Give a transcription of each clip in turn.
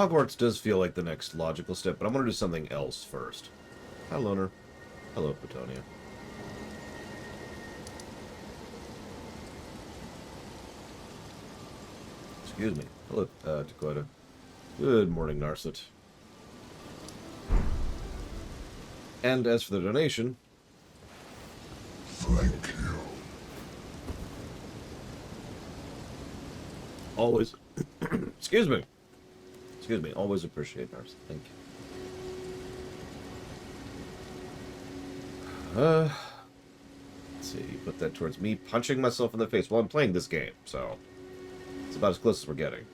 Hogwarts does feel like the next logical step, but I want to do something else first. Hi, Loner. Hello, Platonia. Excuse me. Hello, Dakota. Good morning, Narset. And as for the donation... Thank you. Always... Excuse me. Excuse me. Always appreciate Narset. Thank you. Let's see. Put that towards me punching myself in the face while I'm playing this game, so... It's about as close as we're getting.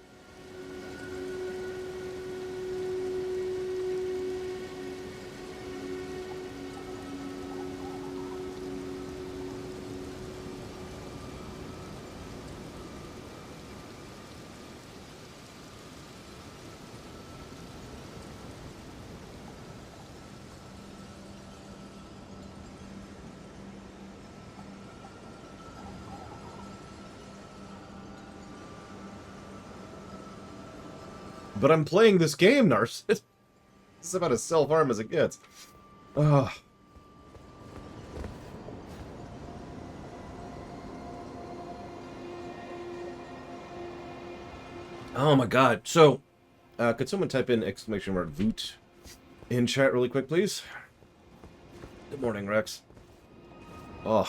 But I'm playing this game, Narset. This is about as self-harm as it gets. Ugh. Oh my god. So, could someone type in exclamation mark Voot in chat really quick, please? Good morning, Rex. Ugh.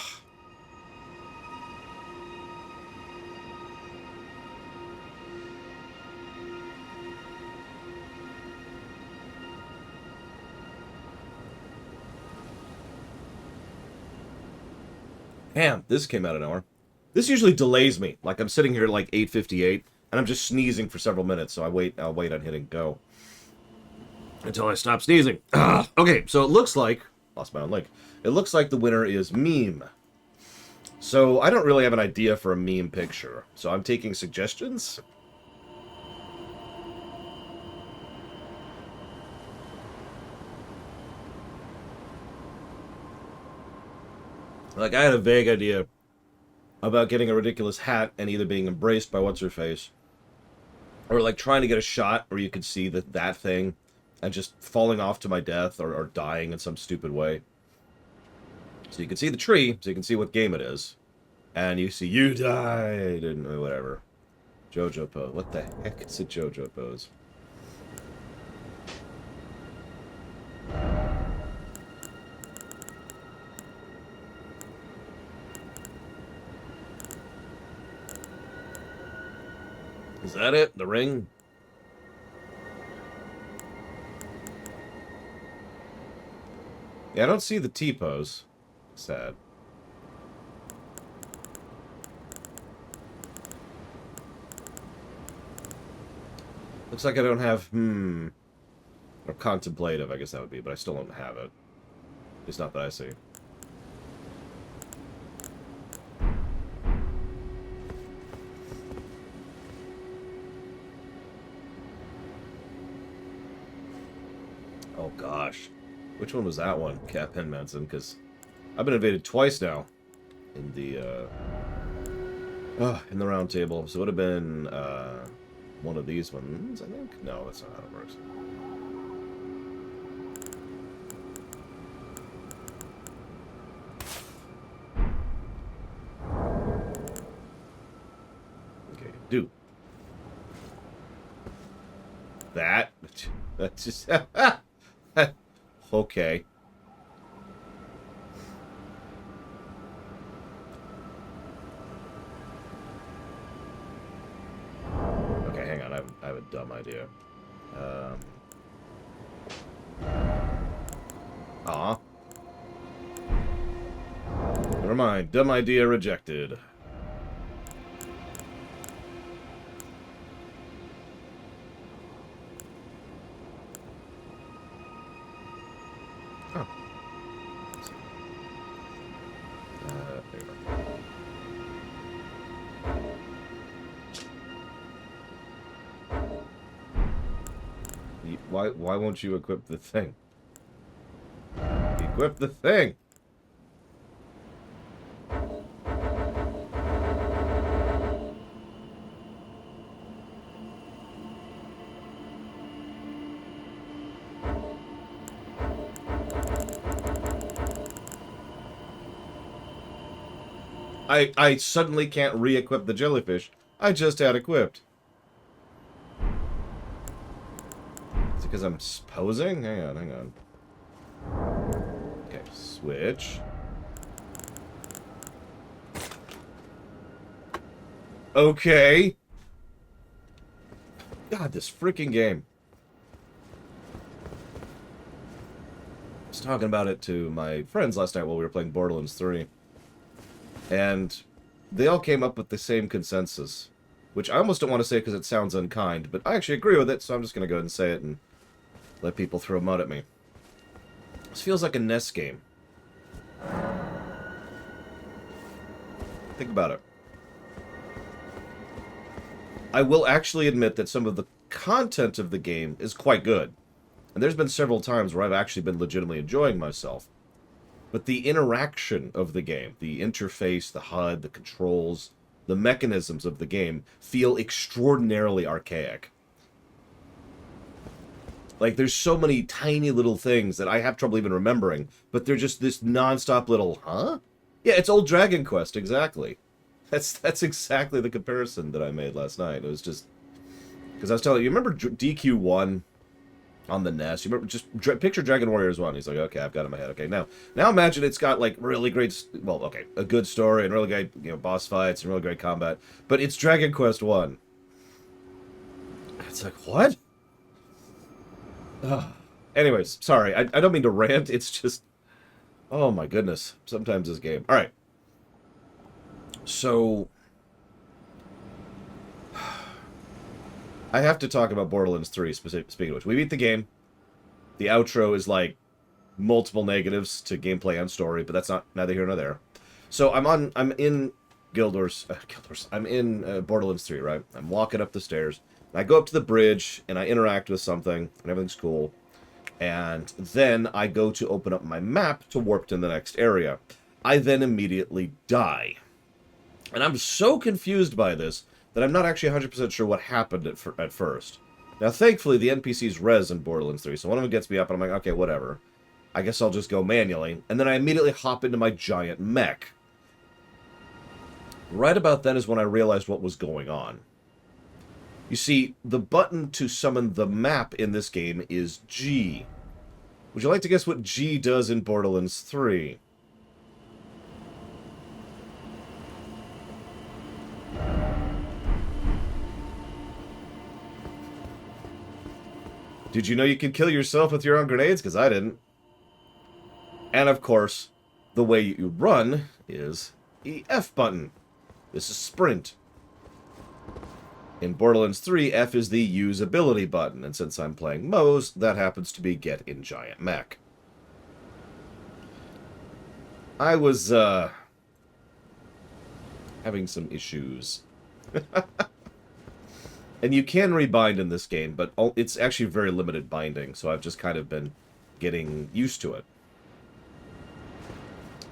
Damn, this came out an hour. This usually delays me. Like, I'm sitting here at like 8:58, and I'm just sneezing for several minutes, so I'll wait on hitting go. Until I stop sneezing. Okay, so it looks like... Lost my own link. It looks like the winner is meme. So, I don't really have an idea for a meme picture. So, I'm taking suggestions. Like, I had a vague idea about getting a ridiculous hat and either being embraced by what's-her-face, or, like, trying to get a shot where you could see that thing and just falling off to my death or dying in some stupid way. So you can see the tree, so you can see what game it is. And you see, you died, and whatever. JoJo pose. What the heck is a JoJo pose? Is that it? The ring? Yeah, I don't see the T-pose. Sad. Looks like I don't have, or contemplative, I guess that would be, but I still don't have it. It's not that I see. Oh gosh. Which one was that one? Cat Pen Manson, because I've been invaded twice now in the round table. So it would have been one of these ones, I think. No, that's not how it works. Okay, do that. That's just okay. Okay, hang on. I have a dumb idea. Aw. Never mind. Dumb idea rejected. Oh. There you go. Why won't you equip the thing? Equip the thing! I suddenly can't re-equip the jellyfish I just had equipped. Is it because I'm posing? Hang on, hang on. Okay, switch. Okay. God, this freaking game. I was talking about it to my friends last night while we were playing Borderlands 3. And they all came up with the same consensus. Which I almost don't want to say because it sounds unkind, but I actually agree with it, so I'm just going to go ahead and say it and let people throw mud at me. This feels like a NES game. Think about it. I will actually admit that some of the content of the game is quite good. And there's been several times where I've actually been legitimately enjoying myself. But the interaction of the game, the interface, the HUD, the controls, the mechanisms of the game feel extraordinarily archaic. Like, there's so many tiny little things that I have trouble even remembering, but they're just this non-stop little, huh? Yeah, it's old Dragon Quest, exactly. That's exactly the comparison that I made last night. It was just... Because I was telling you, remember DQ1 on the NES? You remember, just picture Dragon Warriors 1. He's like, okay, I've got it in my head. Okay, now imagine it's got, like, really great... Well, okay, a good story and really great, you know, boss fights and really great combat. But it's Dragon Quest 1. It's like, what? Ugh. Anyways, sorry, I don't mean to rant, it's just... Oh my goodness, sometimes this game. Alright. So... I have to talk about Borderlands 3, speaking of which. We beat the game. The outro is like multiple negatives to gameplay and story, but that's neither here nor there. So I'm in I'm in Borderlands 3, right? I'm walking up the stairs. And I go up to the bridge, and I interact with something, and everything's cool. And then I go to open up my map to warp to the next area. I then immediately die. And I'm so confused by this that I'm not actually 100% sure what happened at first. Now, thankfully, the NPCs res in Borderlands 3, so one of them gets me up, and I'm like, okay, whatever. I guess I'll just go manually. And then I immediately hop into my giant mech. Right about then is when I realized what was going on. You see, the button to summon the map in this game is G. Would you like to guess what G does in Borderlands 3? Did you know you can kill yourself with your own grenades? Because I didn't. And of course, the way you run is the F button. This is sprint. In Borderlands 3, F is the usability button, and since I'm playing Moe's, that happens to be get in giant mech. I was, having some issues. And you can rebind in this game, but it's actually very limited binding, so I've just kind of been getting used to it.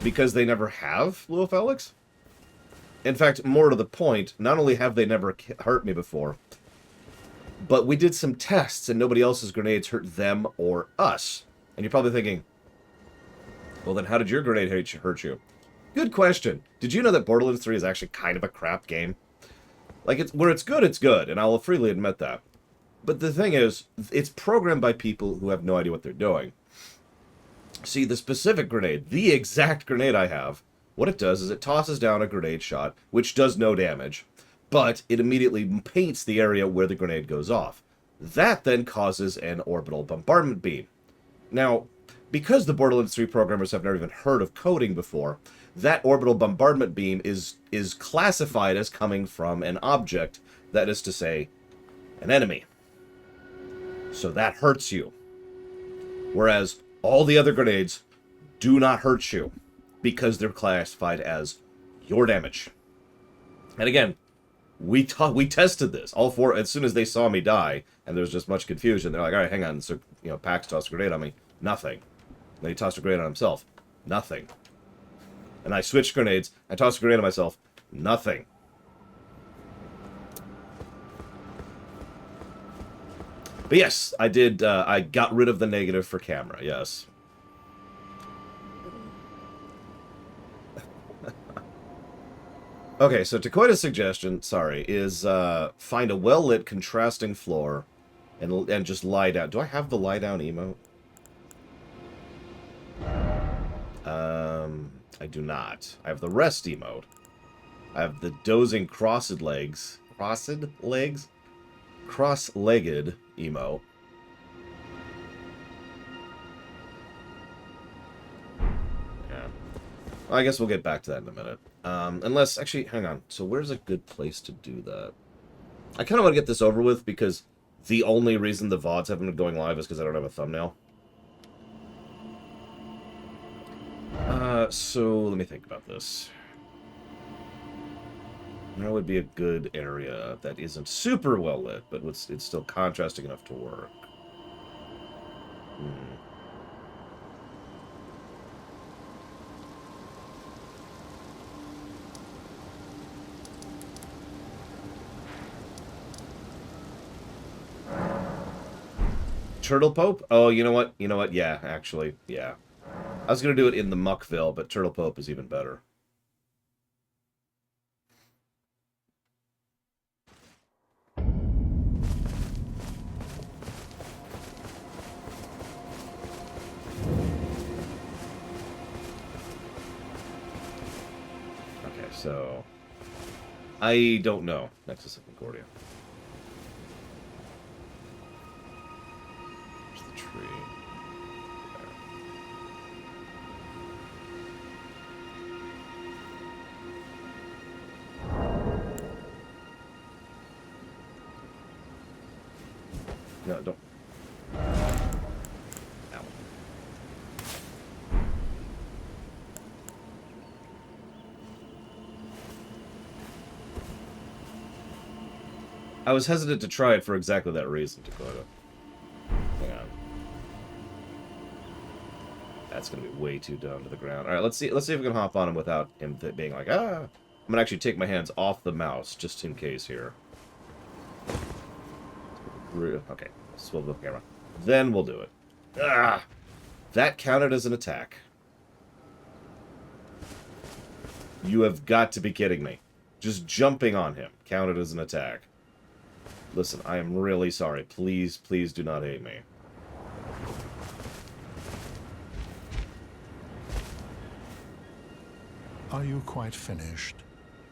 Because they never have, Lou Felix? In fact, more to the point, not only have they never hurt me before, but we did some tests and nobody else's grenades hurt them or us. And you're probably thinking, well then how did your grenade hurt you? Good question. Did you know that Borderlands 3 is actually kind of a crap game? Like, where it's good, and I'll freely admit that. But the thing is, it's programmed by people who have no idea what they're doing. See, the specific grenade, the exact grenade I have, what it does is it tosses down a grenade shot, which does no damage, but it immediately paints the area where the grenade goes off. That then causes an orbital bombardment beam. Now, because the Borderlands 3 programmers have never even heard of coding before, that orbital bombardment beam is classified as coming from an object, that is to say, an enemy. So that hurts you. Whereas all the other grenades do not hurt you, because they're classified as your damage. And again, we tested this. All four, as soon as they saw me die, and there was just much confusion, they're like, all right, hang on. So, you know, Pax tossed a grenade on me. Nothing. Then he tossed a grenade on himself. Nothing. And I switched grenades. I tossed a grenade on myself. Nothing. But yes, I did, I got rid of the negative for camera, yes. Okay, so Takoida's suggestion, sorry, is find a well-lit, contrasting floor and just lie down. Do I have the lie down emote? I do not. I have the rest emote. I have the dozing crossed legs. Crossed legs? Cross-legged emo. Yeah. Well, I guess we'll get back to that in a minute. Unless, actually, hang on. So where's a good place to do that? I kind of want to get this over with because the only reason the VODs haven't been going live is because I don't have a thumbnail. So let me think about this. Where would be a good area that isn't super well lit, but it's still contrasting enough to work? Hmm. Turtle Pope? Oh, you know what? You know what? Yeah, actually, yeah. I was gonna do it in the Muckville, but Turtle Pope is even better. Okay, so I don't know. Nexus of Concordia. There's the tree. There. No, don't. Ow. I was hesitant to try it for exactly that reason, Dakota. Hang on. That's gonna be way too down to the ground. All right, let's see. Let's see if we can hop on him without him being like, ah. I'm gonna actually take my hands off the mouse just in case here. Okay, swivel the camera. Then we'll do it. Ah, that counted as an attack. You have got to be kidding me. Just jumping on him counted as an attack. Listen, I am really sorry. Please, please do not hate me. Are you quite finished?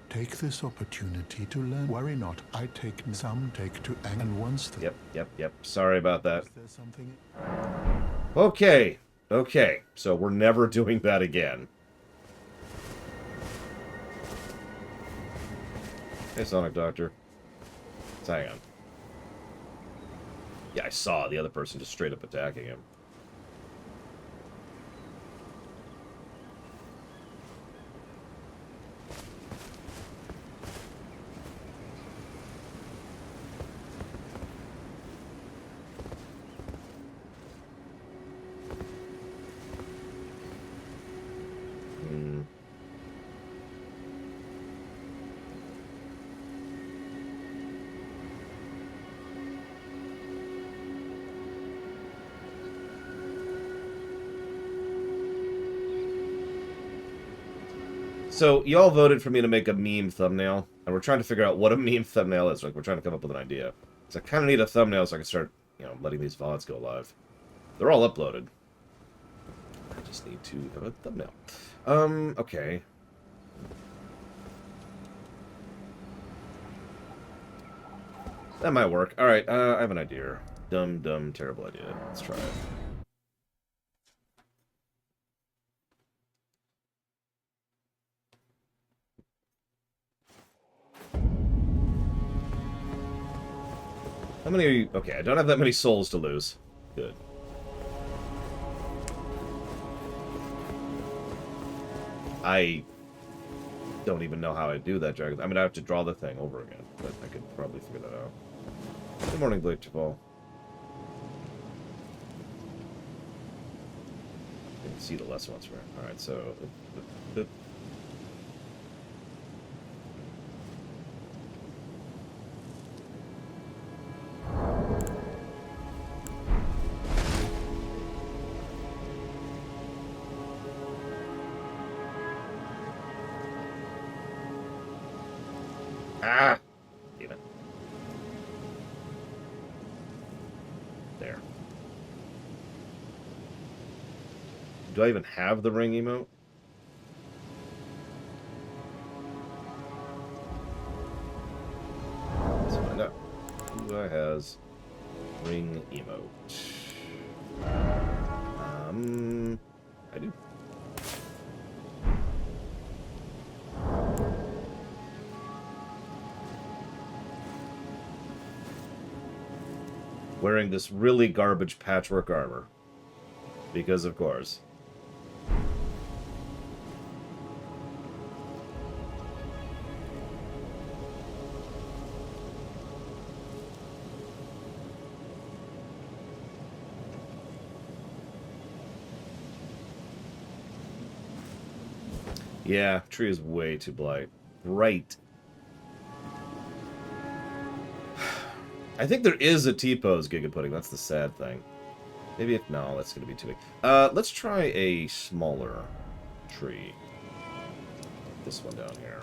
Take this opportunity to learn. Worry not. I take some take to anger and once the... Yep. Sorry about that. Is there something... Okay. Okay. So we're never doing that again. Hey, Sonic Doctor. Let's hang on. Yeah, I saw the other person just straight up attacking him. So, y'all voted for me to make a meme thumbnail, and we're trying to figure out what a meme thumbnail is. Like, we're trying to come up with an idea. So I kind of need a thumbnail so I can start, letting these VODs go live. They're all uploaded. I just need to have a thumbnail. Okay. That might work. Alright, I have an idea. Dumb, terrible idea. Let's try it. How many are you... Okay, I don't have that many souls to lose. Good. I don't even know how I do that, Dragon. I mean, I have to draw the thing over again, but I could probably figure that out. Good morning, Bleach Ball. I can see the less ones, right? Alright, so... Ah! Damn it. There. Do I even have the ring emote? Let's find out. Who has ring emote? I do. Wearing this really garbage patchwork armor. Because of course. Yeah, tree is way too bright. I think there is a T-pose Giga Pudding. That's the sad thing. Maybe if... No, that's going to be too big. Let's try a smaller tree. This one down here.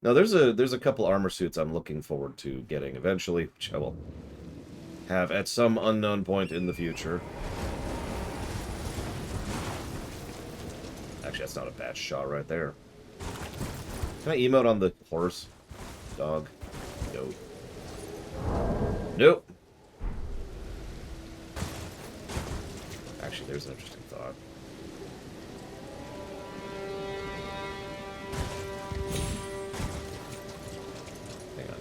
Now, there's a couple armor suits I'm looking forward to getting eventually, which I will have at some unknown point in the future. Actually, that's not a bad shot right there. Can I emote on the horse? Dog? Nope. Nope. Actually, there's an interesting thought. Hang on.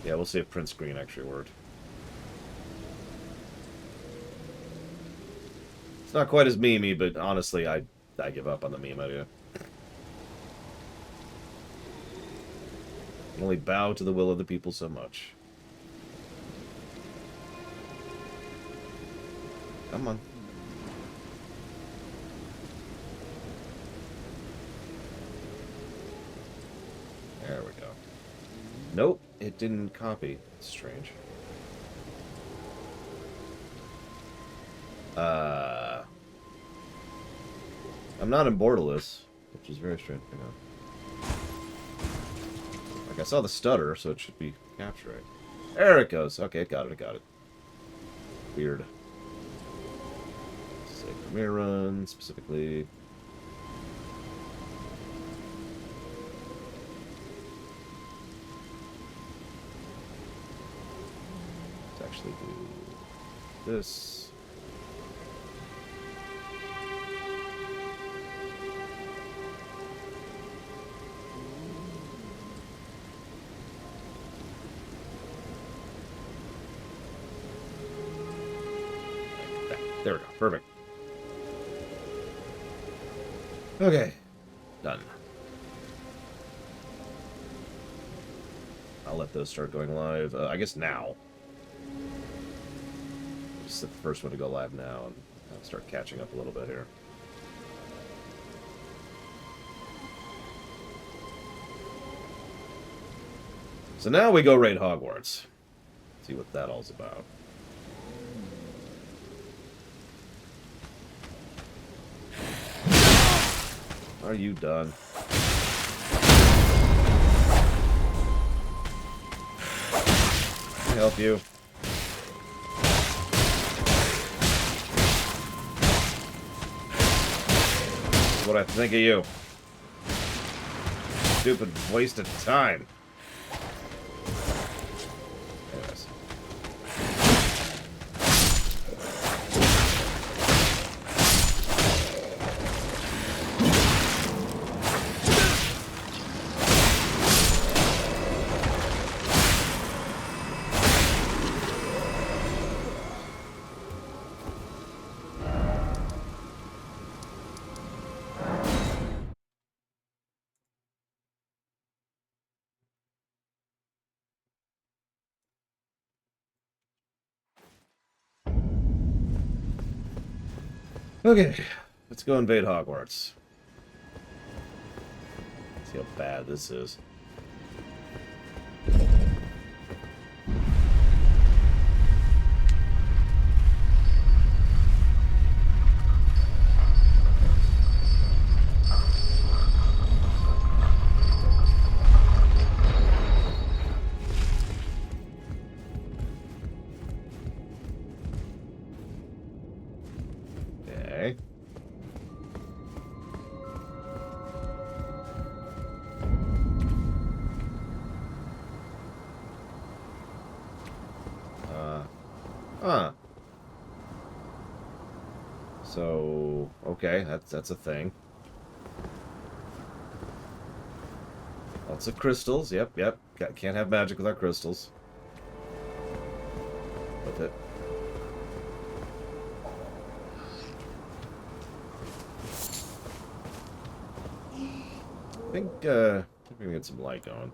Yeah, we'll see if print screen actually worked. It's not quite as memey, but honestly, I give up on the meme idea. I can only bow to the will of the people so much. Come on. There we go. Nope, it didn't copy. It's strange. I'm not in Borderless, which is very strange. Hang on. Like, I saw the stutter, so it should be capturing. There it goes. Okay, got it. Weird. Say Premiere Run, specifically. Let's actually do this. There we go. Perfect. Okay. Done. I'll let those start going live. I guess now. Just the first one to go live now, and I'll start catching up a little bit here. So now we go raid Hogwarts. See what that all's about. Are you done? Can I help you? What I think of you. Stupid waste of time. Anyways. Okay, let's go invade Hogwarts. See how bad this is. Huh. So, okay, that's a thing. Lots of crystals. Yep, yep. Can't have magic without crystals. With it. I think we can get some light going.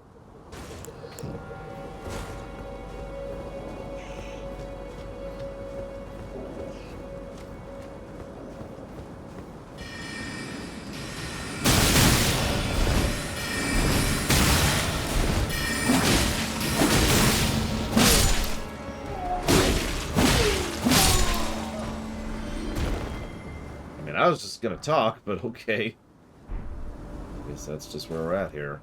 I mean, I was just gonna talk, but okay. I guess that's just where we're at here.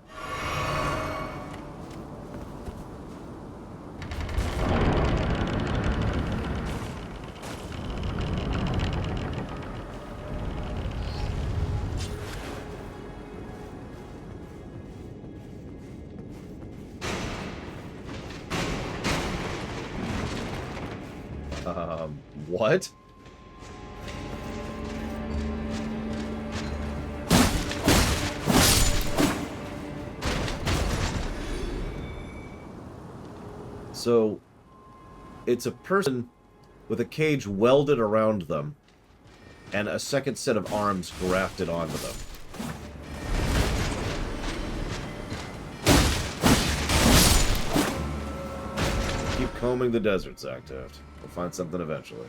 What? So, it's a person with a cage welded around them, and a second set of arms grafted onto them. Keep combing the desert, Zactaft. We'll find something eventually.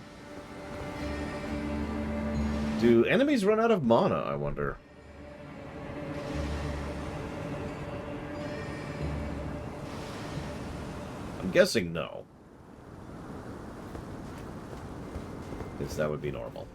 Do enemies run out of mana, I wonder? I'm guessing no. Because that would be normal.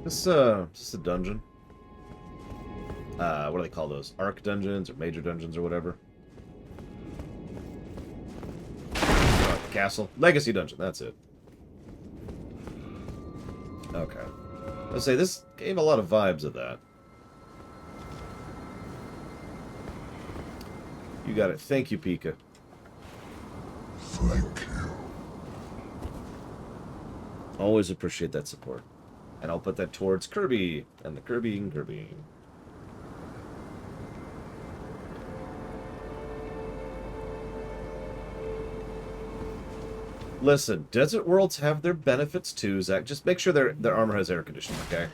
This just a dungeon. What do they call those? Arc dungeons or major dungeons or whatever. Castle. Legacy dungeon, that's it. Okay. Let's say this gave a lot of vibes of that. You got it. Thank you, Pika. Thank you. Always appreciate that support. And I'll put that towards Kirby and the Kirby and Kirby. Listen, desert worlds have their benefits too, Zach. Just make sure their armor has air conditioning, okay?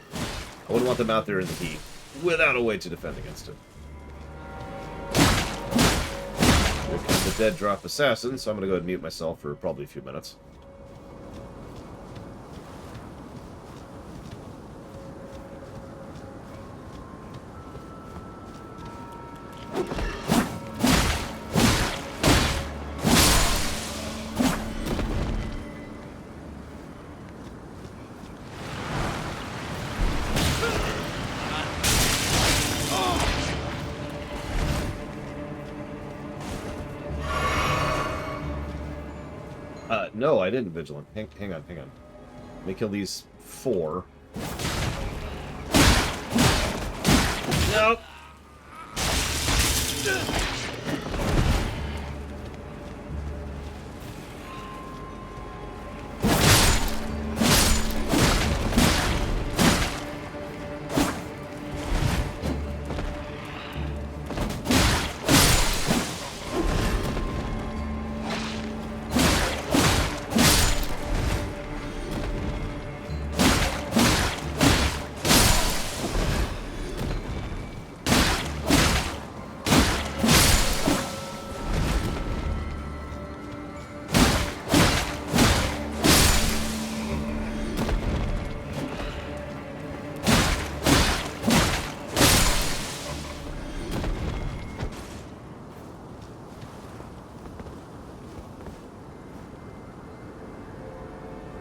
I wouldn't want them out there in the heat without a way to defend against it. Here comes the dead drop assassin, so I'm gonna go ahead and mute myself for probably a few minutes. No, I didn't vigilant. Hang on. Let me kill these 4. Nope.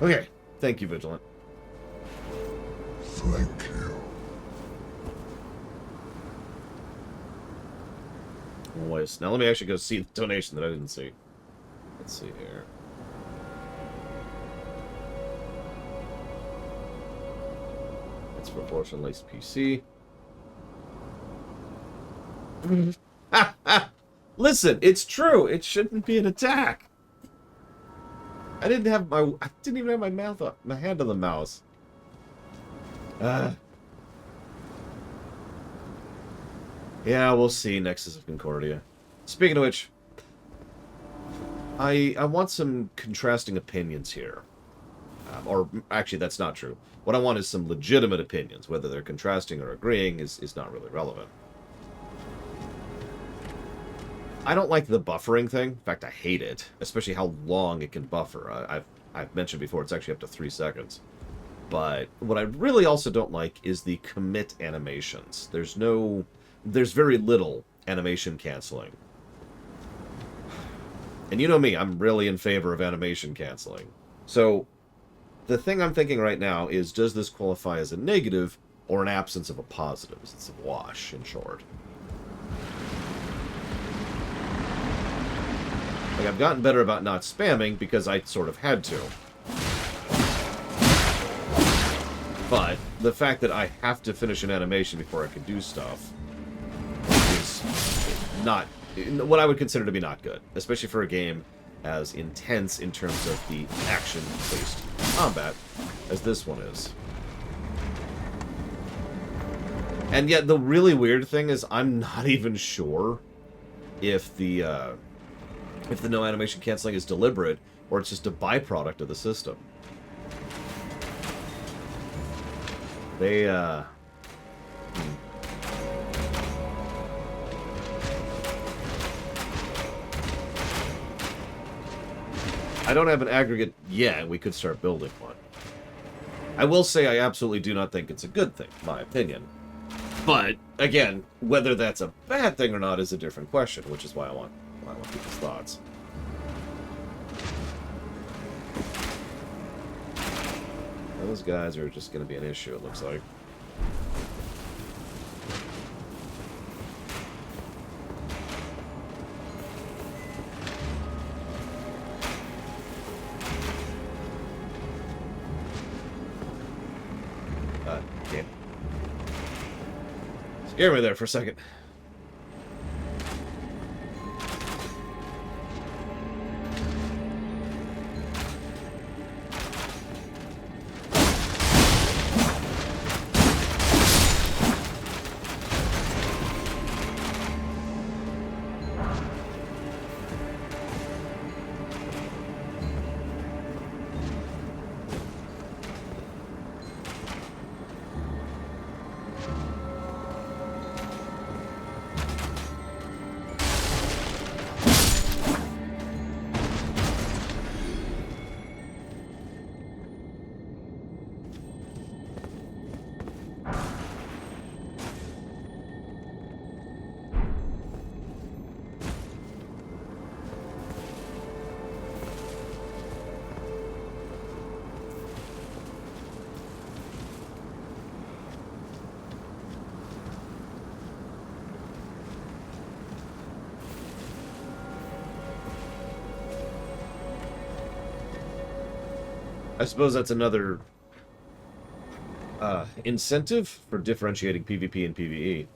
Okay, thank you, Vigilant. Thank you. Always. Now let me actually go see the donation that I didn't see. Let's see here. It's for Fortune Laced PC. Listen, it's true. It shouldn't be an attack. I didn't even have my hand on the mouse. Yeah, we'll see. Nexus of Concordia. Speaking of which, I want some contrasting opinions here. Or, actually, that's not true. What I want is some legitimate opinions. Whether they're contrasting or agreeing is not really relevant. I don't like the buffering thing. In fact, I hate it. Especially how long it can buffer. I've mentioned before, it's actually up to 3 seconds. But what I really also don't like is the commit animations. There's very little animation canceling. And you know me, I'm really in favor of animation canceling. So, the thing I'm thinking right now is, does this qualify as a negative or an absence of a positive? It's a wash, in short. Like, I've gotten better about not spamming because I sort of had to. But the fact that I have to finish an animation before I can do stuff is not what I would consider to be not good, especially for a game as intense in terms of the action-based combat as this one is. And yet the really weird thing is I'm not even sure if the no animation canceling is deliberate or it's just a byproduct of the system. They, I don't have an aggregate yet. We could start building one. I will say I absolutely do not think it's a good thing, in my opinion. But, again, whether that's a bad thing or not is a different question, which is why I want people's thoughts. Those guys are just going to be an issue, it looks like. Damn. Scared me there for a second. I suppose that's another incentive for differentiating PvP and PvE.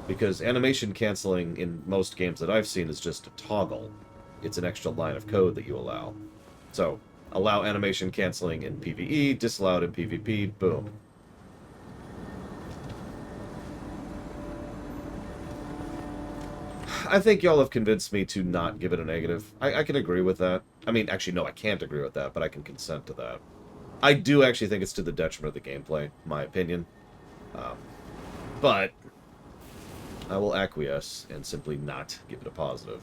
Because animation canceling in most games that I've seen is just a toggle. It's an extra line of code that you allow. So, allow animation canceling in PvE, disallowed in PvP, boom. I think y'all have convinced me to not give it a negative. I can agree with that. I mean, actually, no, I can't agree with that, but I can consent to that. I do actually think it's to the detriment of the gameplay, in my opinion. But I will acquiesce and simply not give it a positive.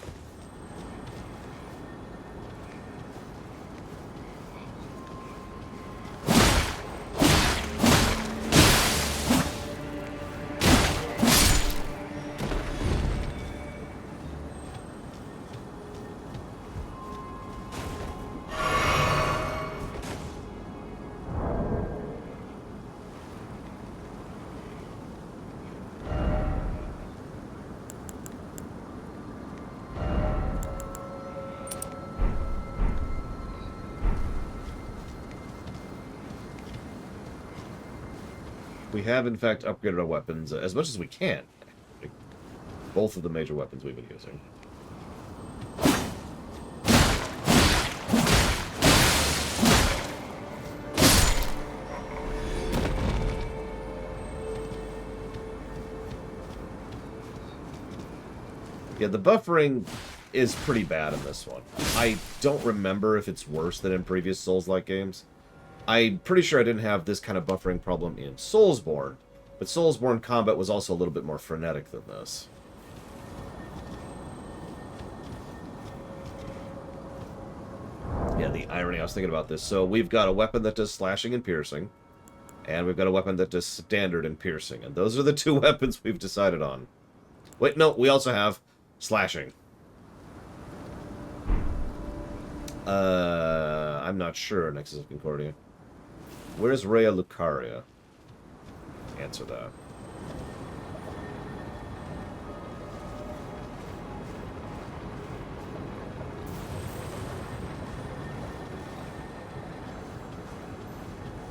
We have, in fact, upgraded our weapons as much as we can. Both of the major weapons we've been using. Yeah, the buffering is pretty bad in this one. I don't remember if it's worse than in previous Souls-like games. I'm pretty sure I didn't have this kind of buffering problem in Soulsborne, but Soulsborne combat was also a little bit more frenetic than this. Yeah, the irony, I was thinking about this. So we've got a weapon that does slashing and piercing, and we've got a weapon that does standard and piercing, and those are the two weapons we've decided on. Wait, no, we also have slashing. I'm not sure, Nexus of Concordia. Where's Rhea Lucaria? Answer that.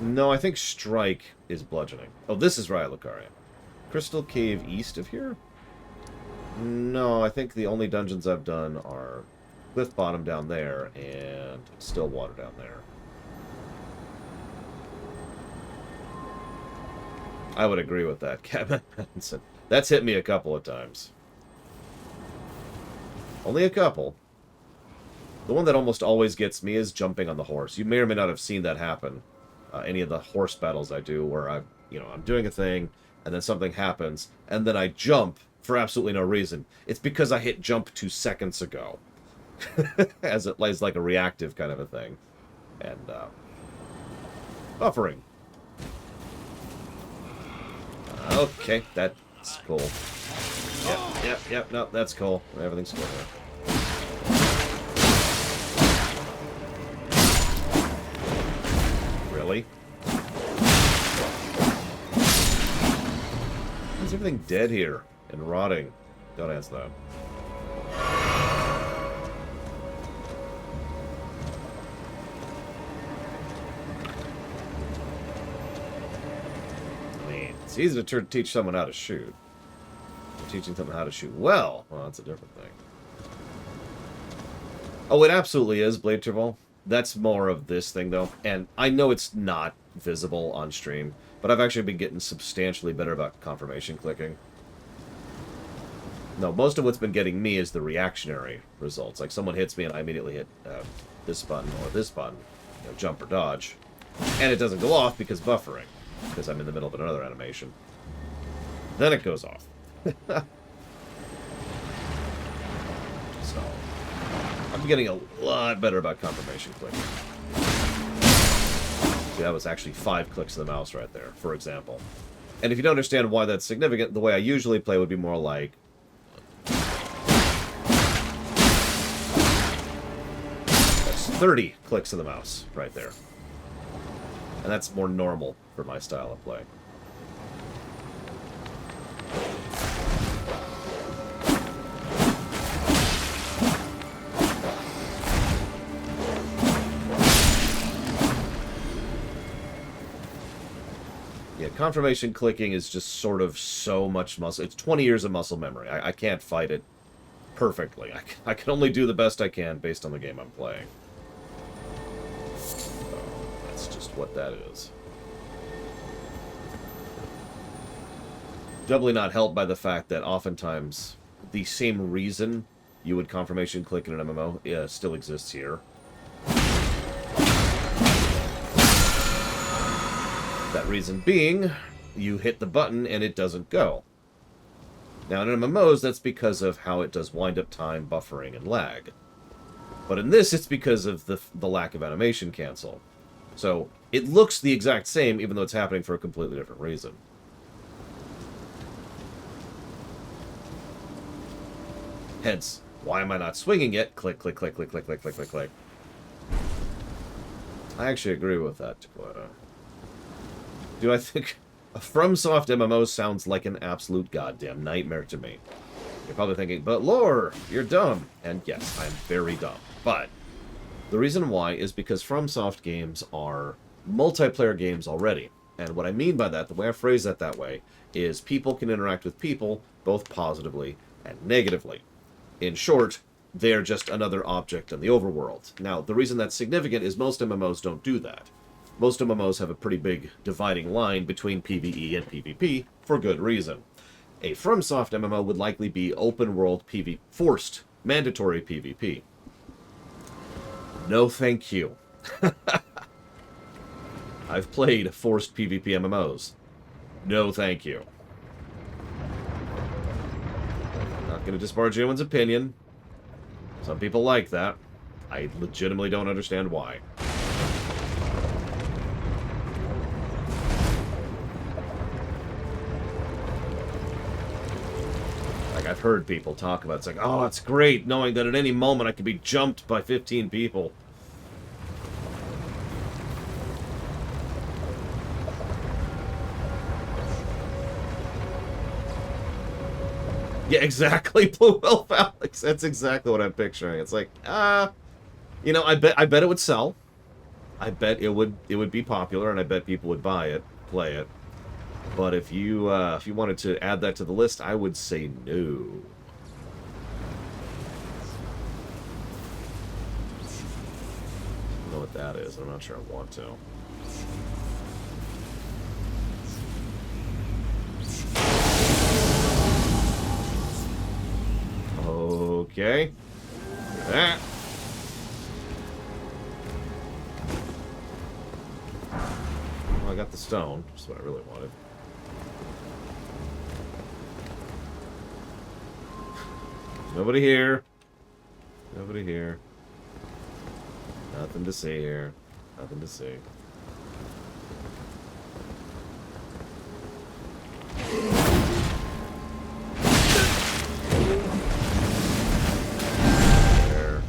No, I think Strike is bludgeoning. Oh, this is Rhea Lucaria. Crystal Cave east of here? No, I think the only dungeons I've done are Cliff Bottom down there and Stillwater down there. I would agree with that, Kevin Benson. That's hit me a couple of times. Only a couple. The one that almost always gets me is jumping on the horse. You may or may not have seen that happen. Any of the horse battles I do where I'm doing a thing and then something happens and then I jump for absolutely no reason. It's because I hit jump 2 seconds ago. As it lays like a reactive kind of a thing. And, buffering. Okay, that's cool. Yep, no, that's cool. Everything's cool there. Really? Is everything dead here and rotting? Don't answer that. It's easy to teach someone how to shoot. Teaching someone how to shoot well, that's a different thing. Oh, it absolutely is, Blade Tribal. That's more of this thing, though. And I know it's not visible on stream, but I've actually been getting substantially better about confirmation clicking. No, most of what's been getting me is the reactionary results. Like, someone hits me and I immediately hit this button or this button, jump or dodge. And it doesn't go off because buffering. Because I'm in the middle of another animation. Then it goes off. So, I'm getting a lot better about confirmation clicking. See, that was actually 5 clicks of the mouse right there, for example. And if you don't understand why that's significant, the way I usually play would be more like... That's 30 clicks of the mouse right there. And that's more normal for my style of play. Yeah, confirmation clicking is just sort of so much muscle. It's 20 years of muscle memory. I can't fight it perfectly. I can only do the best I can based on the game I'm playing. What that is. Doubly not helped by the fact that oftentimes the same reason you would confirmation click in an MMO still exists here. That reason being, you hit the button and it doesn't go. Now in MMOs, that's because of how it does wind-up time, buffering, and lag. But in this, it's because of the lack of animation cancel. So, it looks the exact same, even though it's happening for a completely different reason. Hence, why am I not swinging it? Click, click, click, click, click, click, click, click, click. I actually agree with that, Dakota. Do I think a FromSoft MMO sounds like an absolute goddamn nightmare to me? You're probably thinking, but Lore, you're dumb. And yes, I'm very dumb. But the reason why is because FromSoft games are multiplayer games already. And what I mean by that, the way I phrase that way, is people can interact with people both positively and negatively. In short, they're just another object in the overworld. Now, the reason that's significant is most MMOs don't do that. Most MMOs have a pretty big dividing line between PvE and PvP, for good reason. A FromSoft MMO would likely be open world PvP, forced, mandatory PvP. No thank you. I've played forced PvP MMOs. No thank you. Not going to disparage anyone's opinion. Some people like that. I legitimately don't understand why. Like, I've heard people talk about it. It's like, oh, it's great knowing that at any moment I could be jumped by 15 people. Yeah, exactly, Blue Wolf Alex. That's exactly what I'm picturing. It's like, you know, I bet it would sell. I bet it would be popular, and I bet people would buy it, play it. But if you wanted to add that to the list, I would say no. I don't know what that is. I'm not sure I want to. Okay. That. Well, I got the stone. That's what I really wanted. Nobody here. Nobody here. Nothing to see here. Nothing to see. There.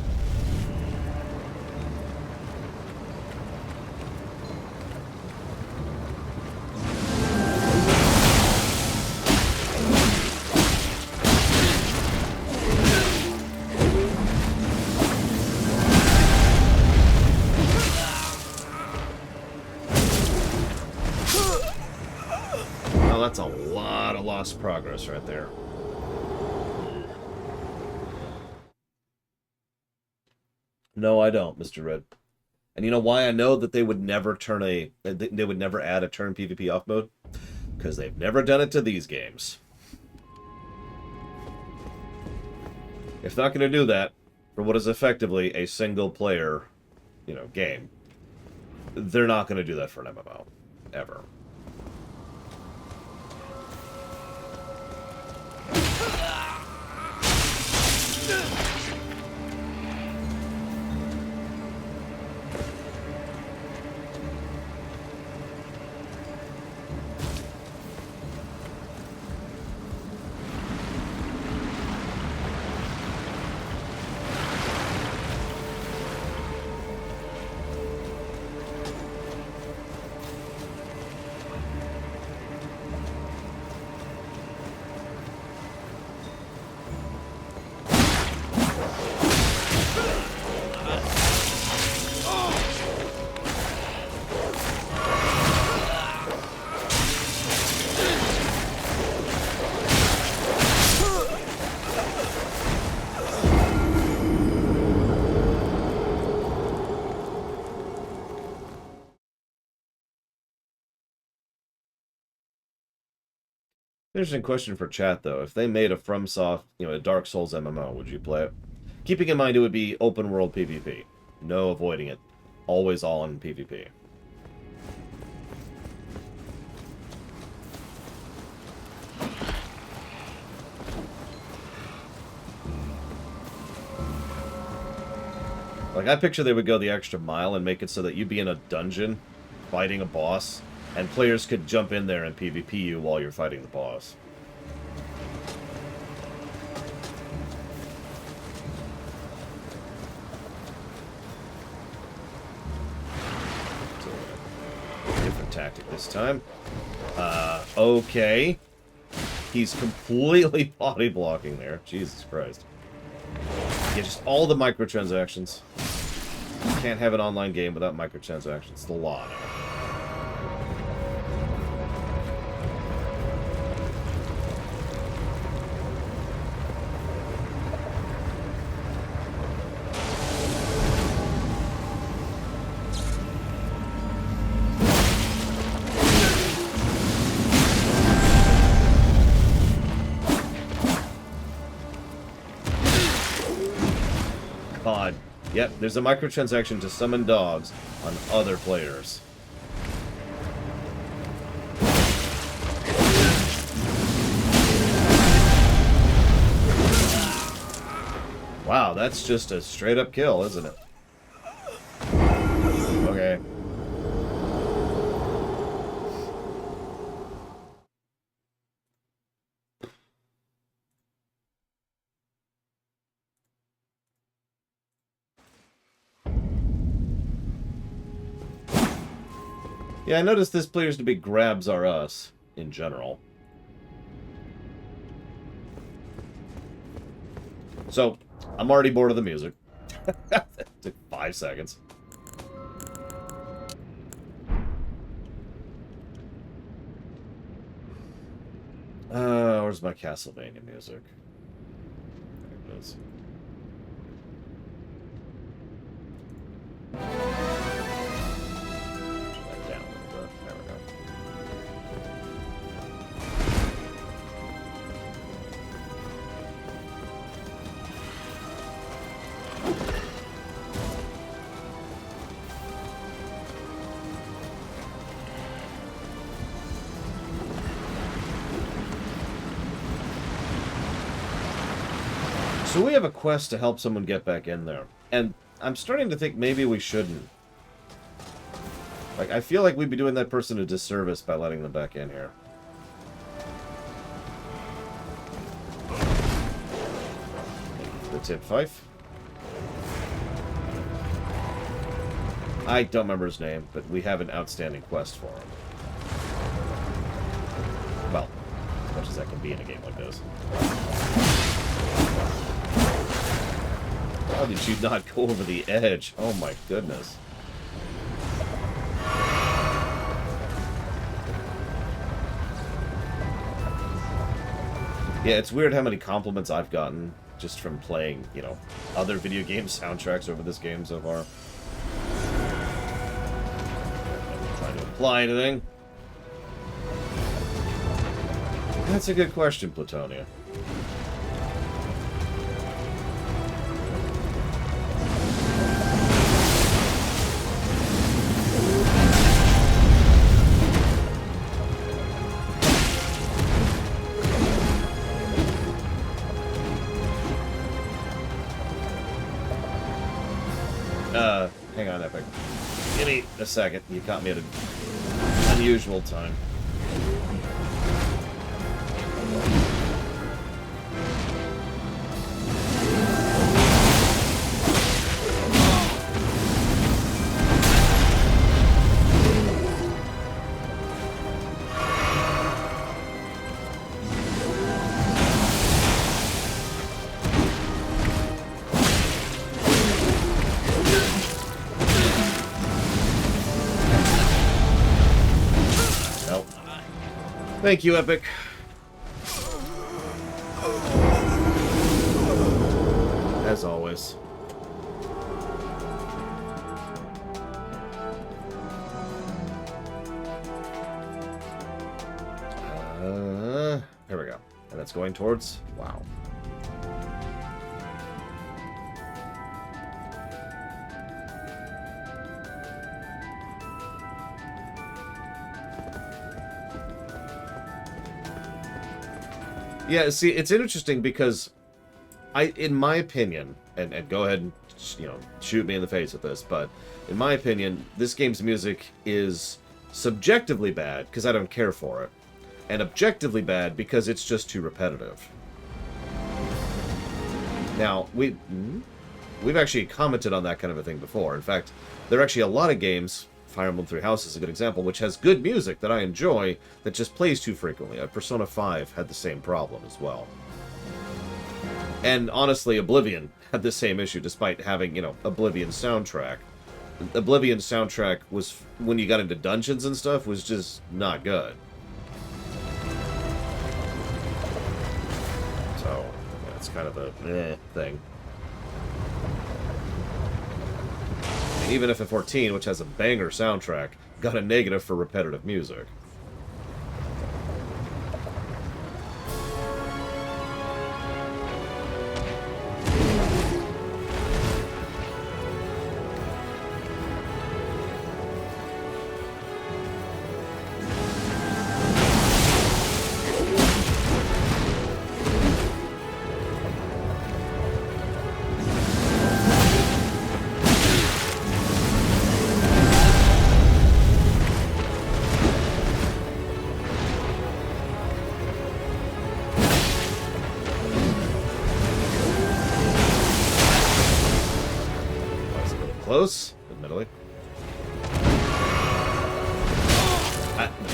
Well, that's a lot of lost progress right there. No, I don't, Mr. Red. And you know why I know that they would never they would never add a turn PvP off mode? Because they've never done it to these games. If not going to do that for what is effectively a single player, you know, game, they're not going to do that for an MMO. Ever. Interesting question for chat, though. If they made a FromSoft, you know, a Dark Souls MMO, would you play it? Keeping in mind it would be open world PvP. No avoiding it. Always all in PvP. Like, I picture they would go the extra mile and make it so that you'd be in a dungeon fighting a boss, and players could jump in there and PvP you while you're fighting the boss. Different tactic this time. Okay. He's completely body blocking there. Jesus Christ. Yeah, just all the microtransactions. Can't have an online game without microtransactions. It's the law now. pod. Yep, there's a microtransaction to summon dogs on other players. Wow, that's just a straight-up kill, isn't it? Okay. Yeah, I noticed this players to be grabs are us, in general. So, I'm already bored of the music. That took 5 seconds. Where's my Castlevania music? There it is. That down a little bit. There we go. So we have a quest to help someone get back in there. And I'm starting to think maybe we shouldn't. Like, I feel like we'd be doing that person a disservice by letting them back in here. The tip fife. I don't remember his name, but we have an outstanding quest for him. Well, as much as that can be in a game like this. How did you not go over the edge? Oh my goodness. Yeah, it's weird how many compliments I've gotten just from playing, you know, other video game soundtracks over this game so far. I'm not trying to imply anything. That's a good question, Plutonia. Hang on, Epic. Give me a second. You caught me at an unusual time. Thank you, Epic. As always. Here we go. And that's going towards... Wow. Yeah, see, it's interesting because in my opinion, and go ahead and, you know, shoot me in the face with this, but in my opinion, this game's music is subjectively bad because I don't care for it, and objectively bad because it's just too repetitive. Now, we've actually commented on that kind of a thing before. In fact, there are actually a lot of games, Fire Emblem Three Houses is a good example, which has good music that I enjoy that just plays too frequently. Persona 5 had the same problem as well. And honestly, Oblivion had the same issue despite having, you know, Oblivion soundtrack. Oblivion soundtrack was, when you got into dungeons and stuff, was just not good. So, yeah, it's kind of a thing. Even if F14, which has a banger soundtrack, got a negative for repetitive music. close, admittedly.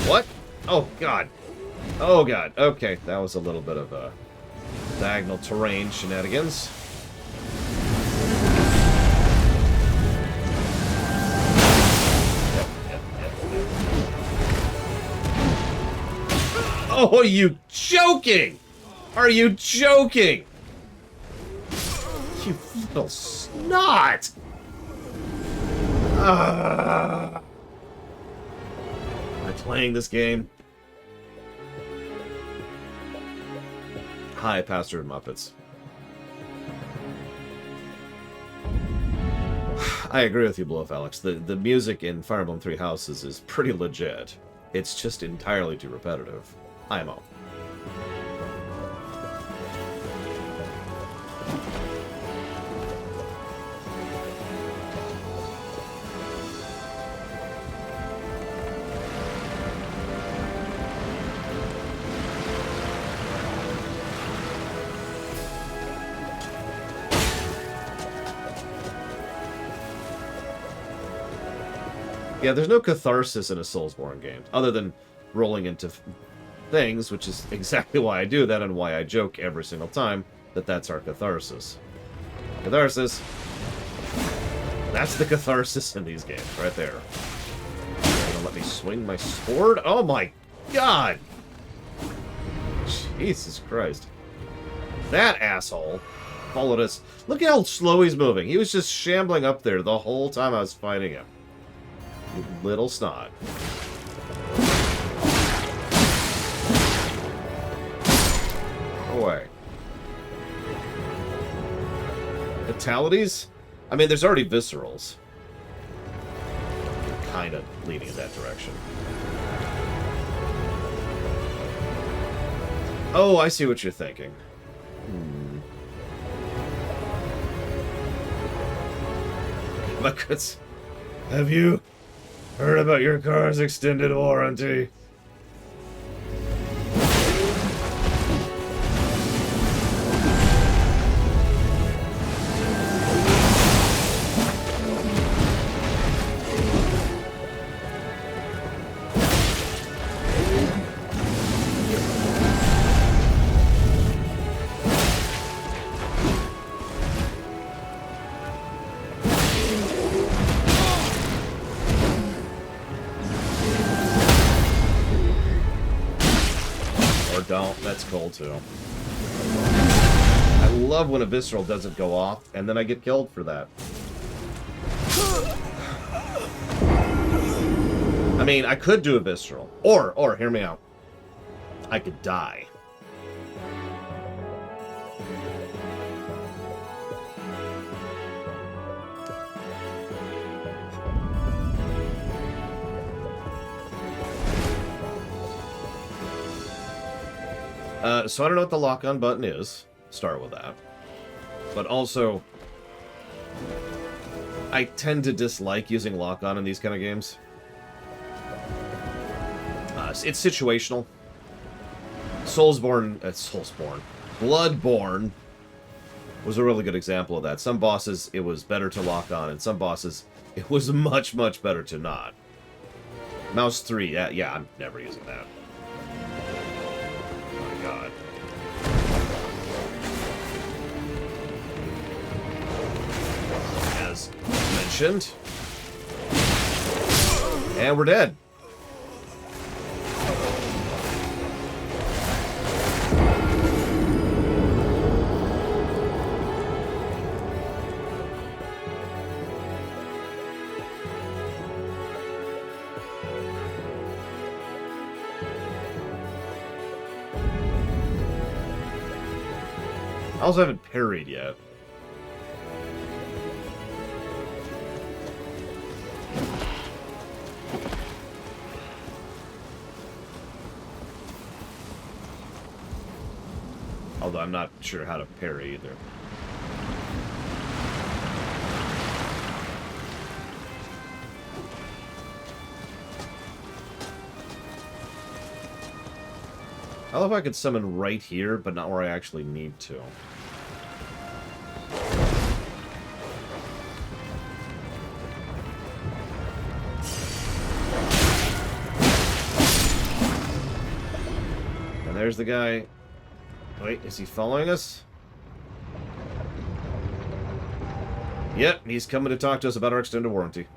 What? Oh, God. Oh, God. Okay, that was a little bit of a diagonal terrain shenanigans. Oh, are you joking? Are you joking? You little snot! Am I playing this game? Hi, Pastor Muppets. I agree with you, Bluff Alex. The music in Fire Emblem Three Houses is pretty legit. It's just entirely too repetitive. IMO. Yeah, there's no catharsis in a Soulsborne game, other than rolling into things, which is exactly why I do that and why I joke every single time that that's our catharsis. Catharsis. That's the catharsis in these games, right there. You're gonna let me swing my sword? Oh my god! Jesus Christ. That asshole followed us. Look how slow he's moving. He was just shambling up there the whole time I was fighting him. You little snot. Go away. Fatalities? I mean, there's already viscerals. Kind of leading in that direction. Oh, I see what you're thinking. Look, have you heard about your car's extended warranty? Don't. That's cool, too. I love when a visceral doesn't go off, and then I get killed for that. I mean, I could do a visceral. Or, hear me out. I could die. So I don't know what the lock-on button is. Start with that. But also, I tend to dislike using lock-on in these kind of games. It's situational. Bloodborne was a really good example of that. Some bosses, it was better to lock on, and some bosses, it was much, much better to not. Mouse 3, yeah, I'm never using that. God. As mentioned. And we're dead. I also haven't parried yet. Although I'm not sure how to parry either. I love if I could summon right here, but not where I actually need to. there's the guy. Wait, is he following us? Yep, he's coming to talk to us about our extended warranty.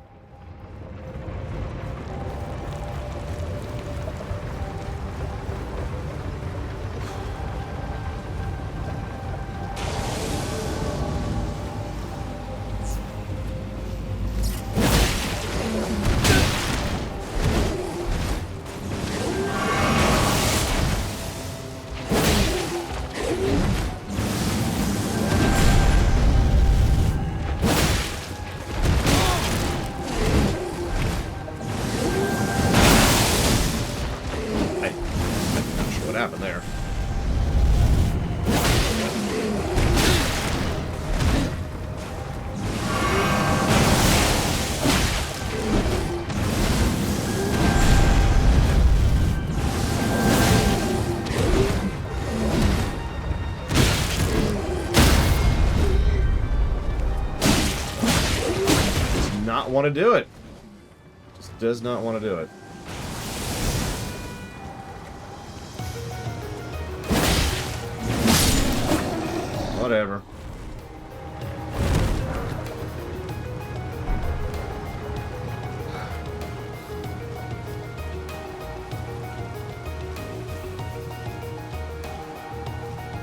Want to do it. Just does not want to do it. Whatever.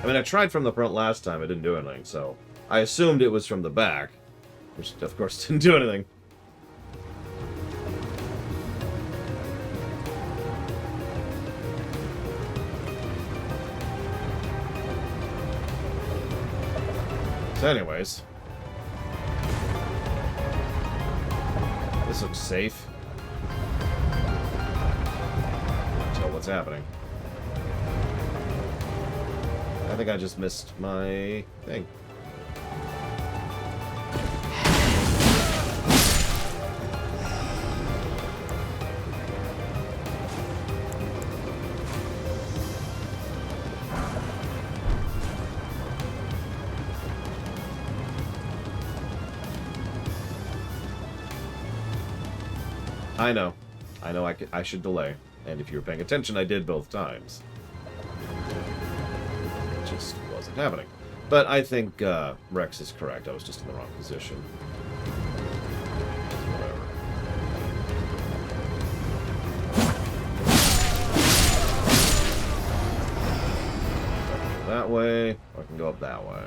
I mean, I tried from the front last time. It didn't do anything, so I assumed it was from the back, which of course didn't do anything. So anyways, this looks safe. Tell what's happening. I think I just missed my thing. I know. I should delay. And if you were paying attention, I did both times. It just wasn't happening. But I think Rex is correct. I was just in the wrong position. Whatever. I can go that way, or I can go up that way.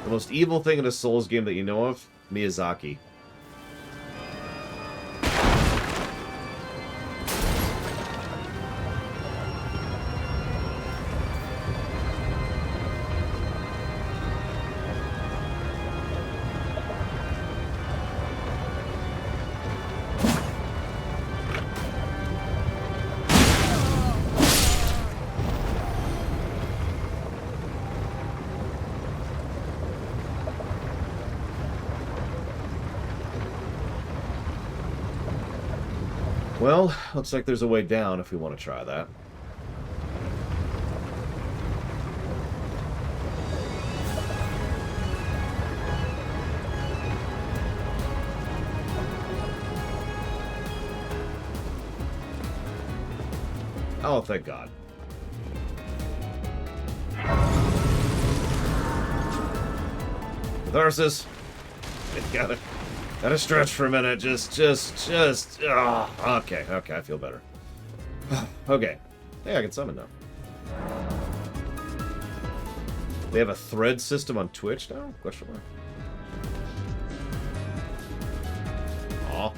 The most evil thing in a Souls game that you know of? Miyazaki. Well, looks like there's a way down if we want to try that. Oh, thank God. Catharsis. Gotta stretch for a minute. Okay, I feel better. Okay. Hey, I can summon now. They have a thread system on Twitch now? Question mark. Aw.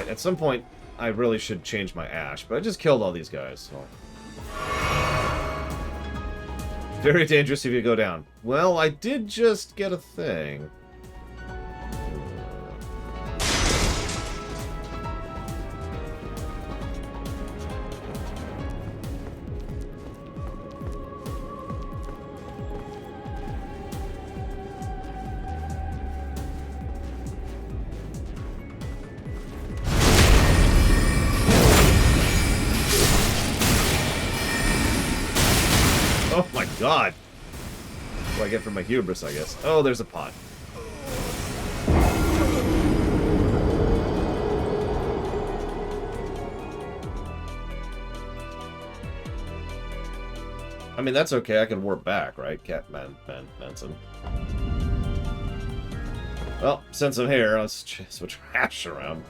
At some point, I really should change my Ash, but I just killed all these guys, so... Very dangerous if you go down. Well, I did just get a thing. God. What do I get from my hubris, I guess? Oh, there's a pot. I mean, that's okay. I can warp back, right? Manson. Well, since I'm here, let's switch hash around.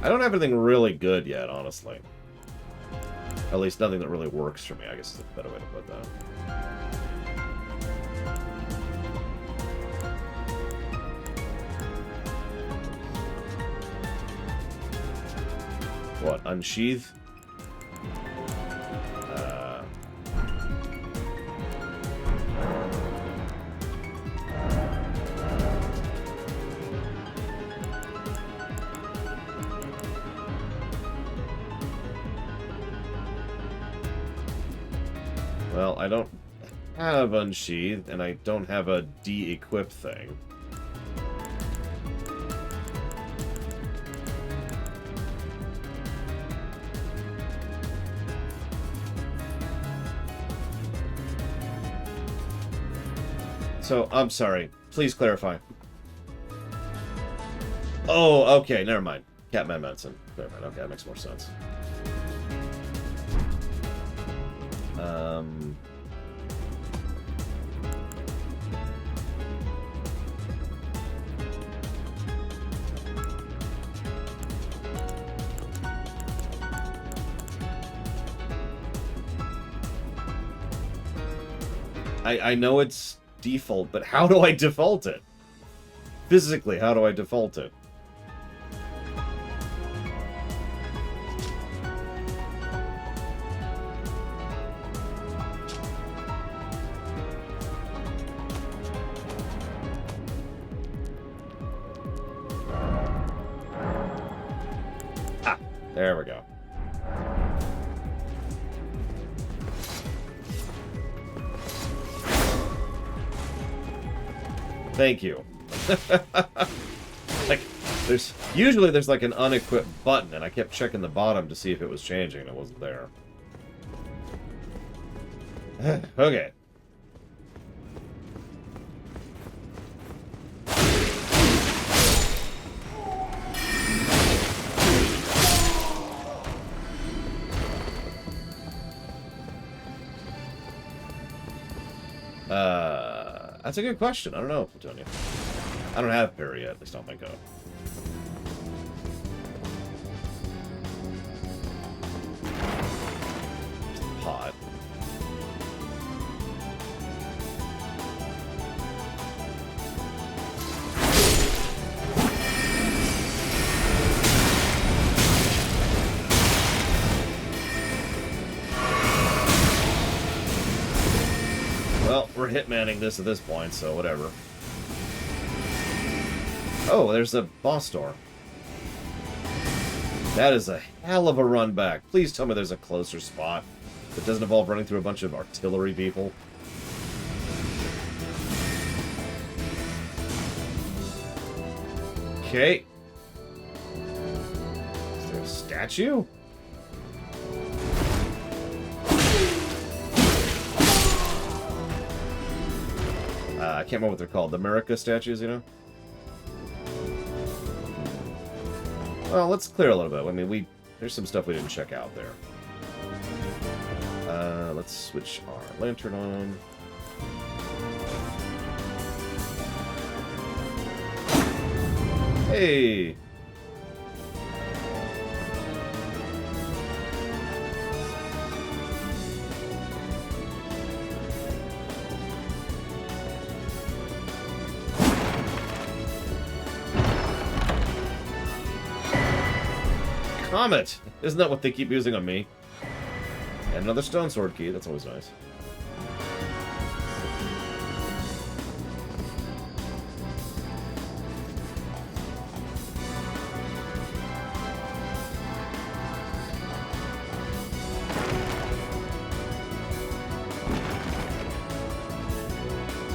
I don't have anything really good yet, honestly. At least nothing that really works for me, I guess is a better way to put that. What, unsheath? Well, I don't have unsheathed, and I don't have a de-equip thing. So, I'm sorry. Please clarify. Oh, okay, never mind. Catman Manson. Never mind. Okay, that makes more sense. I know it's default, but how do I default it? Physically, how do I default it? Ah, there we go. Thank you. Like, there's like an unequipped button, and I kept checking the bottom to see if it was changing, and it wasn't there. Okay. That's a good question. I don't know, Platonia. I don't have parry yet, at least I don't think of. Pot. Well, we're hitmanning this at this point, so whatever. Oh, there's a boss door. That is a hell of a run back. Please tell me there's a closer spot that doesn't involve running through a bunch of artillery people. Okay. Is there a statue? I can't remember what they're called. The America statues, you know? Well, let's clear a little bit. I mean, there's some stuff we didn't check out there. Let's switch our lantern on. Hey! Comet! Isn't that what they keep using on me? And another stone sword key, that's always nice.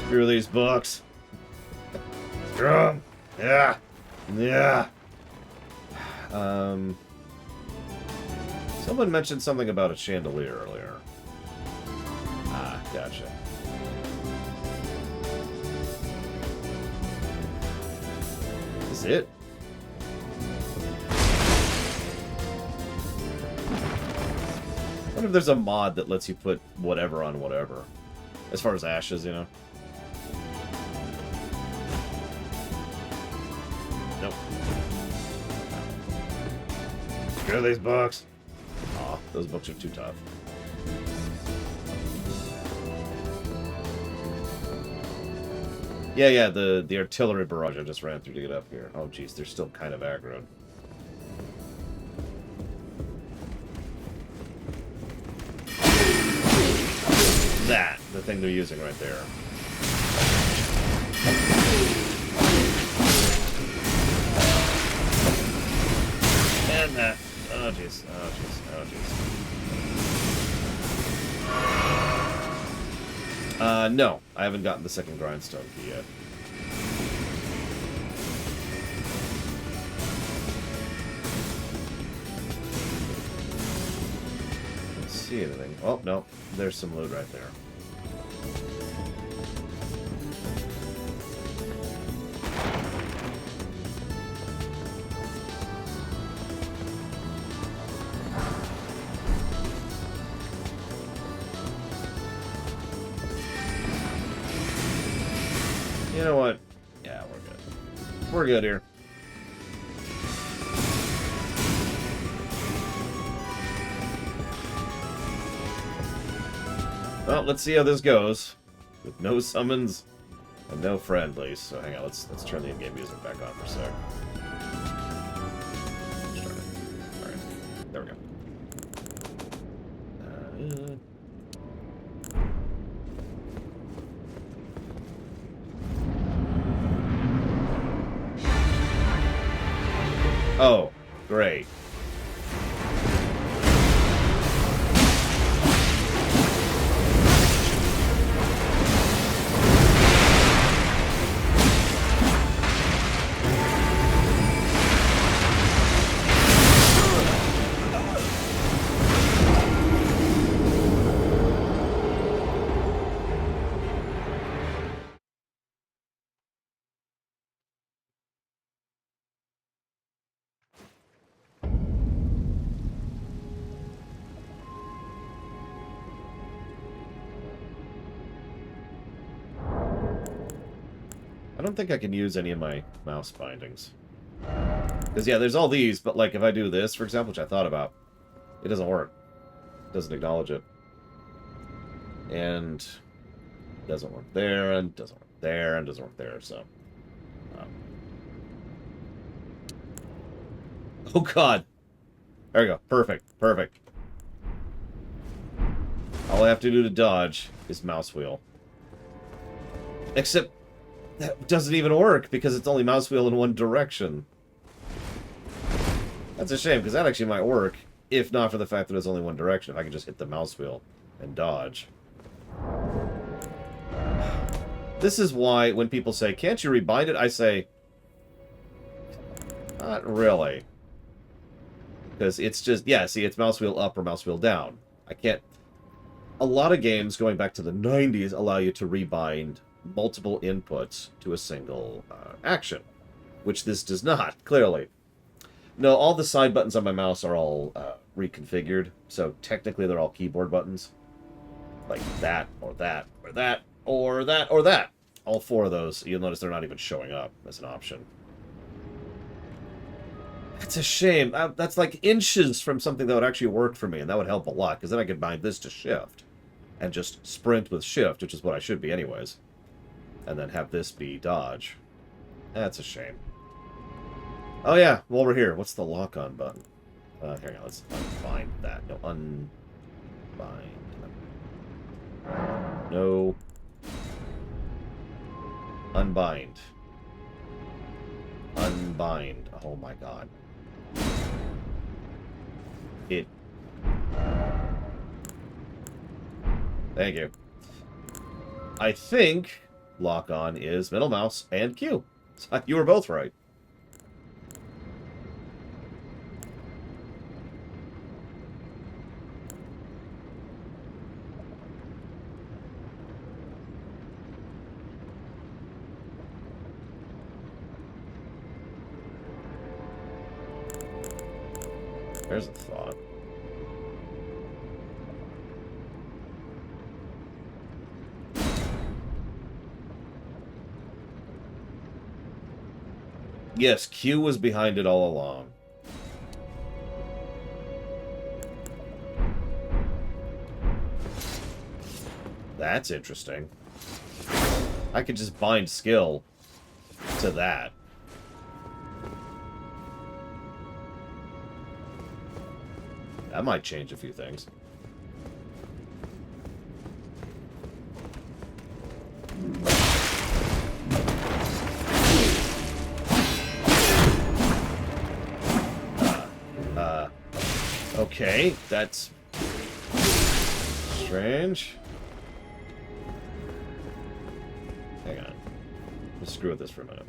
Screw these books. Screw 'em. Yeah. Yeah. Someone mentioned something about a chandelier earlier. Ah, gotcha. Is it? I wonder if there's a mod that lets you put whatever on whatever. As far as ashes, you know? Nope. Screw these books. Aw, those books are too tough. Yeah, the artillery barrage I just ran through to get up here. Oh, jeez, they're still kind of aggroed. That, the thing they're using right there. And that. Oh, jeez. Oh, jeez. Oh, jeez. No. I haven't gotten the second grindstone key yet. Don't see anything. Oh, no. There's some loot right there. You know what? Yeah, we're good. We're good here. Well, let's see how this goes. With no summons and no friendlies. So hang on, let's turn the in-game music back on for a sec. Alright. There we go. Oh, great. I don't think I can use any of my mouse bindings. Because, yeah, there's all these, but, like, if I do this, for example, which I thought about, it doesn't work. It doesn't acknowledge it. And it doesn't work there, and doesn't work there, and doesn't work there, so... Oh, God! There we go. Perfect. Perfect. All I have to do to dodge is mouse wheel. Except... that doesn't even work, because it's only mouse wheel in one direction. That's a shame, because that actually might work, if not for the fact that it's only one direction. If I can just hit the mouse wheel and dodge. This is why, when people say, can't you rebind it? I say, not really. Because it's just, yeah, see, it's mouse wheel up or mouse wheel down. I can't... A lot of games, going back to the 90s, allow you to rebind multiple inputs to a single action, which this does not, clearly. No, all the side buttons on my mouse are all reconfigured, so technically they're all keyboard buttons. Like that, or that, or that, or that, or that. All four of those, you'll notice they're not even showing up as an option. It's a shame. That's like inches from something that would actually work for me, and that would help a lot, because then I could bind this to shift, and just sprint with shift, which is what I should be anyways. And then have this be dodge. That's a shame. Oh yeah, while we're here, what's the lock-on button? Here, let's unbind that. No, unbind. No. Unbind. Unbind. Oh my god. It. Thank you. I think lock-on is middle mouse and Q. So you were both right. There's a thought. Yes, Q was behind it all along. That's interesting. I could just bind skill to that. That might change a few things. Okay, that's strange. Hang on. Let's screw with this for a minute.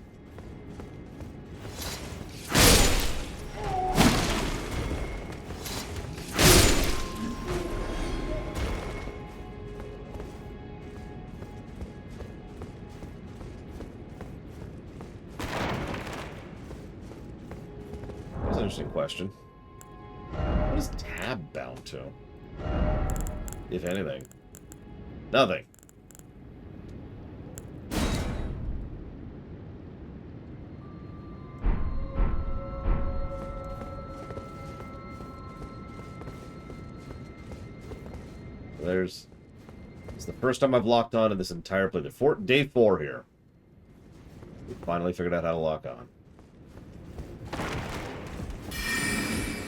That's an interesting question. What is tab bound to? If anything. Nothing. It's the first time I've locked on in this entire playthrough. Day 4 here. We finally figured out how to lock on.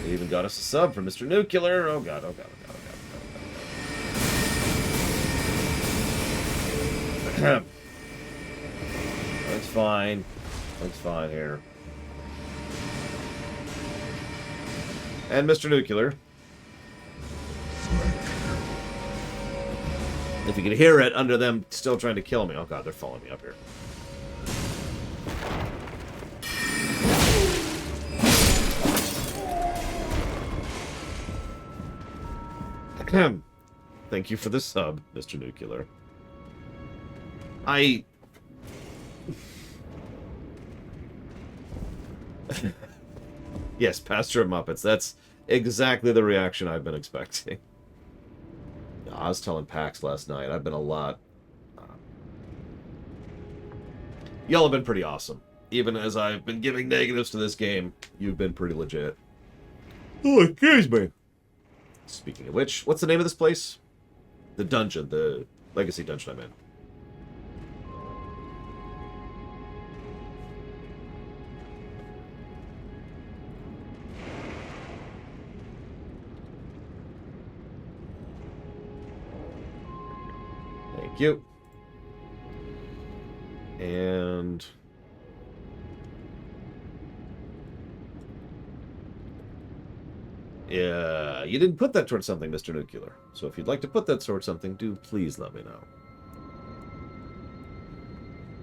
We even got us a sub from Mr. Nuclear. Oh god, oh god, oh god, oh god, oh god. That's fine. That's fine here. And Mr. Nuclear. If you can hear it under them still trying to kill me. Oh god, they're following me up here. Thank you for the sub, Mr. Nuclear. Yes, Pastor of Muppets. That's exactly the reaction I've been expecting. I was telling PAX last night. I've been a lot... Y'all have been pretty awesome. Even as I've been giving negatives to this game, you've been pretty legit. Oh, excuse me. Speaking of which, what's the name of this place? The dungeon, the Legacy dungeon I'm in. Thank you. And... yeah, you didn't put that towards something, Mr. Nuclear. So if you'd like to put that towards something, do please let me know.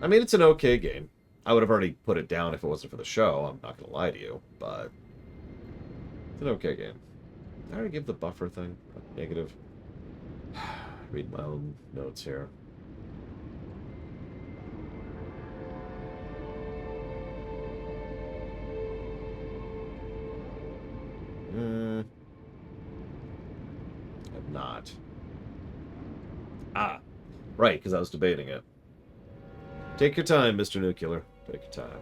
I mean, it's an okay game. I would have already put it down if it wasn't for the show. I'm not going to lie to you, but it's an okay game. Did I already give the buffer thing a negative? Read my own notes here. I've not. Ah, right, because I was debating it. Take your time, Mr. Nuclear. Take your time.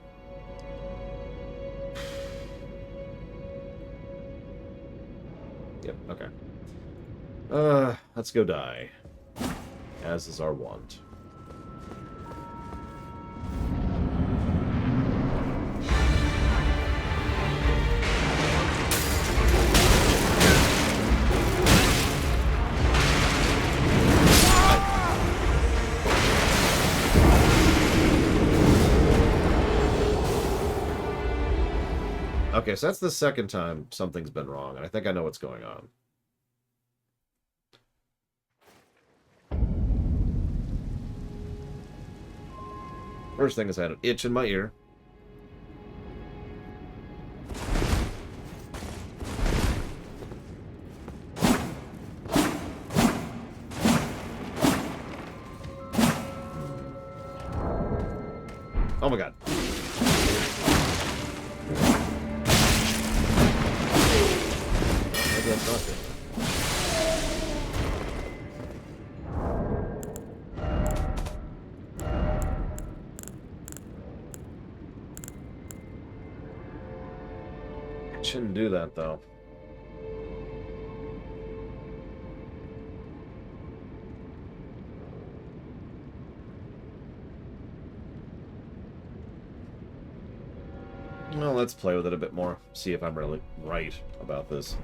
Yep, okay. Let's go die. As is our wont. Okay, so that's the second time something's been wrong, and I think I know what's going on. First thing is I had an itch in my ear. Oh my god. Maybe that's not good. Shouldn't do that though. Well, let's play with it a bit more. See if I'm really right about this.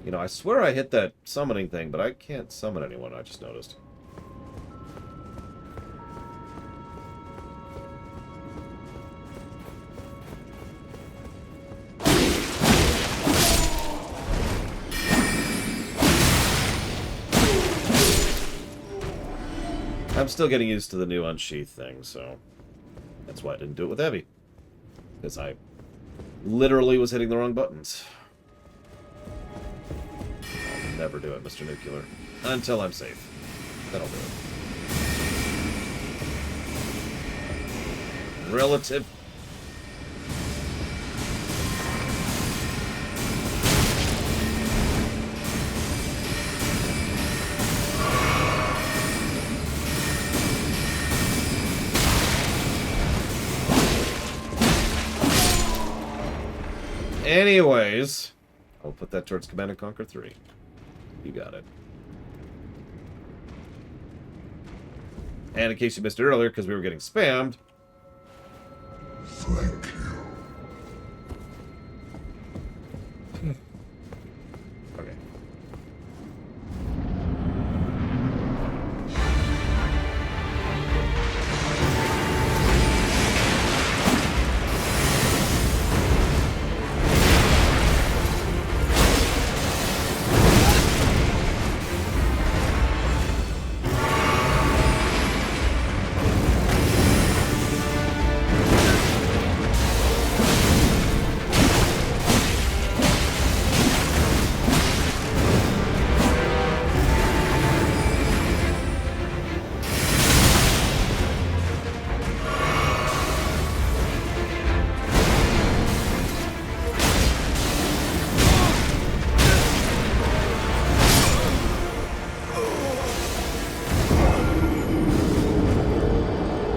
You know, I swear I hit that summoning thing, but I can't summon anyone, I just noticed. I'm still getting used to the new unsheath thing, so that's why I didn't do it with heavy. Because I literally was hitting the wrong buttons. I'll never do it, Mr. Nuclear. Until I'm safe. Then I'll do it. Relative. Anyways, I'll put that towards Command & Conquer 3. You got it. And in case you missed it earlier, because we were getting spammed... Thank you. Okay.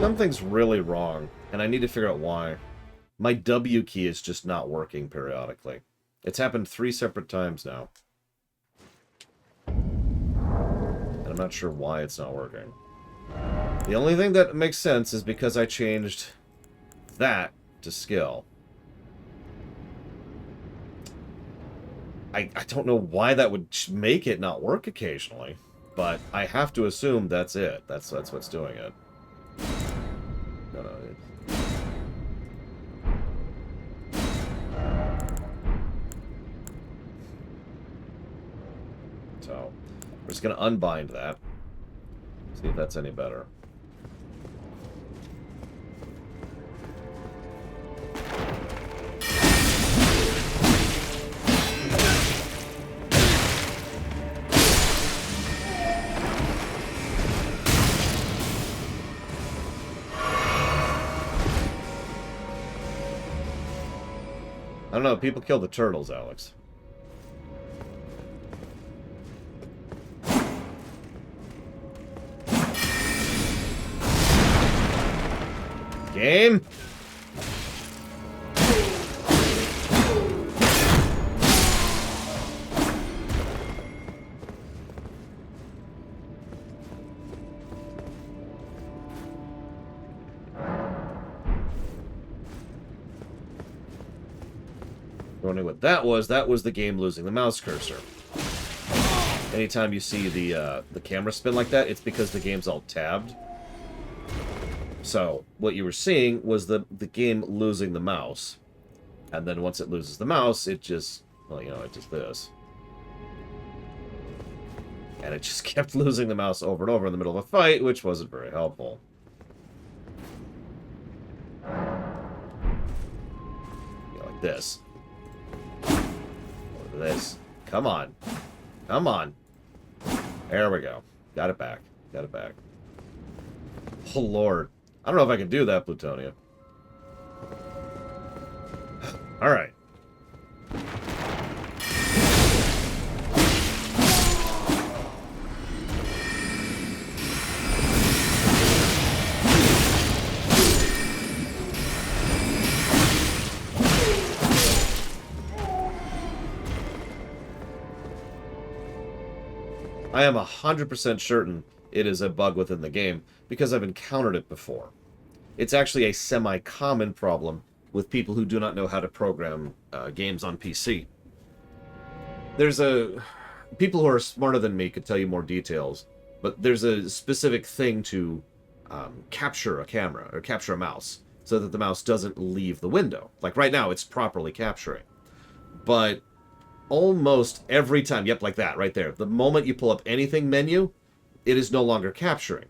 Something's really wrong, and I need to figure out why. My W key is just not working periodically. It's happened 3 separate times now. And I'm not sure why it's not working. The only thing that makes sense is because I changed that to skill. I don't know why that would make it not work occasionally, but I have to assume that's it. That's what's doing it. No, so, we're just going to unbind that. See if that's any better. I don't know, people kill the turtles, Alex. Game? Wondering what that was the game losing the mouse cursor. Anytime you see the camera spin like that, it's because the game's all tabbed. So, what you were seeing was the game losing the mouse. And then once it loses the mouse, it just, well, you know, it does this. And it just kept losing the mouse over and over in the middle of a fight, which wasn't very helpful. Yeah, like this. Or this. Come on. Come on. There we go. Got it back. Got it back. Oh, Lord. I don't know if I can do that, Plutonia. Alright. I am 100% certain it is a bug within the game, because I've encountered it before. It's actually a semi-common problem with people who do not know how to program games on PC. People who are smarter than me could tell you more details, but there's a specific thing to capture a camera, or capture a mouse, so that the mouse doesn't leave the window. Like right now, it's properly capturing. But almost every time, yep, like that, right there. The moment you pull up anything menu, it is no longer capturing.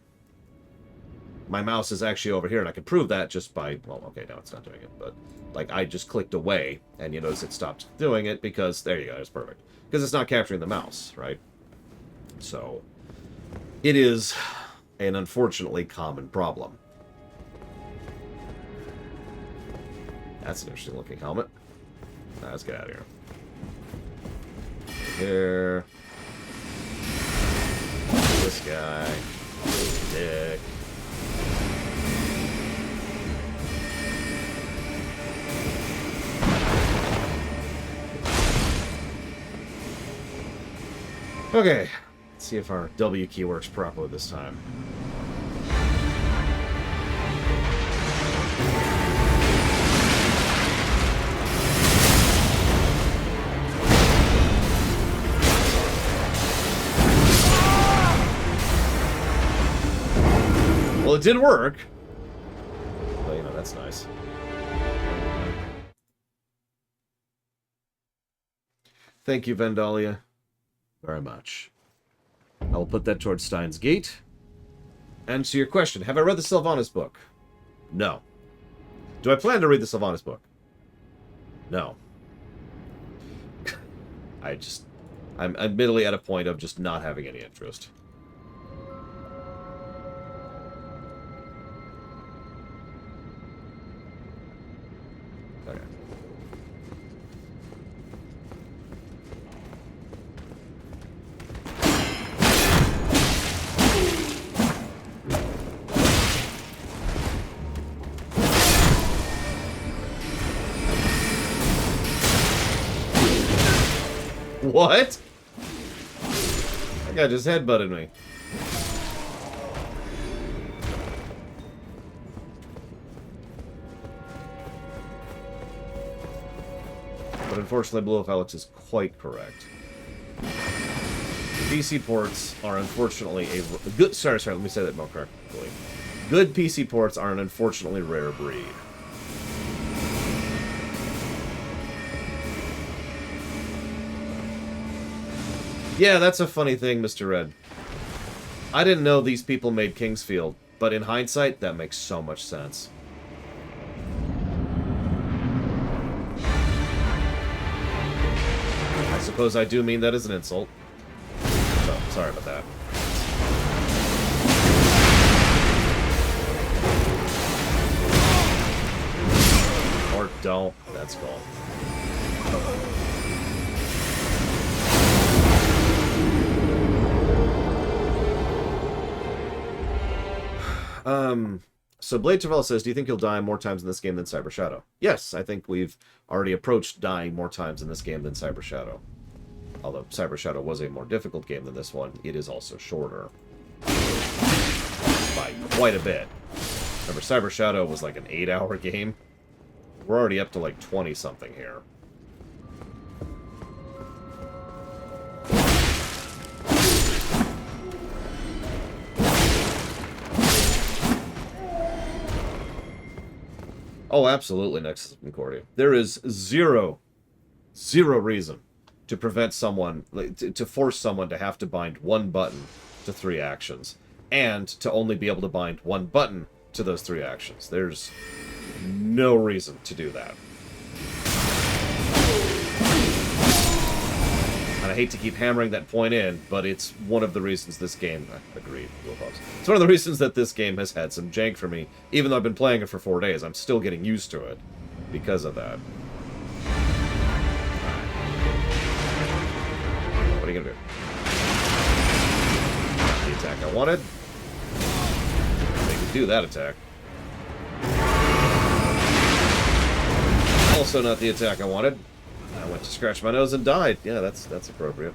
My mouse is actually over here, and I can prove that just by, well, okay, now it's not doing it, but, like, I just clicked away, and you notice it stopped doing it, because, there you go, it's perfect. Because it's not capturing the mouse, right? So, it is an unfortunately common problem. That's an interesting looking helmet. Let's get out of here. Here. This guy. Dick. Okay. Let's see if our W key works properly this time. Well, it did work. Well, you know, that's nice. Thank you, Vandalia, very much. I will put that towards Steins Gate. And to your question, have I read the Sylvanas book? No. Do I plan to read the Sylvanas book? No. I'm admittedly at a point of just not having any interest. Okay. What? That guy just headbutted me. But unfortunately, Blue Wolf Alex is quite correct. PC ports are unfortunately a good. Sorry, let me say that more correctly. Good PC ports are an unfortunately rare breed. Yeah, that's a funny thing, Mr. Red. I didn't know these people made Kingsfield, but in hindsight, that makes so much sense. I suppose I do mean that as an insult. So, sorry about that. Or don't. That's cool. So Blade Travella says, do you think you'll die more times in this game than Cyber Shadow? Yes, I think we've already approached dying more times in this game than Cyber Shadow. Although Cyber Shadow was a more difficult game than this one, it is also shorter. By quite a bit. Remember, Cyber Shadow was like an 8-hour game. We're already up to like 20-something here. Oh, absolutely, Nexus of Concordia. There is zero reason to prevent someone, like, to force someone to have to bind one button to 3 actions, and to only be able to bind one button to those 3 actions. There's no reason to do that. And I hate to keep hammering that point in, but it's one of the reasons this game... Agreed. It's one of the reasons that this game has had some jank for me. Even though I've been playing it for 4 days, I'm still getting used to it because of that. What are you gonna do? The attack I wanted. They can do that attack. Also not the attack I wanted. I went to scratch my nose and died. Yeah, that's appropriate.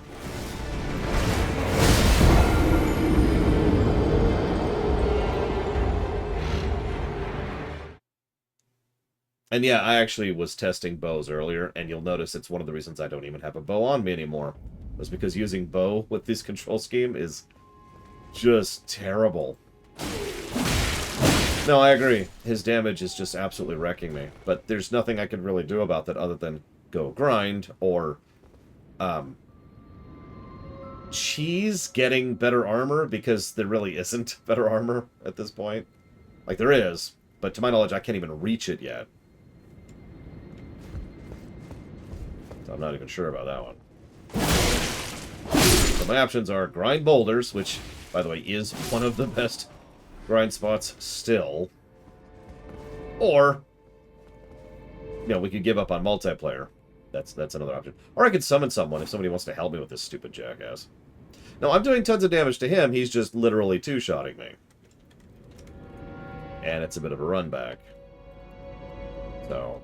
And yeah, I actually was testing bows earlier, and you'll notice it's one of the reasons I don't even have a bow on me anymore. Was because using bow with this control scheme is just terrible. No, I agree. His damage is just absolutely wrecking me. But there's nothing I could really do about that other than go grind or cheese getting better armor, because there really isn't better armor at this point. Like, there is, but to my knowledge, I can't even reach it yet. So I'm not even sure about that one. So my options are grind boulders, which, by the way, is one of the best grind spots still. Or, you know, we could give up on multiplayer. That's another option. Or I could summon someone if somebody wants to help me with this stupid jackass. No, I'm doing tons of damage to him. He's just literally two-shotting me. And it's a bit of a run back. So,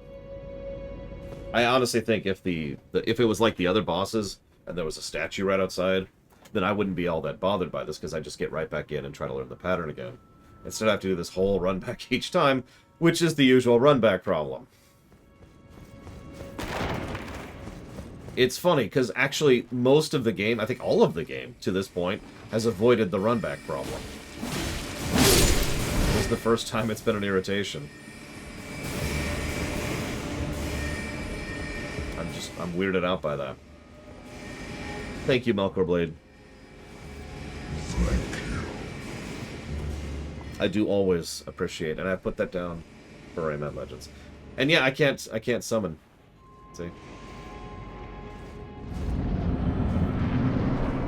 I honestly think if if it was like the other bosses and there was a statue right outside, then I wouldn't be all that bothered by this, because I just get right back in and try to learn the pattern again. Instead, I have to do this whole run back each time, which is the usual run back problem. It's funny, because actually most of the game, I think all of the game to this point, has avoided the run back problem. This is the first time it's been an irritation. I'm weirded out by that. Thank you, Melkor Blade. Thank you. I do always appreciate, and I put that down for Rayman Legends. And yeah, I can't summon. See?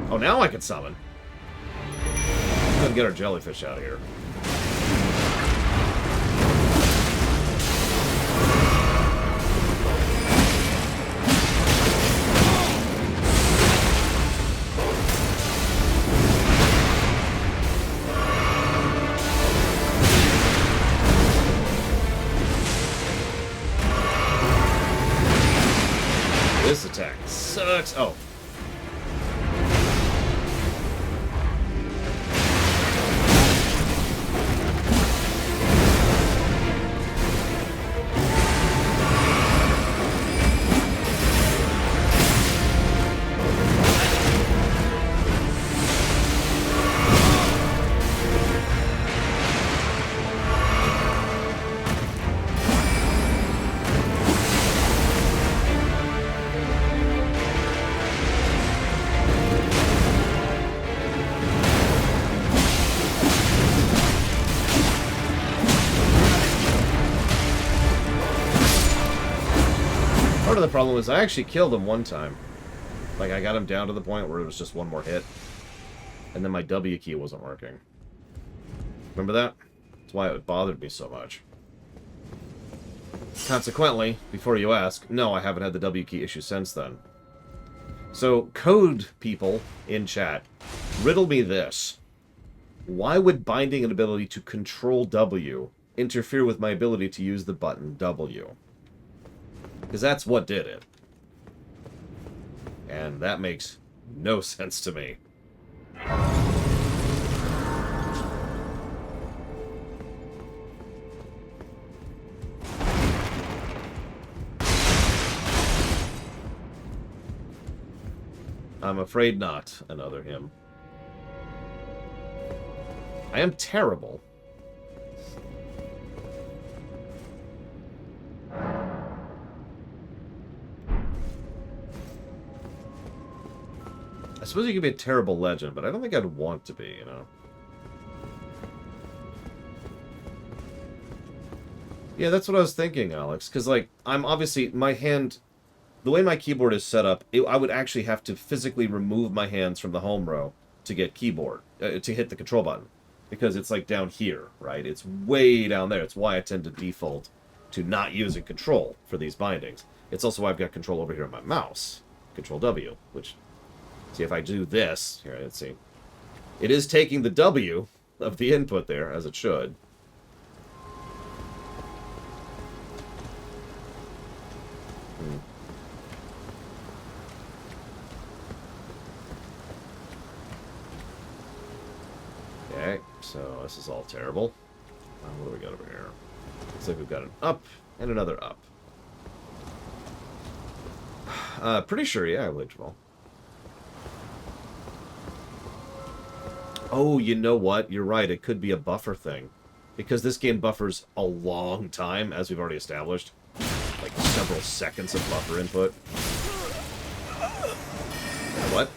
Oh, now I can summon. Let's go and get our jellyfish out of here. This attack sucks. Oh. Part of the problem was I actually killed him one time. Like, I got him down to the point where it was just one more hit. And then my W key wasn't working. Remember that? That's why it bothered me so much. Consequently, before you ask, no, I haven't had the W key issue since then. So, code people in chat, riddle me this. Why would binding an ability to control W interfere with my ability to use the button W? Because that's what did it. And that makes no sense to me. I'm afraid not, another hymn. I am terrible. I suppose you could be a terrible legend, but I don't think I'd want to be, you know? Yeah, that's what I was thinking, Alex. Because, like, I'm obviously... My hand... The way my keyboard is set up, I would actually have to physically remove my hands from the home row to get keyboard... to hit the control button. Because it's, like, down here, right? It's way down there. It's why I tend to default to not using control for these bindings. It's also why I've got control over here on my mouse. Control W, which... See, if I do this... Here, let's see. It is taking the W of the input there, as it should. Okay, so this is all terrible. What do we got over here? Looks like we've got an up and another up. Pretty sure, yeah, I believe well. Oh, you know what? You're right. It could be a buffer thing. Because this game buffers a long time, as we've already established. Like several seconds of buffer input. What?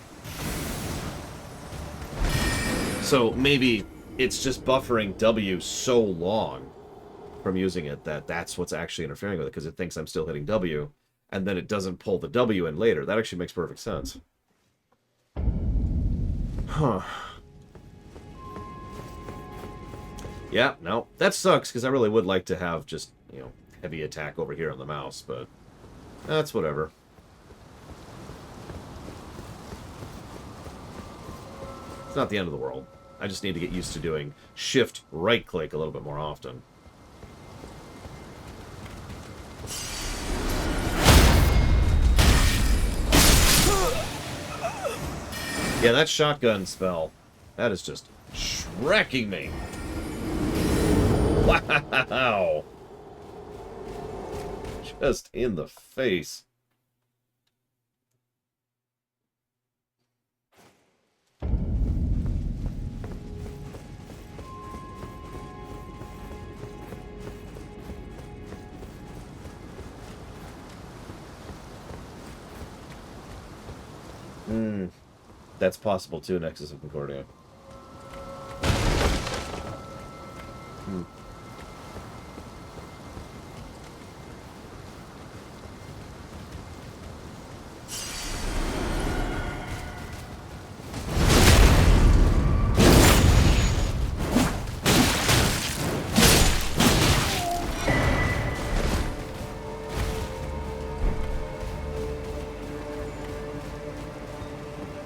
So maybe it's just buffering W so long from using it that that's what's actually interfering with it, because it thinks I'm still hitting W, and then it doesn't pull the W in later. That actually makes perfect sense. Huh. Yeah, no, that sucks, because I really would like to have just, you know, heavy attack over here on the mouse, but that's whatever. It's not the end of the world. I just need to get used to doing shift right-click a little bit more often. Yeah, that shotgun spell, that is just wrecking me. Wow! Just in the face. That's possible too, Nexus of Concordia.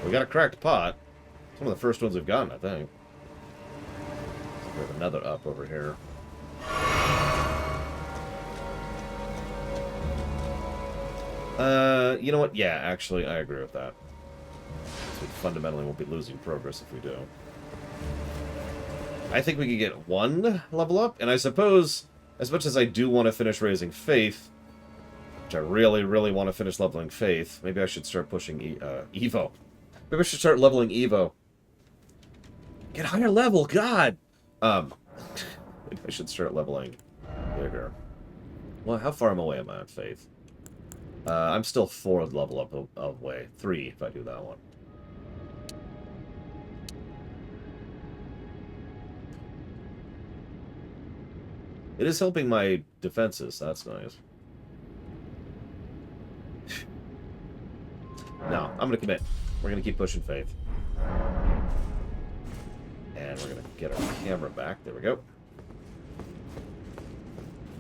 We got a cracked pot. Some of the first ones we've gotten, I think. We have another up over here. You know what? Yeah, actually, I agree with that. So we fundamentally won't be losing progress if we do. I think we could get one level up, and I suppose, as much as I do want to finish raising Faith, which I really, really want to finish leveling Faith, maybe I should start pushing Evo. Maybe I should start leveling Evo. Get higher level, God! Maybe I should start leveling bigger. Well, how far away am I on Faith? I'm still 4 level up away. 3 if I do that one. It is helping my defenses. That's nice. No, I'm going to commit. We're going to keep pushing Faith. And we're going to get our camera back. There we go.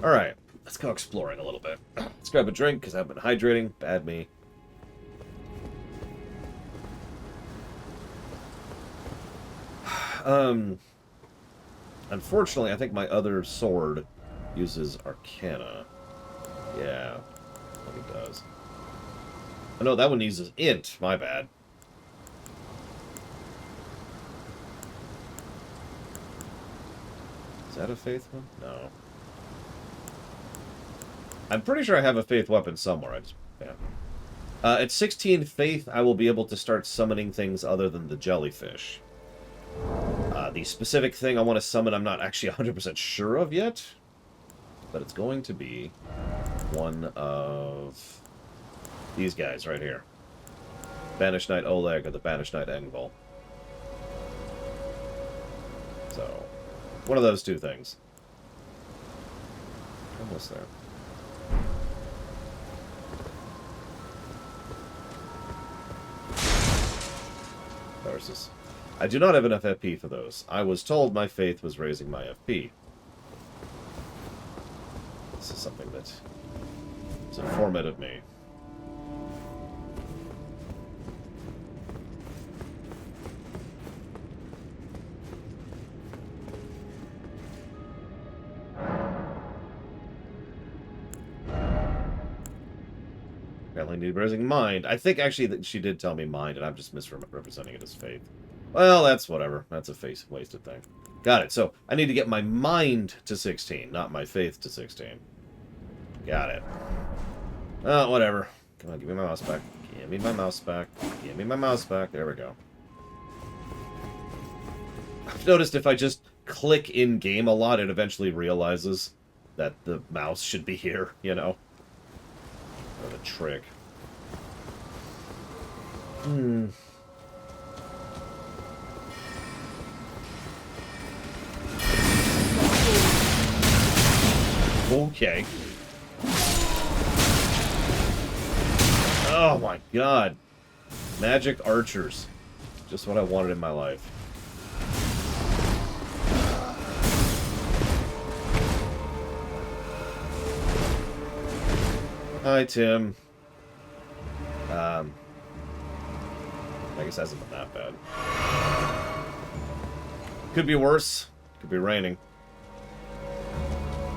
Alright. Let's go exploring a little bit. Let's grab a drink, because I've been hydrating. Bad me. Unfortunately, I think my other sword uses Arcana. Yeah, I think it does. Oh, no, that one uses Int. My bad. Is that a Faith one? No. I'm pretty sure I have a Faith weapon somewhere. Yeah. At 16 Faith, I will be able to start summoning things other than the jellyfish. The specific thing I want to summon, I'm not actually 100% sure of yet. But it's going to be one of these guys right here. Banished Knight Oleg or the Banished Knight Engvall. So, one of those two things. Almost there. Versus. I do not have enough FP for those. I was told my faith was raising my FP. This is something that is informative of me. Apparently need raising mind. I think actually that she did tell me mind, and I'm just misrepresenting it as faith. Well, that's whatever. That's a wasted thing. Got it. So I need to get my mind to 16, not my faith to 16. Got it. Oh, whatever. Come on, give me my mouse back. Give me my mouse back. Give me my mouse back. There we go. I've noticed if I just click in-game a lot, it eventually realizes that the mouse should be here, you know? What a trick. Okay. Oh my god. Magic archers. Just what I wanted in my life. Hi, Tim. I guess it hasn't been that bad. Could be worse. Could be raining.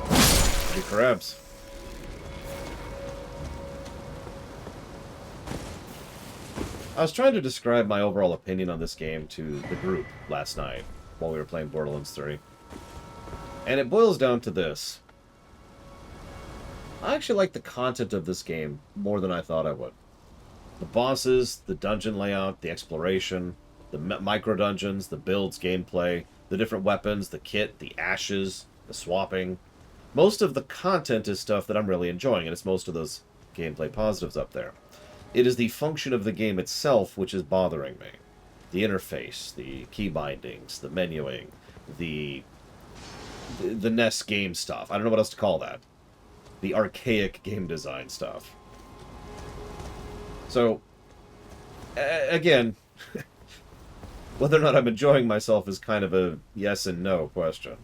Could be crabs. I was trying to describe my overall opinion on this game to the group last night while we were playing Borderlands 3. And it boils down to this. I actually like the content of this game more than I thought I would. The bosses, the dungeon layout, the exploration, the micro-dungeons, the builds, gameplay, the different weapons, the kit, the ashes, the swapping. Most of the content is stuff that I'm really enjoying, and it's most of those gameplay positives up there. It is the function of the game itself which is bothering me. The interface, the key bindings, the menuing, the NES game stuff. I don't know what else to call that. The archaic game design stuff. So, again, whether or not I'm enjoying myself is kind of a yes and no question.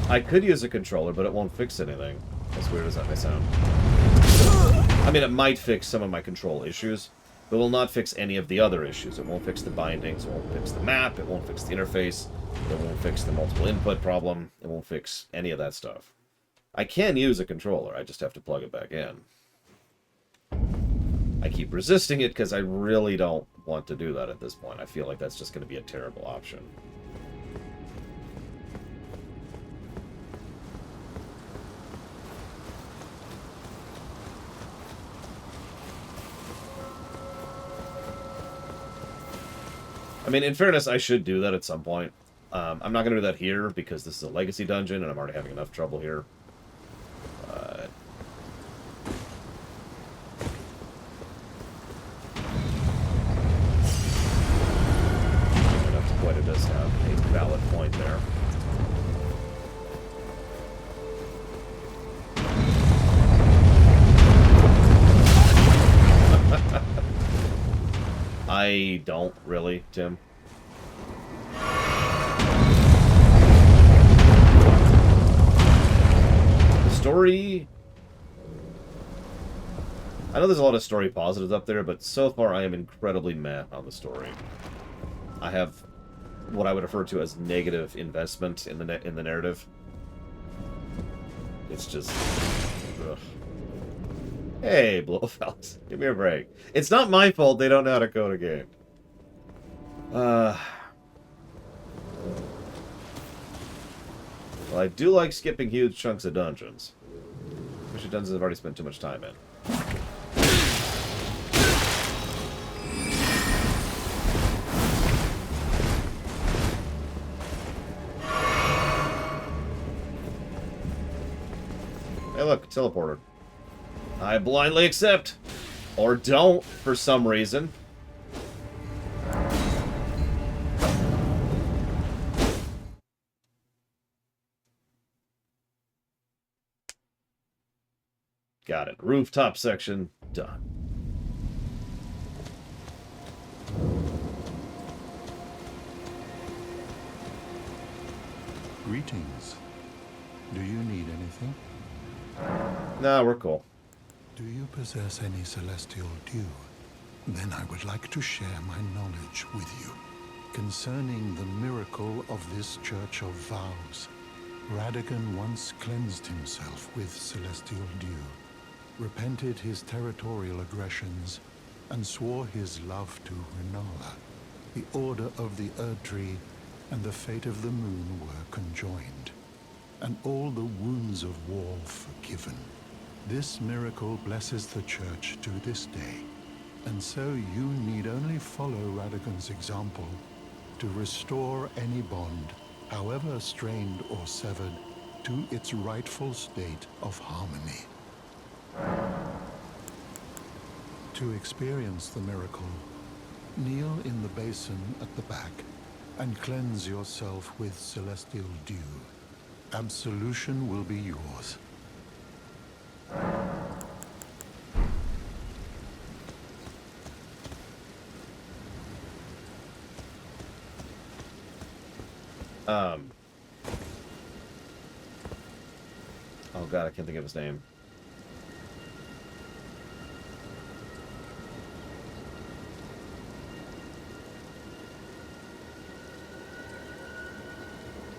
I could use a controller, but it won't fix anything. As weird as that may sound. I mean, it might fix some of my control issues, but will not fix any of the other issues. It won't fix the bindings, it won't fix the map, it won't fix the interface, it won't fix the multiple input problem, it won't fix any of that stuff. I can use a controller, I just have to plug it back in. I keep resisting it because I really don't want to do that at this point. I feel like that's just going to be a terrible option. I mean, in fairness, I should do that at some point. I'm not going to do that here because this is a legacy dungeon and I'm already having enough trouble here. Enough to point it does have a valid point there. I don't really, Tim. The story... I know there's a lot of story positives up there, but so far I am incredibly meh on the story. I have what I would refer to as negative investment in the narrative. It's just... Ugh. Hey, Blofeld, give me a break. It's not my fault they don't know how to code a game. Well, I do like skipping huge chunks of dungeons. Especially dungeons I've already spent too much time in. Hey look, teleporter. I blindly accept. Or don't, for some reason. Got it. Rooftop section, done. Greetings. Do you need anything? Nah, we're cool. Do you possess any celestial dew? Then I would like to share my knowledge with you. Concerning the miracle of this Church of Vows, Radagon once cleansed himself with celestial dew, repented his territorial aggressions, and swore his love to Renala. The Order of the Erdtree and the fate of the moon were conjoined, and all the wounds of war forgiven. This miracle blesses the Church to this day, and so you need only follow Radagon's example to restore any bond, however strained or severed, to its rightful state of harmony. To experience the miracle, kneel in the basin at the back and cleanse yourself with celestial dew. Absolution will be yours. Oh god, I can't think of his name.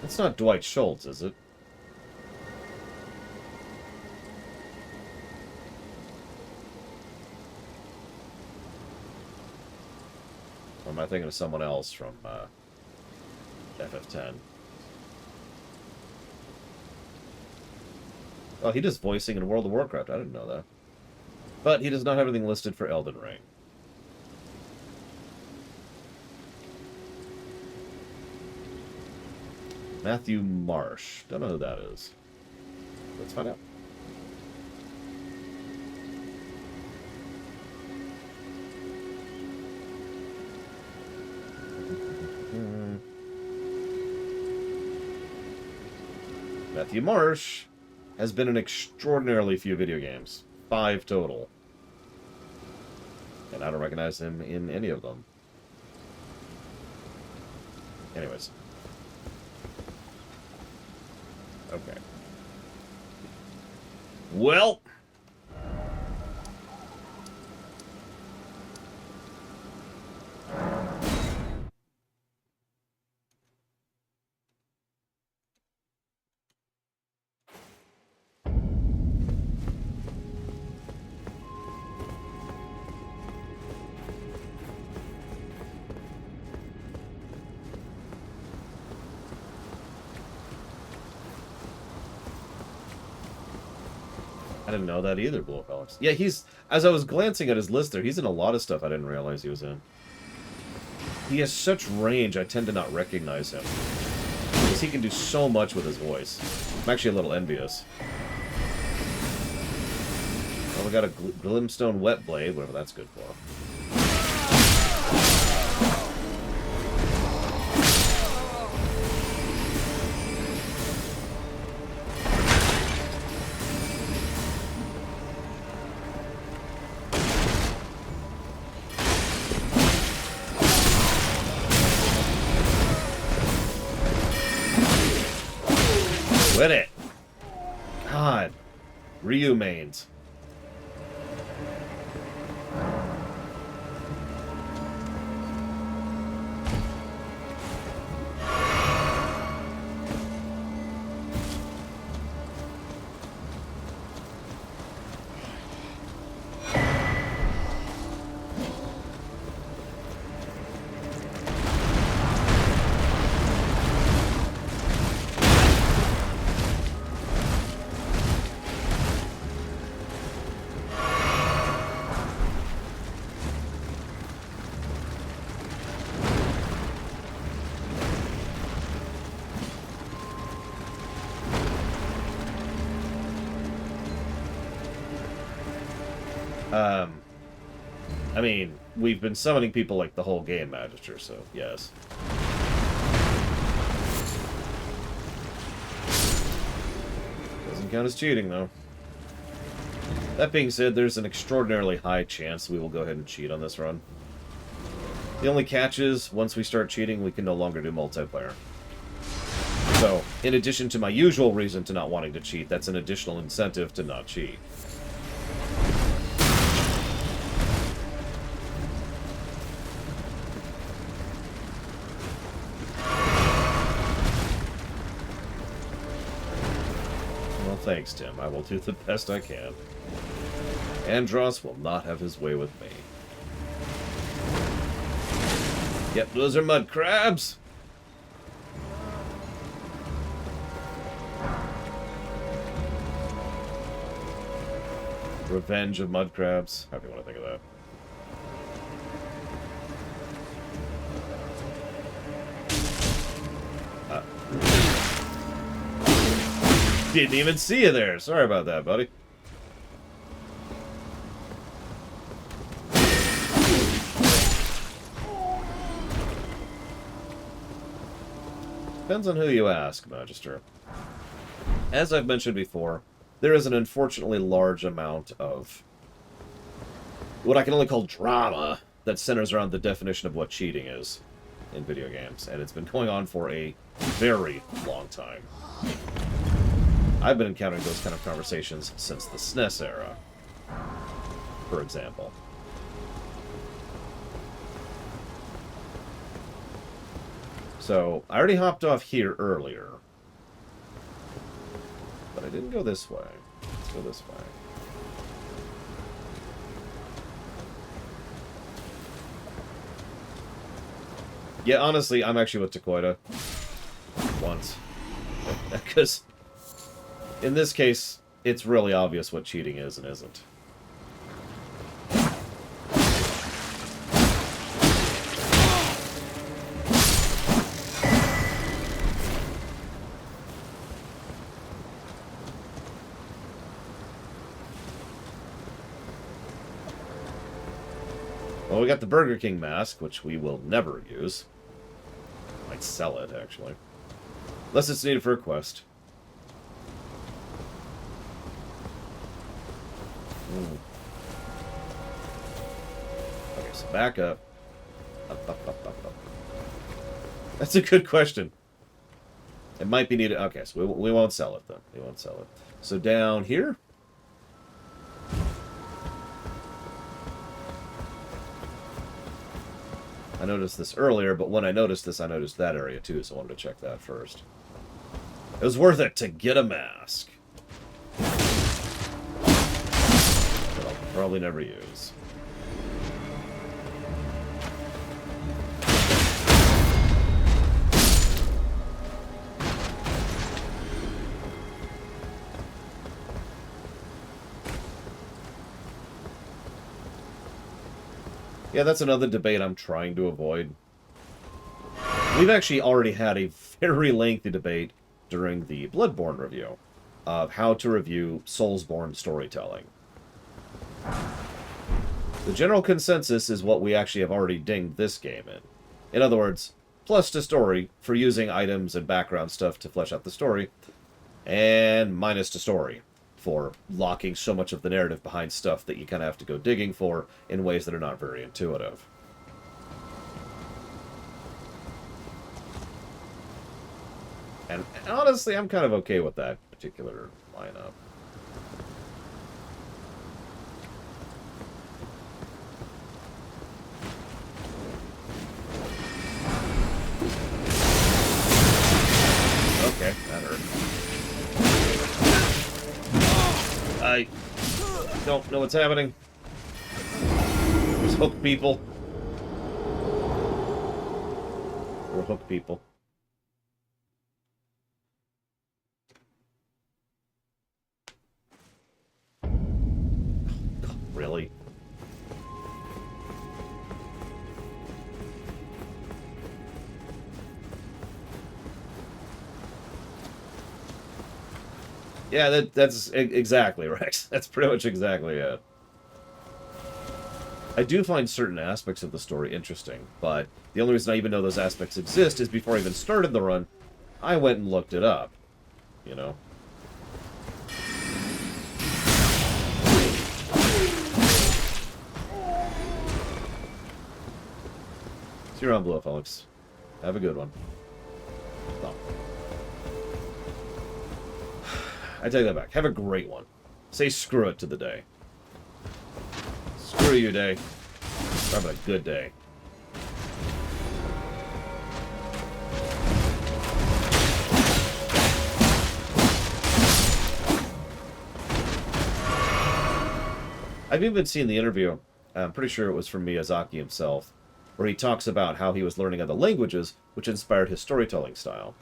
It's not Dwight Schultz, is it? Or am I thinking of someone else from FF10? Oh, he does voicing in World of Warcraft. I didn't know that. But he does not have anything listed for Elden Ring. Matthew Marsh. Don't know who that is. Let's find out. Matthew Marsh has been in extraordinarily few video games. 5 total. And I don't recognize him in any of them. Anyways. Okay. Well. I didn't know that either, Blue Alex. Yeah, he's... As I was glancing at his list there, he's in a lot of stuff I didn't realize he was in. He has such range, I tend to not recognize him. Because he can do so much with his voice. I'm actually a little envious. Well, we got a Glimstone Wet Blade, whatever that's good for. Quit it! God. Ryu mains. Um, I mean, we've been summoning people like the whole game, Magister, so yes. Doesn't count as cheating, though. That being said, there's an extraordinarily high chance we will go ahead and cheat on this run. The only catch is, once we start cheating, we can no longer do multiplayer. So, in addition to my usual reason to not wanting to cheat, that's an additional incentive to not cheat. Well, thanks, Tim. I will do the best I can. Andros will not have his way with me. Yep, those are mud crabs! Revenge of mud crabs. How do you want to think of that? Didn't even see you there. Sorry about that, buddy. Depends on who you ask, Magister. As I've mentioned before, there is an unfortunately large amount of what I can only call drama that centers around the definition of what cheating is in video games, and it's been going on for a very long time. I've been encountering those kind of conversations since the SNES era, for example. So, I already hopped off here earlier. But I didn't go this way. Let's go this way. Yeah, honestly, I'm actually with Takoida. Once. Because, in this case, it's really obvious what cheating is and isn't. Well, we got the Burger King mask, which we will never use. Might sell it, actually. Unless it's needed for a quest. Okay, so back up. Up. That's a good question. It might be needed. Okay, so we won't sell it, then. We won't sell it. So down here? I noticed this earlier, but when I noticed this, I noticed that area too, so I wanted to check that first. It was worth it to get a mask. That I'll probably never use. Yeah, that's another debate I'm trying to avoid. We've actually already had a very lengthy debate during the Bloodborne review of how to review Soulsborne storytelling. The general consensus is what we actually have already dinged this game in. In other words, plus to story for using items and background stuff to flesh out the story, and minus to story for locking so much of the narrative behind stuff that you kind of have to go digging for in ways that are not very intuitive. And honestly, I'm kind of okay with that particular lineup. Okay, that hurt. I don't know what's happening. There's hook people. We're hook people. God, really? Yeah, that's exactly, Rex. That's pretty much exactly it. I do find certain aspects of the story interesting, but the only reason I even know those aspects exist is before I even started the run, I went and looked it up, you know? See you around, Blue Felix. Have a good one. No. I take that back. Have a great one. Say screw it to the day. Screw you, day. We're having a good day. I've even seen the interview, I'm pretty sure it was from Miyazaki himself, where he talks about how he was learning other languages, which inspired his storytelling style.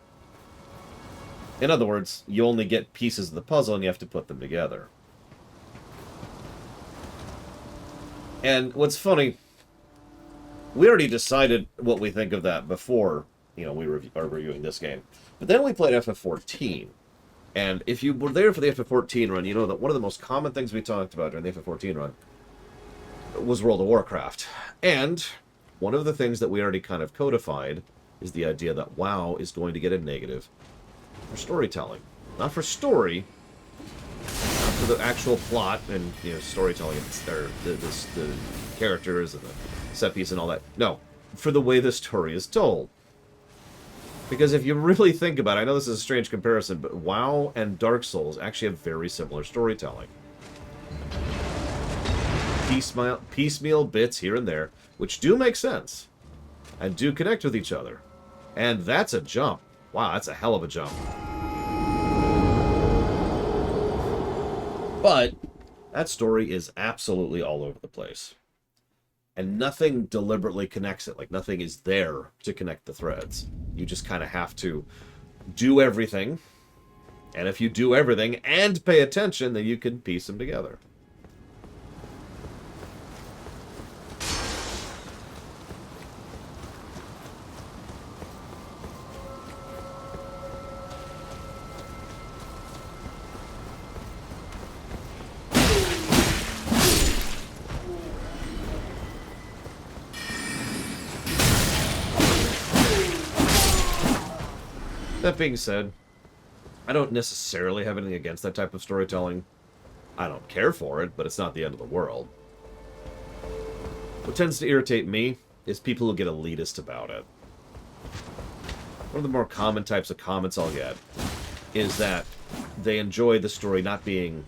In other words, you only get pieces of the puzzle and you have to put them together. And what's funny, we already decided what we think of that before, we are reviewing this game. But then we played FF14. And if you were there for the FF14 run, you know that one of the most common things we talked about during the FF14 run was World of Warcraft. And one of the things that we already kind of codified is the idea that WoW is going to get a negative for storytelling. Not for story, not for the actual plot and storytelling, the characters and the set piece and all that. No, for the way the story is told. Because if you really think about it, I know this is a strange comparison, but WoW and Dark Souls actually have very similar storytelling. Piecemeal bits here and there, which do make sense, and do connect with each other. And that's a jump. Wow, that's a hell of a jump. But that story is absolutely all over the place. And nothing deliberately connects it. Like, nothing is there to connect the threads. You just kind of have to do everything. And if you do everything and pay attention, then you can piece them together. That being said, I don't necessarily have anything against that type of storytelling. I don't care for it, but it's not the end of the world. What tends to irritate me is people who get elitist about it. One of the more common types of comments I'll get is that they enjoy the story not being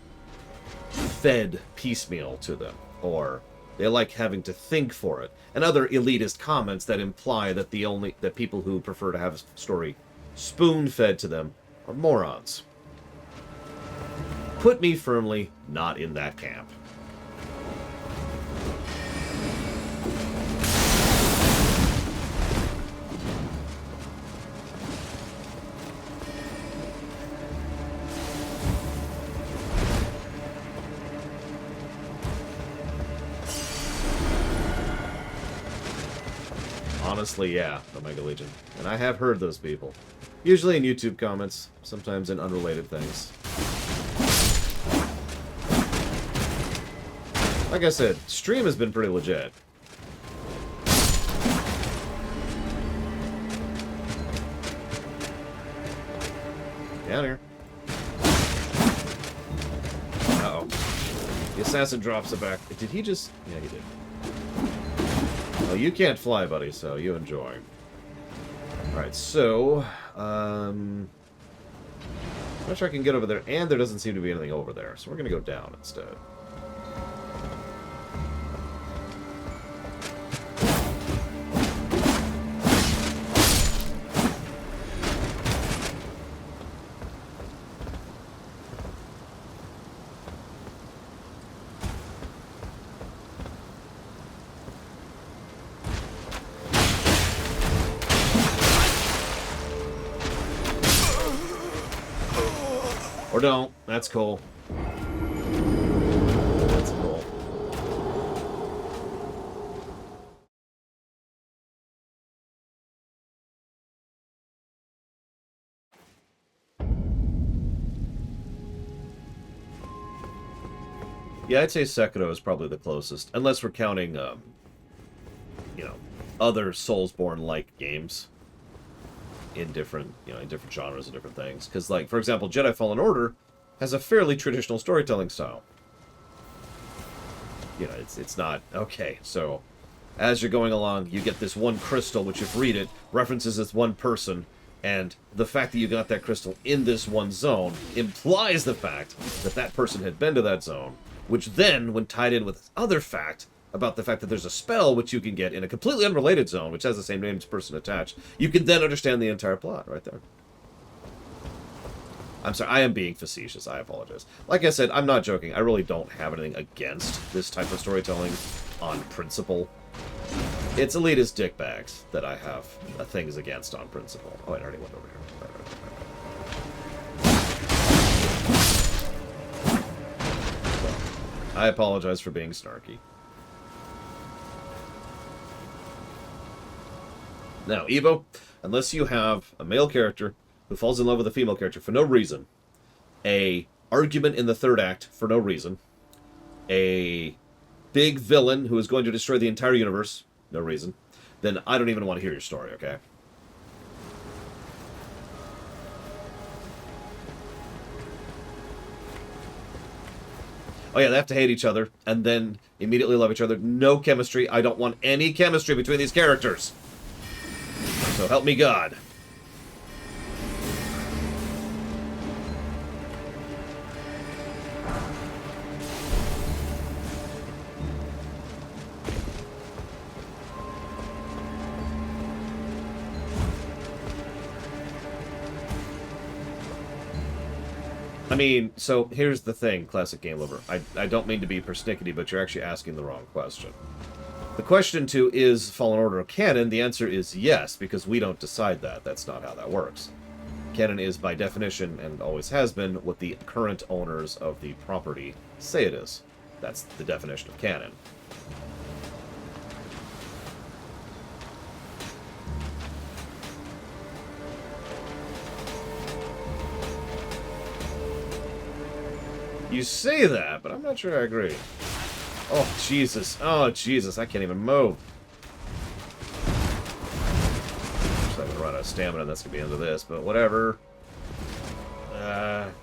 fed piecemeal to them, or they like having to think for it, and other elitist comments that imply that that people who prefer to have a story spoon-fed to them are morons. Put me firmly not in that camp. Honestly, yeah, Omega Legion. And I have heard those people. Usually in YouTube comments, sometimes in unrelated things. Like I said, stream has been pretty legit. Down here. Uh-oh. The assassin drops it back. Did he just... Yeah, he did. Well, you can't fly, buddy, so you enjoy. Alright, so... I'm not sure I can get over there, and there doesn't seem to be anything over there, so we're going to go down instead. Or don't. That's cool. That's cool. Yeah, I'd say Sekiro is probably the closest, unless we're counting, you know, other Soulsborne-like games in different, in different genres and different things. Because, like, for example, Jedi Fallen Order has a fairly traditional storytelling style. It's not okay. So, as you're going along, you get this one crystal, which, if you read it, references this one person, and the fact that you got that crystal in this one zone implies the fact that that person had been to that zone, which then, when tied in with this other fact about the fact that there's a spell which you can get in a completely unrelated zone, which has the same name as person attached, you can then understand the entire plot right there. I'm sorry, I am being facetious. I apologize. Like I said, I'm not joking. I really don't have anything against this type of storytelling on principle. It's elitist dickbags that I have things against on principle. Oh, I already went over here. So, I apologize for being snarky. Now, Evo, unless you have a male character who falls in love with a female character for no reason, a argument in the third act for no reason, a big villain who is going to destroy the entire universe, no reason, then I don't even want to hear your story, okay? Oh yeah, they have to hate each other, and then immediately love each other. No chemistry. I don't want any chemistry between these characters. So help me God. I mean, so here's the thing, Classic Game Lover. I don't mean to be persnickety, but you're actually asking the wrong question. The question to is Fallen Order canon, the answer is yes, because we don't decide that. That's not how that works. Canon is, by definition, and always has been, what the current owners of the property say it is. That's the definition of canon. You say that, but I'm not sure I agree. Oh, Jesus. Oh, Jesus. I can't even move. Just I'm going to run out of stamina, and that's going to be the end of this, but whatever.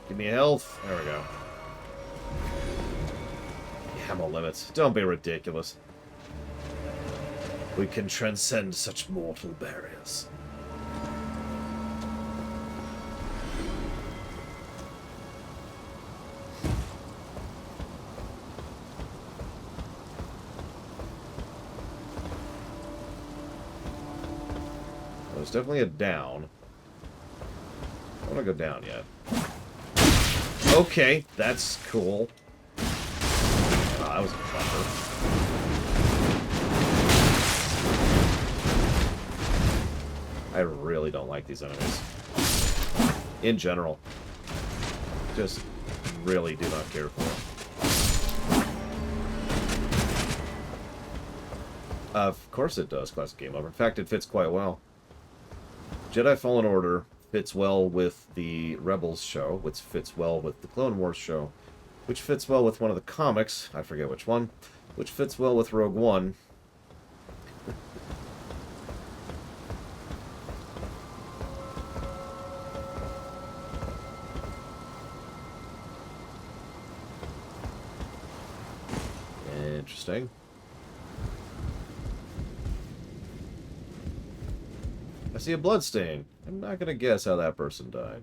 Give me health. There we go. Ammo limits. Don't be ridiculous. We can transcend such mortal barriers. There's definitely a down. I don't want to go down yet. Okay, that's cool. Oh, that was a bumper. I really don't like these enemies. In general. Just really do not care for them. Of course it does, Classic Game Over. In fact, it fits quite well. Jedi Fallen Order fits well with the Rebels show, which fits well with the Clone Wars show, which fits well with one of the comics, I forget which one, which fits well with Rogue One. Interesting. I see a bloodstain. I'm not gonna guess how that person died.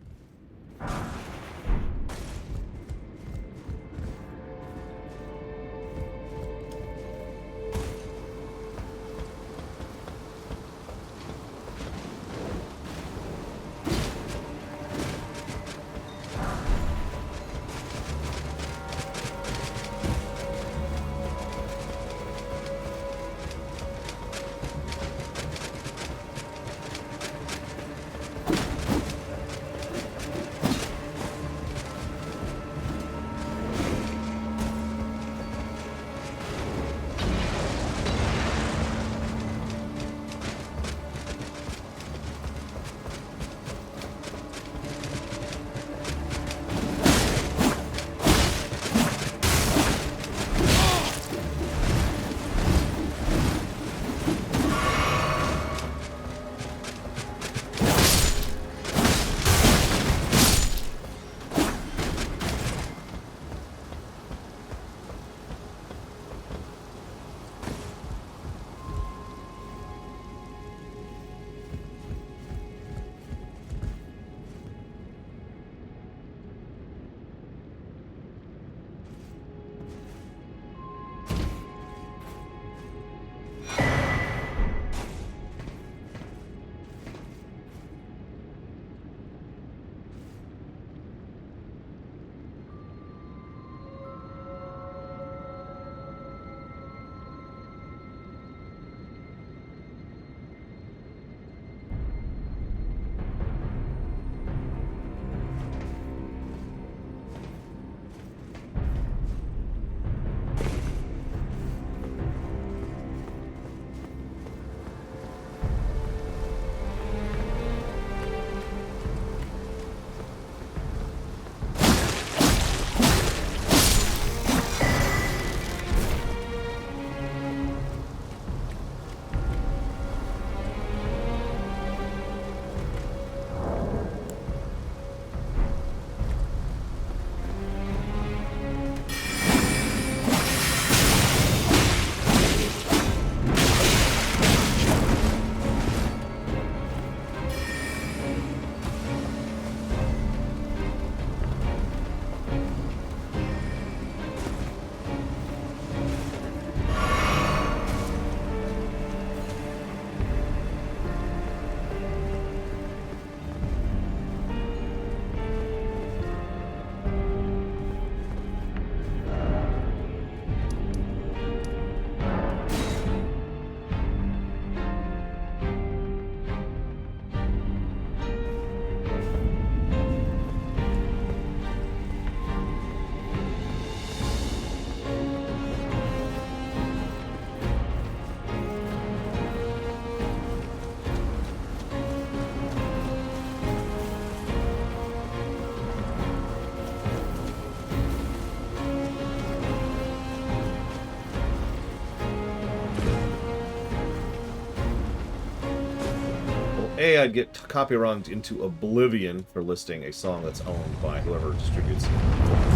A, I'd get copywronged into oblivion for listing a song that's owned by whoever distributes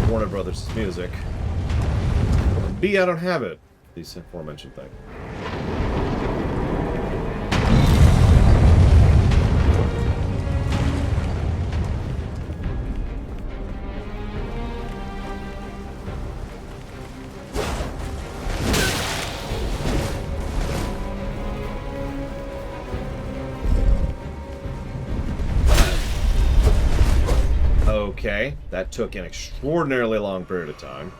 Warner Brothers' music. B, I don't have it. These aforementioned things. Okay, that took an extraordinarily long period of time.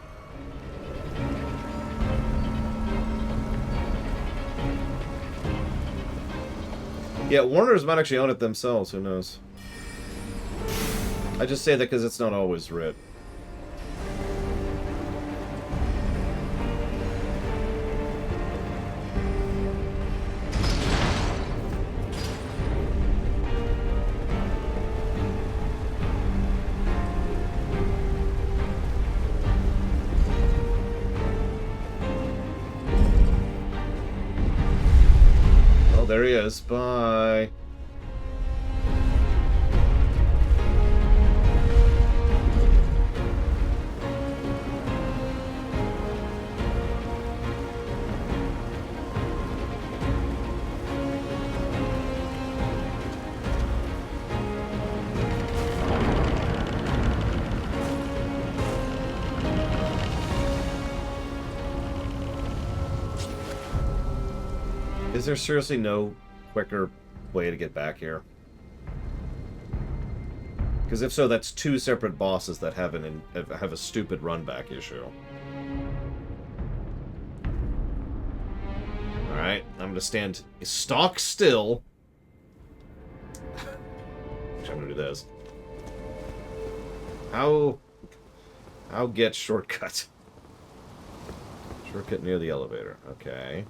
Yeah, Warner's might actually own it themselves, who knows. I just say that because it's not always writ. There he is. Bye. Is there seriously no quicker way to get back here? Because if so, that's two separate bosses that have a stupid run-back issue. Alright, I'm going to stand stock still. I'm going to do this. How get shortcut? Shortcut near the elevator. Okay.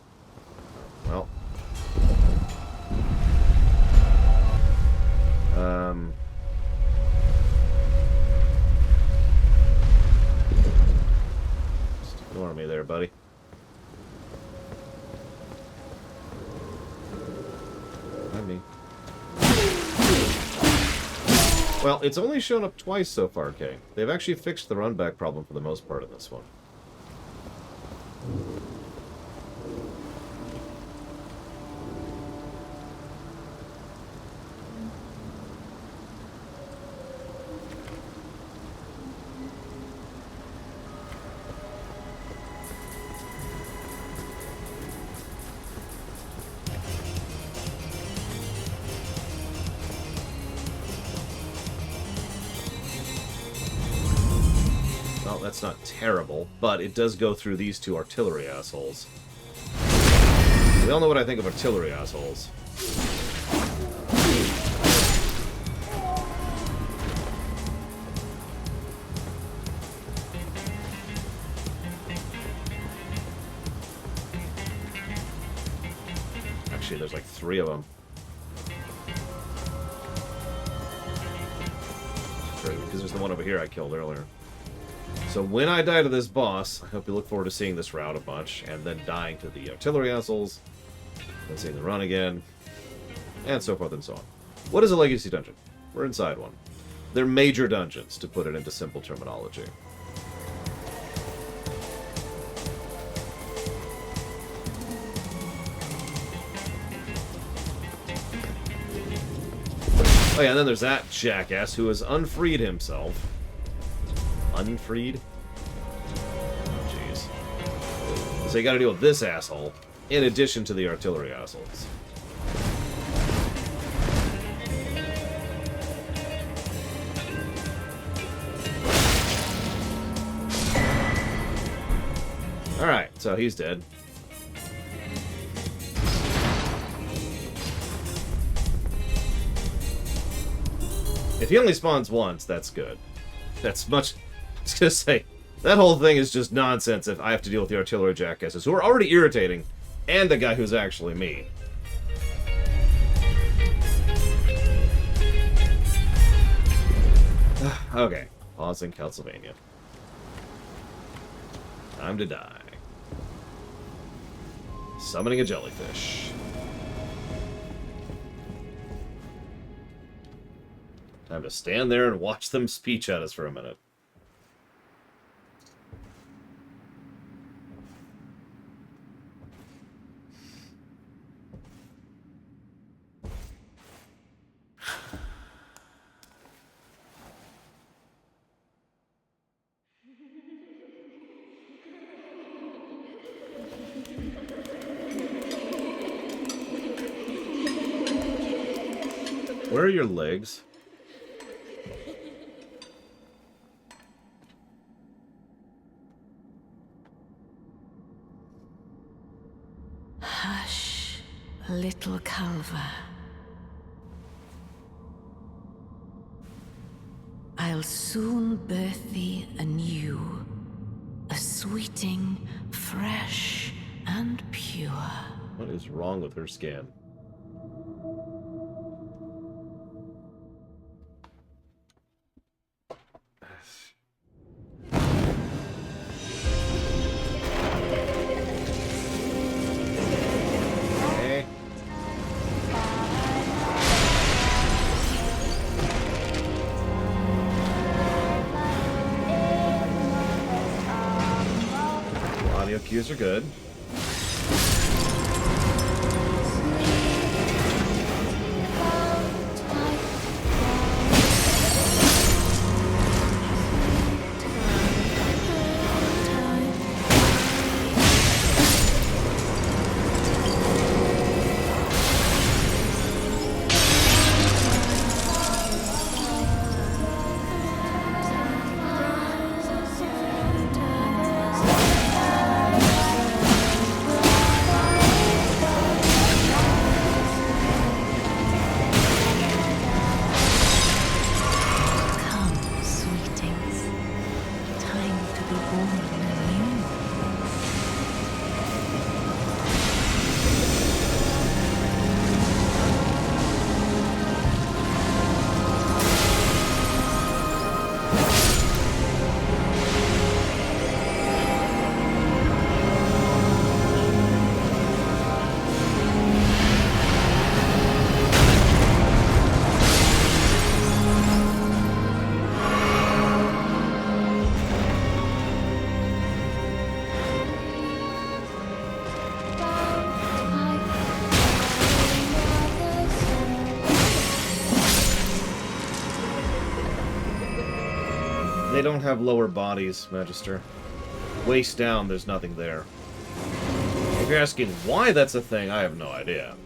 Well. Just ignore me there, buddy. Not me. Well, it's only shown up twice so far, Kay. They've actually fixed the run-back problem for the most part in this one. That's not terrible, but it does go through these two artillery assholes. We all know what I think of artillery assholes. Actually, there's like 3 of them. Because there's the one over here I killed earlier. So when I die to this boss, I hope you look forward to seeing this route a bunch, and then dying to the artillery assholes, then seeing the run again, and so forth and so on. What is a legacy dungeon? We're inside one. They're major dungeons, to put it into simple terminology. Oh yeah, and then there's that jackass who has unfreed himself. Unfreed? Oh, jeez. So you gotta deal with this asshole, in addition to the artillery assholes. Alright, so he's dead. If he only spawns once, that's good. That's much... I was gonna say, that whole thing is just nonsense if I have to deal with the artillery jackasses, who are already irritating, and the guy who's actually mean. Okay, pausing Castlevania. Time to die. Summoning a jellyfish. Time to stand there and watch them speech at us for a minute. Where are your legs? Hush, little Calva. I'll soon birth thee anew, a sweeting, fresh and pure. What is wrong with her skin? Okay. Audio cues are good. They don't have lower bodies, Magister. Waist down, there's nothing there. If you're asking why that's a thing, I have no idea.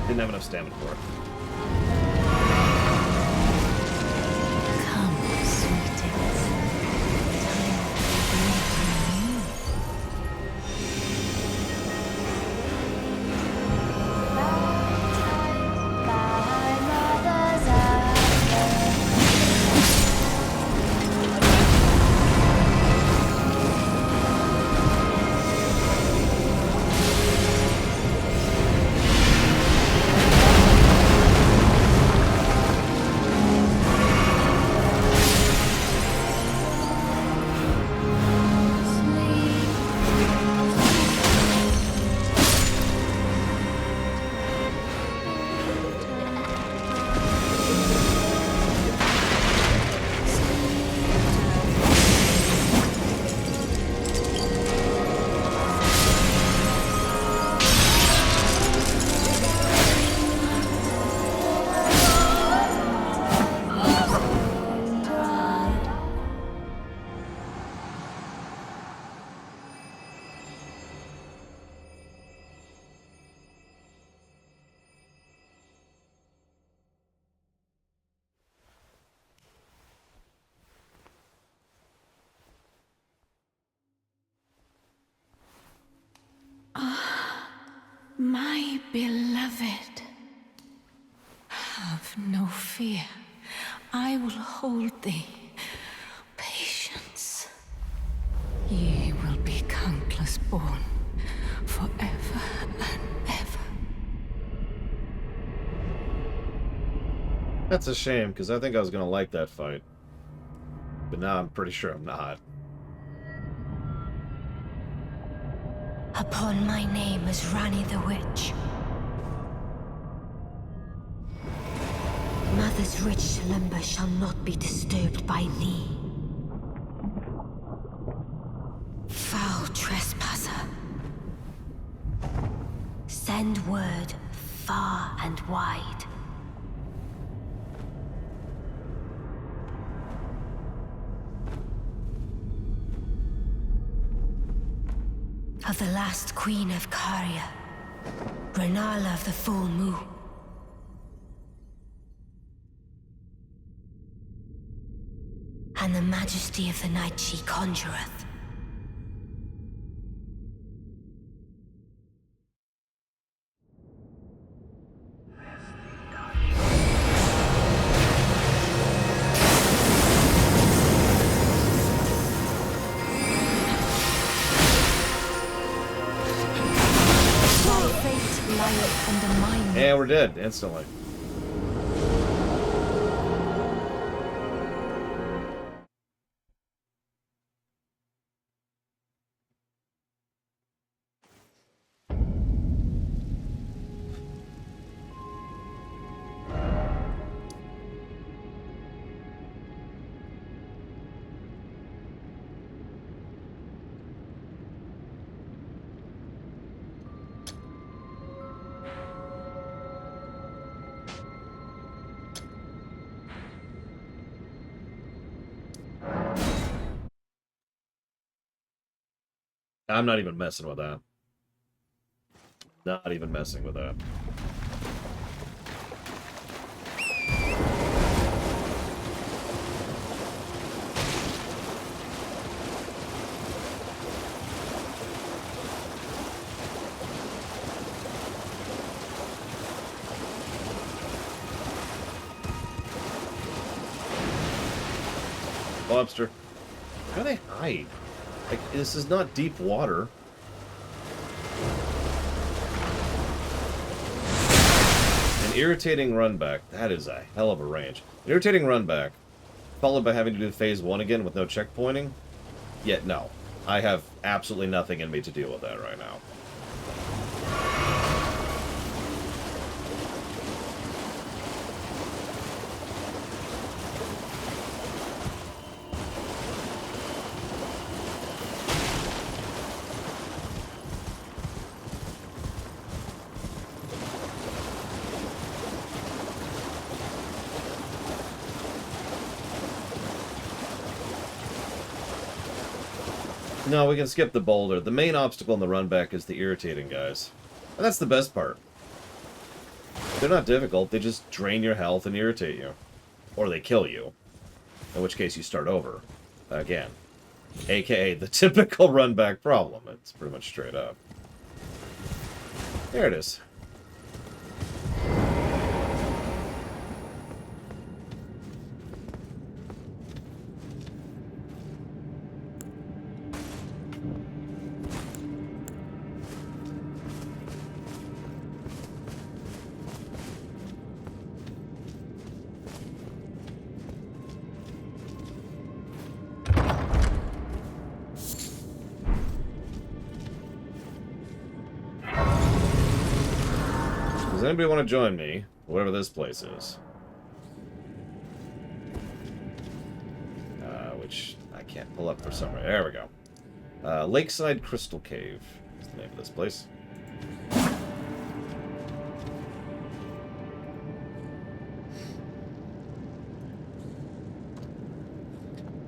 Didn't have enough stamina for it. My beloved, have no fear. I will hold thee. Patience. Ye will be countless born That's a shame, because I think I was going to like that fight. But now I'm pretty sure I'm not. Upon my name as Rani the Witch. Mother's rich slumber shall not be disturbed by thee. Foul trespasser. Send word far and wide. Of the last queen of Caria, Renala of the full moon. And the majesty of the night she conjureth. Fate lieth under mine. And we're dead instantly. I'm not even messing with that. Not even messing with that. Lobster. How do they hide? Like, this is not deep water. An irritating run back. That is a hell of a range. An irritating run back, followed by having to do phase 1 again with no checkpointing. Yet, no. I have absolutely nothing in me to deal with that right now. No, we can skip the boulder. The main obstacle in the run back is the irritating guys. And that's the best part. They're not difficult, they just drain your health and irritate you. Or they kill you. In which case you start over. Again. AKA the typical run back problem. It's pretty much straight up. There it is. Does anybody want to join me? Whatever this place is. Which I can't pull up for some reason. There we go. Lakeside Crystal Cave is the name of this place.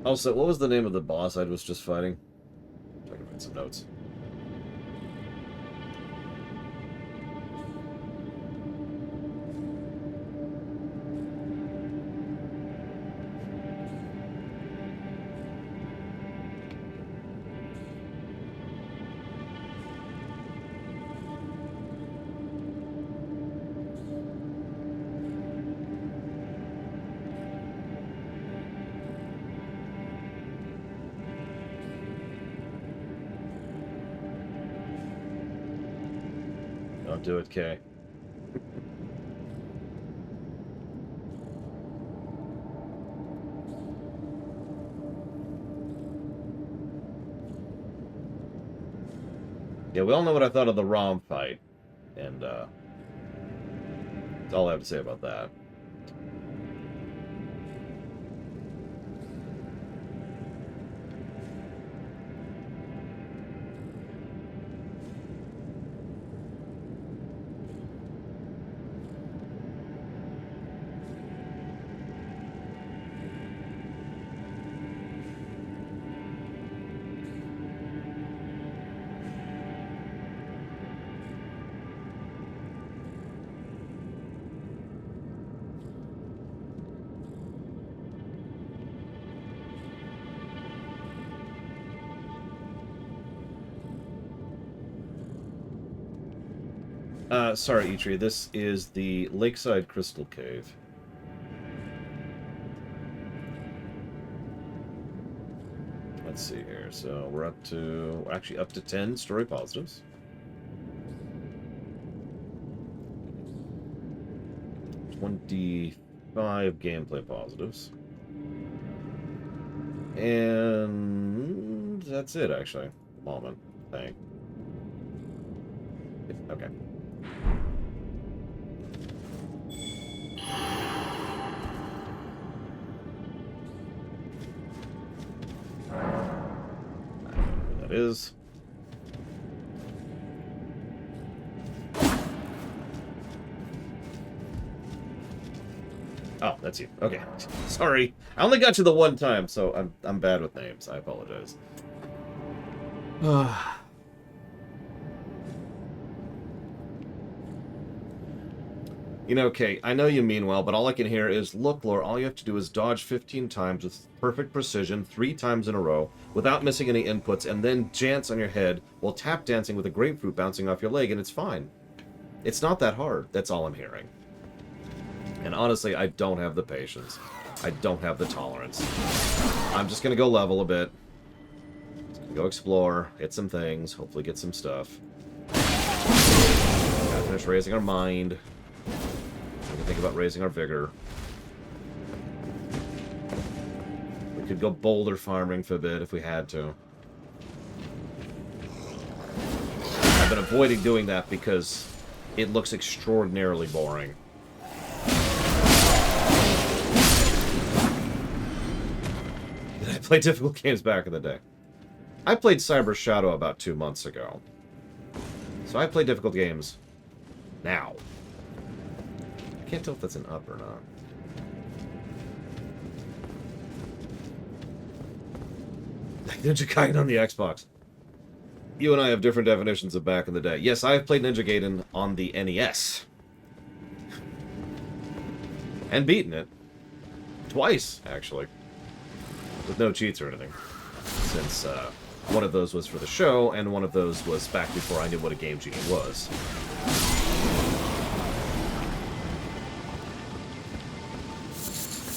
Also, what was the name of the boss I was just fighting? I can find some notes. Don't do it, Kay. Yeah, we all know what I thought of the ROM fight. And, that's all I have to say about that. Sorry, Eitri, this is the Lakeside Crystal Cave. Let's see here. So we're actually up to 10 story positives. 25 gameplay positives. And that's it, actually. Moment. Thing. Okay. That is. Oh, that's you. Okay. Sorry. I only got you the one time, so I'm bad with names. I apologize. You know, Kate, I know you mean well, but all I can hear is, look, Lore, all you have to do is dodge 15 times with perfect precision, 3 times in a row, without missing any inputs, and then dance on your head while tap dancing with a grapefruit bouncing off your leg, and it's fine. It's not that hard. That's all I'm hearing. And honestly, I don't have the patience. I don't have the tolerance. I'm just going to go level a bit. Go explore, hit some things, hopefully get some stuff. Gotta finish raising our mind. We can think about raising our vigor. We could go boulder farming for a bit if we had to. I've been avoiding doing that because it looks extraordinarily boring. Did I play difficult games back in the day? I played Cyber Shadow about 2 months ago. So I play difficult games now. I can't tell if that's an up or not. Ninja Gaiden on the Xbox. You and I have different definitions of back in the day. Yes, I have played Ninja Gaiden on the NES. And beaten it. Twice, actually. With no cheats or anything. Since, one of those was for the show, and one of those was back before I knew what a Game Genie was.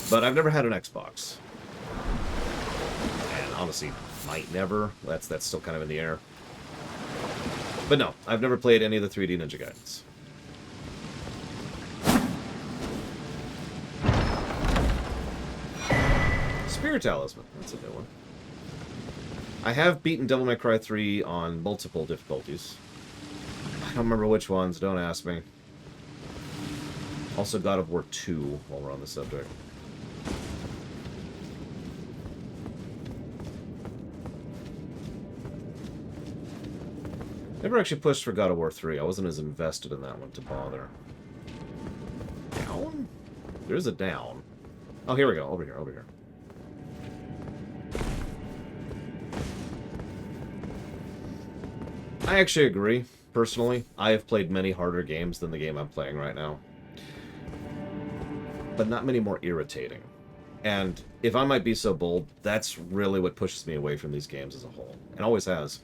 But I've never had an Xbox. And honestly, might never. That's still kind of in the air. But no, I've never played any of the 3D Ninja Gaidens. Spirit Talisman. That's a new one. I have beaten Devil May Cry 3 on multiple difficulties. I don't remember which ones, don't ask me. Also God of War 2, while we're on the subject. Never actually pushed for God of War 3. I wasn't as invested in that one to bother. Down? There's a down. Oh, here we go. Over here, over here. I actually agree, personally. I have played many harder games than the game I'm playing right now. But not many more irritating. And if I might be so bold, that's really what pushes me away from these games as a whole. And always has.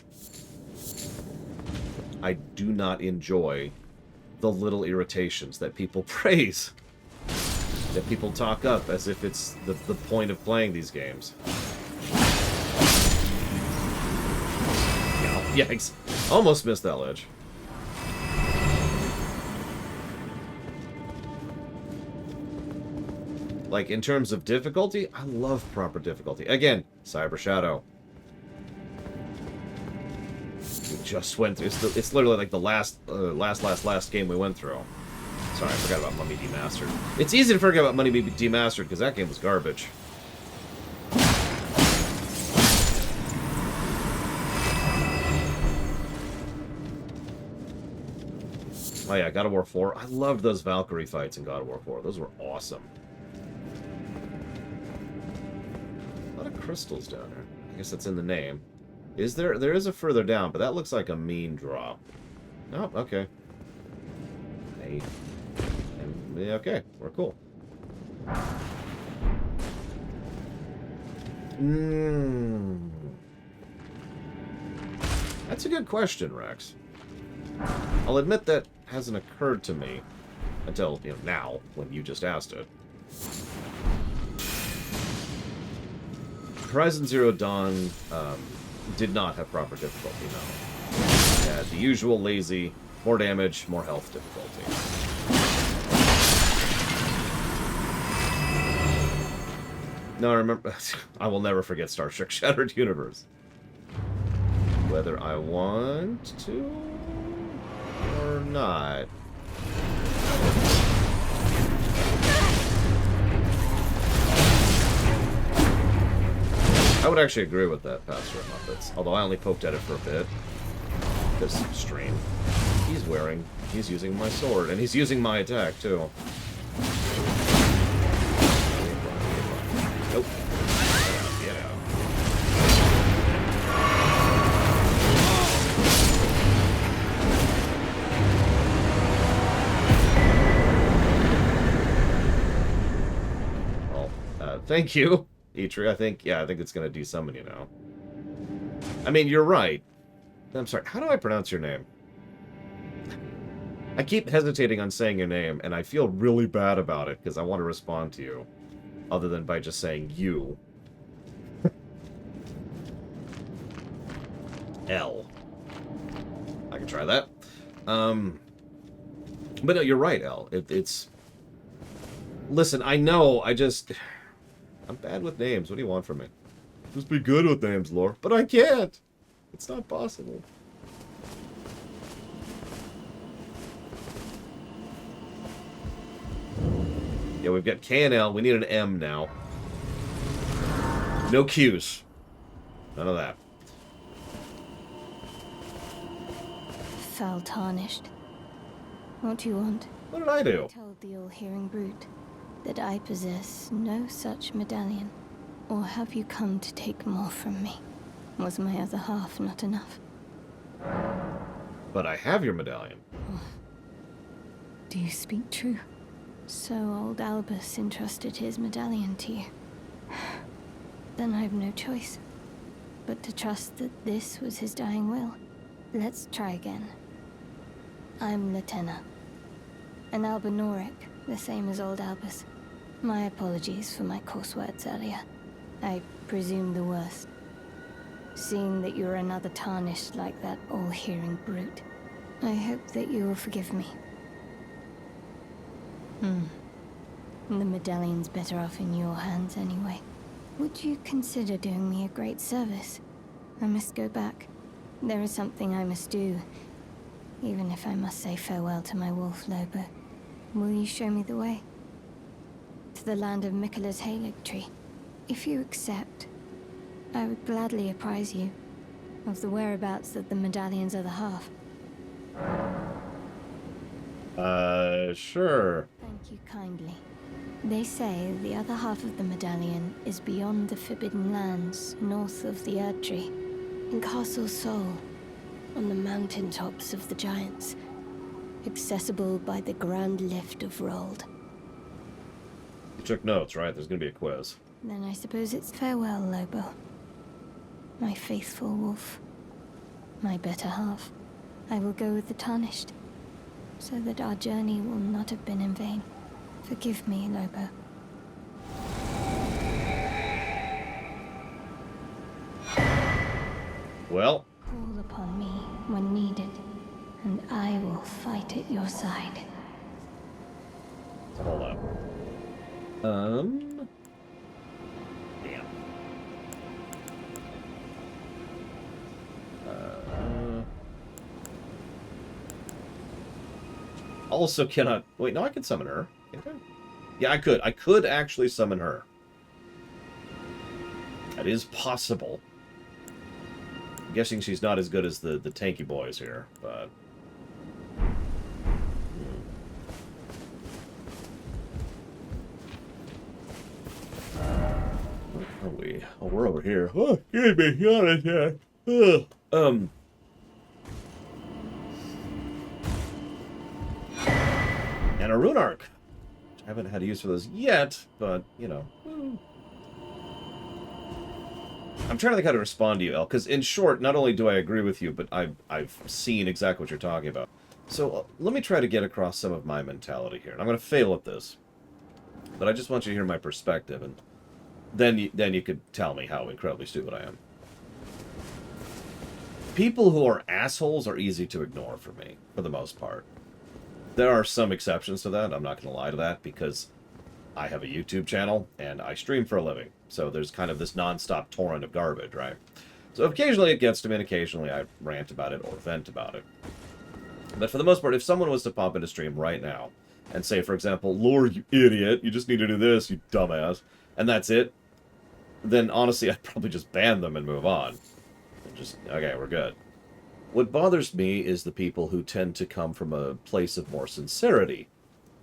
I do not enjoy the little irritations that people praise. That people talk up as if it's the point of playing these games. Yikes. Almost missed that ledge. Like, in terms of difficulty, I love proper difficulty. Again, Cyber Shadow. just went through. It's literally like the last game we went through. Sorry, I forgot about Mummy Demastered. It's easy to forget about Mummy Demastered because that game was garbage. Oh yeah, God of War 4. I loved those Valkyrie fights in God of War 4. Those were awesome. A lot of crystals down there. I guess that's in the name. Is there? There is a further down, but that looks like a mean drop. Oh, okay. Hey. Yeah, okay, we're cool. That's a good question, Rex. I'll admit that hasn't occurred to me until, you know, now, when you just asked it. Horizon Zero Dawn did not have proper difficulty, no. It had the usual lazy, more damage, more health difficulty. No, I remember... I will never forget Star Trek Shattered Universe. Whether I want to or not. I would actually agree with that, Pastor Muppets. Although I only poked at it for a bit. This stream. He's using my sword, and he's using my attack, too. Nope. Get out. Well, thank you, Eitri. I think it's gonna desummon you now. I mean, you're right. I'm sorry, how do I pronounce your name? I keep hesitating on saying your name, and I feel really bad about it, because I want to respond to you. Other than by just saying you. L. I can try that. But no, you're right, L. It's... Listen, I know, I'm bad with names. What do you want from me? Just be good with names, Lore. But I can't! It's not possible. Yeah, we've got K and L. We need an M now. No Q's. None of that. Foul tarnished. What do you want? What did I do? I told the all-hearing brute that I possess no such medallion. Or have you come to take more from me? Was my other half not enough? But I have your medallion. Oh. Do you speak true? So old Albus entrusted his medallion to you. Then I have no choice but to trust that this was his dying will. Let's try again. I'm Latenna, an Albinoric, the same as old Albus. My apologies for my coarse words earlier. I presume the worst. Seeing that you're another tarnished like that all-hearing brute, I hope that you will forgive me. The medallion's better off in your hands anyway. Would you consider doing me a great service? I must go back. There is something I must do, even if I must say farewell to my wolf Lobo. Will you show me the way? To the land of Miquella's Halig tree. If you accept, I would gladly apprise you of the whereabouts of the medallion's other half. Sure. Thank you kindly. They say the other half of the medallion is beyond the Forbidden Lands, north of the Erdtree, in Castle Sol, on the mountaintops of the Giants, accessible by the Grand Lift of Rold. You took notes, right? There's gonna be a quiz. Then I suppose it's farewell, Lobo. My faithful wolf. My better half. I will go with the Tarnished, so that our journey will not have been in vain. Forgive me, Lobo. Well. Call upon me when needed, and I will fight at your side. Hold up. Damn. also cannot... Wait, no, I can summon her. Can't I? Yeah, I could. I could actually summon her. That is possible. I'm guessing she's not as good as the tanky boys here, but... Where are we? Oh, we're over here. Oh, excuse me, yawning here. And a rune arc. I haven't had use for those yet, but, you know. I'm trying to think how to respond to you, El, because in short, not only do I agree with you, but I've seen exactly what you're talking about. So let me try to get across some of my mentality here. And I'm going to fail at this, but I just want you to hear my perspective, and then you could tell me how incredibly stupid I am. People who are assholes are easy to ignore for me, for the most part. There are some exceptions to that, I'm not going to lie to that, because I have a YouTube channel, and I stream for a living. So there's kind of this non-stop torrent of garbage, right? So occasionally it gets to me, and occasionally I rant about it or vent about it. But for the most part, if someone was to pop into stream right now, and say, for example, Lord, you idiot, you just need to do this, you dumbass, and that's it, then honestly, I'd probably just ban them and move on. And just, okay, we're good. What bothers me is the people who tend to come from a place of more sincerity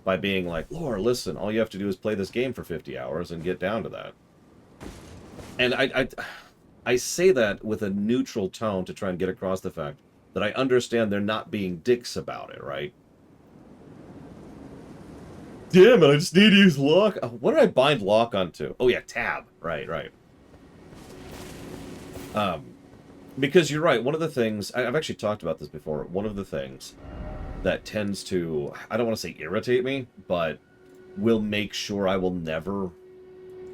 by being like, Laura, listen, all you have to do is play this game for 50 hours and get down to that. And I say that with a neutral tone to try and get across the fact that I understand they're not being dicks about it, right? Damn it, I just need to use lock. What did I bind lock onto? Oh yeah, tab. Right. Because you're right, one of the things, I've actually talked about this before, one of the things that tends to, I don't want to say irritate me, but will make sure I will never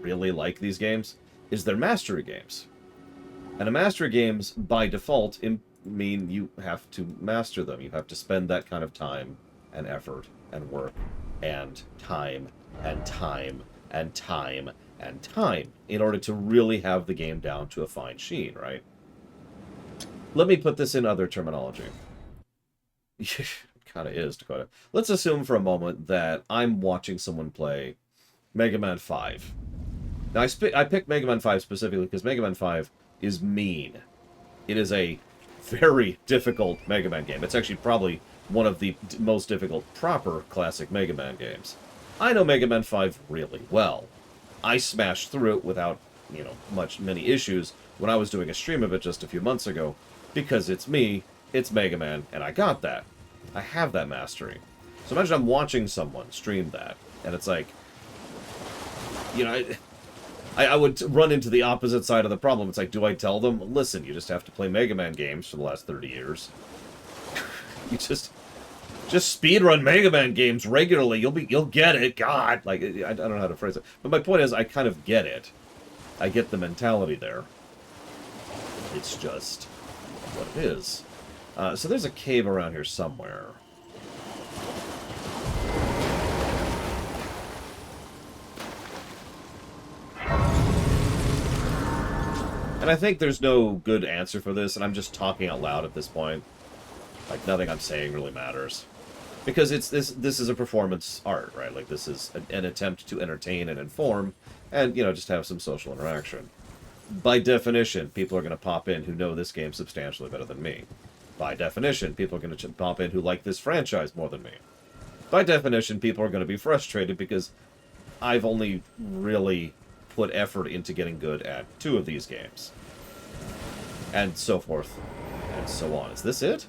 really like these games, is their mastery games. And a mastery games, by default, mean you have to master them. You have to spend that kind of time and effort and work and time and time and time and time in order to really have the game down to a fine sheen, right? Let me put this in other terminology. Kind of is, Dakota. Let's assume for a moment that I'm watching someone play Mega Man 5. Now, I picked Mega Man 5 specifically because Mega Man 5 is mean. It is a very difficult Mega Man game. It's actually probably one of the most difficult proper classic Mega Man games. I know Mega Man 5 really well. I smashed through it without, many issues when I was doing a stream of it just a few months ago, because it's me, it's Mega Man, and I got that. I have that mastery. So imagine I'm watching someone stream that, and it's like, I would run into the opposite side of the problem. It's like, do I tell them, listen, you just have to play Mega Man games for the last 30 years. You just speedrun Mega Man games regularly. You'll get it. God, like, I don't know how to phrase it. But my point is, I kind of get it. I get the mentality there. It's just what it is. So there's a cave around here somewhere. And I think there's no good answer for this, and I'm just talking out loud at this point. Like, nothing I'm saying really matters. Because this is a performance art, right? Like, this is an attempt to entertain and inform, and, just have some social interaction. By definition, people are going to pop in who know this game substantially better than me. By definition, people are going to pop in who like this franchise more than me. By definition, people are going to be frustrated because I've only really put effort into getting good at 2 of these games. And so forth, and so on. Is this it?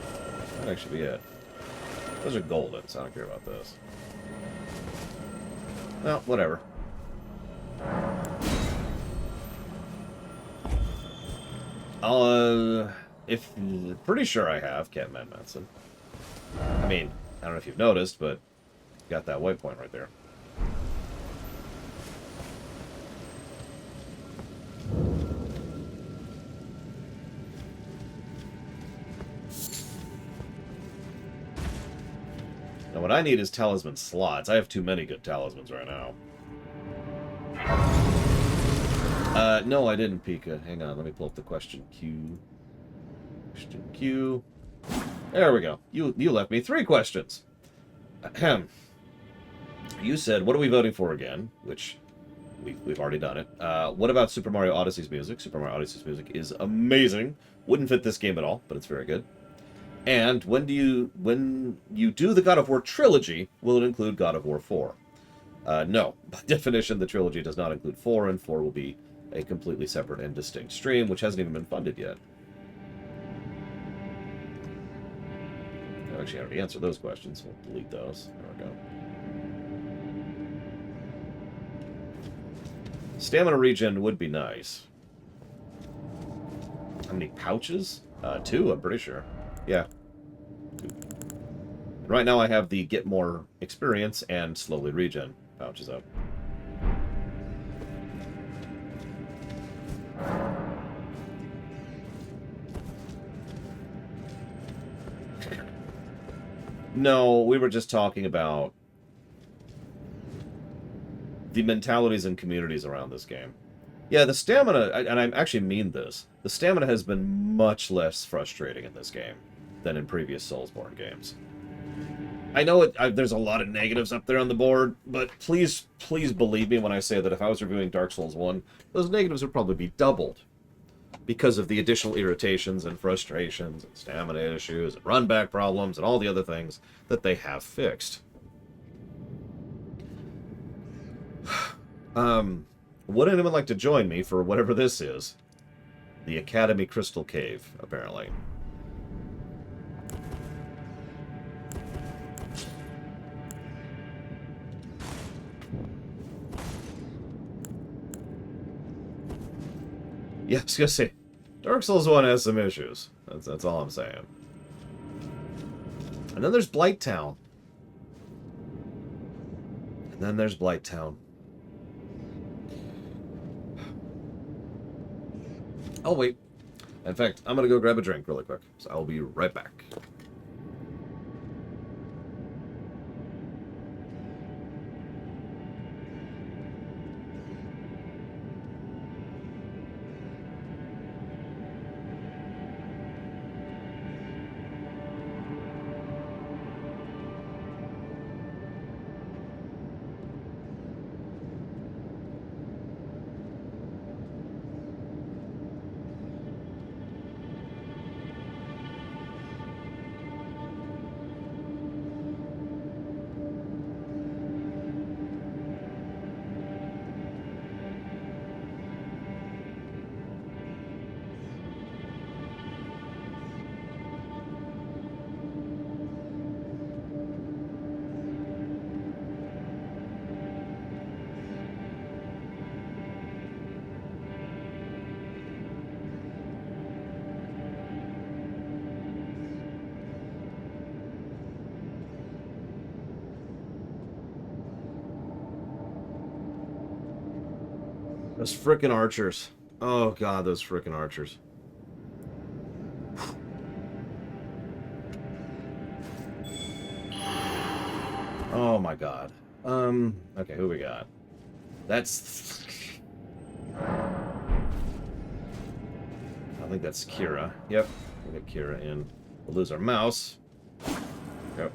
That might actually be it. Those are golden, so I don't care about this. Well, whatever. Pretty sure I have Catman Manson. I mean, I don't know if you've noticed, but got that white point right there. Now, what I need is talisman slots. I have too many good talismans right now. No, I didn't, Pika. Hang on, let me pull up the question queue. Question queue. There we go. You left me 3 questions. Ahem. You said, what are we voting for again? Which, we've already done it. What about Super Mario Odyssey's music? Super Mario Odyssey's music is amazing. Wouldn't fit this game at all, but it's very good. And when you do the God of War trilogy, will it include God of War 4? No. By definition, the trilogy does not include 4, and 4 will be a completely separate and distinct stream, which hasn't even been funded yet. Actually, I already answered those questions. We'll delete those. There we go. Stamina regen would be nice. How many pouches? 2, I'm pretty sure. Yeah. 2. Right now I have the get more experience and slowly regen pouches up. No, we were just talking about the mentalities and communities around this game. Yeah, the stamina, and I actually mean this, the stamina has been much less frustrating in this game than in previous Soulsborne games. I know there's a lot of negatives up there on the board, but please believe me when I say that if I was reviewing Dark Souls 1, those negatives would probably be doubled because of the additional irritations and frustrations and stamina issues and run-back problems and all the other things that they have fixed. Would anyone like to join me for whatever this is? The Academy Crystal Cave, apparently. Yeah, I was gonna say, Dark Souls 1 has some issues. That's all I'm saying. And then there's Blighttown. And then there's Blighttown. I'll wait. In fact, I'm gonna go grab a drink really quick. So I'll be right back. Those frickin' archers. Oh god, those frickin' archers. Oh my god. Okay, who we got? That's... I think that's Kira. Yep, we'll get Kira in. We'll lose our mouse. Yep.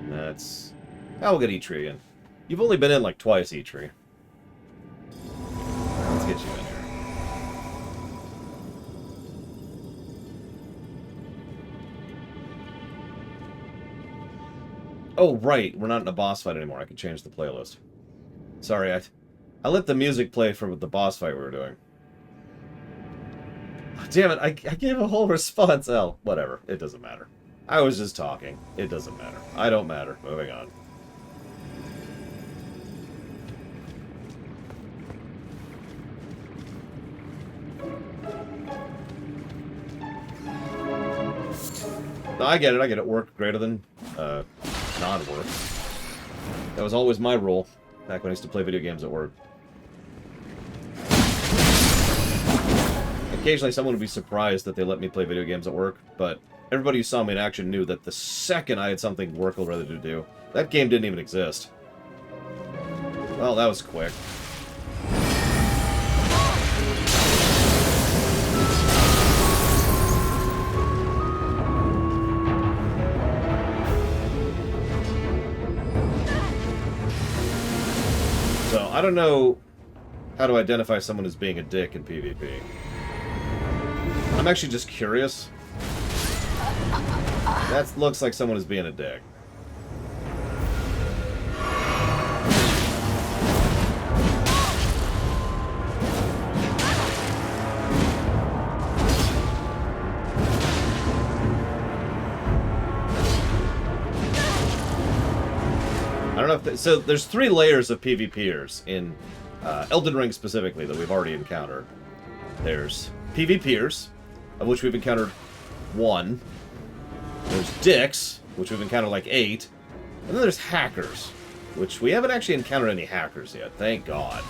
That's... I'll get Eitri in. You've only been in like twice, Eitri. Let's get you in here. Oh, right. We're not in a boss fight anymore. I can change the playlist. Sorry, I let the music play for the boss fight we were doing. Oh, damn it, I gave a whole response. Oh, whatever. It doesn't matter. I was just talking. It doesn't matter. I don't matter. Moving on. No, I get it. I get it. Work greater than non-work. That was always my rule back when I used to play video games at work. Occasionally someone would be surprised that they let me play video games at work, but everybody who saw me in action knew that the second I had something work-related to do, that game didn't even exist. Well, that was quick. So, I don't know how to identify someone as being a dick in PvP. I'm actually just curious. That looks like someone is being a dick. I don't know if... So, there's 3 layers of PvPers in Elden Ring specifically that we've already encountered. There's PvPers, of which we've encountered 1. There's dicks, which we've encountered like 8. And then there's hackers, which we haven't actually encountered any hackers yet, thank God.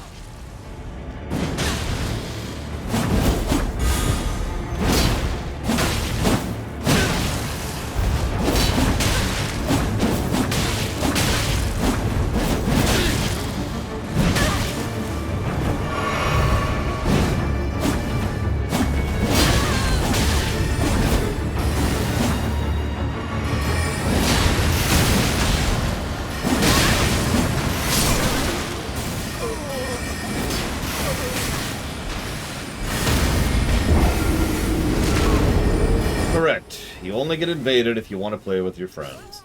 Correct. You only get invaded if you want to play with your friends.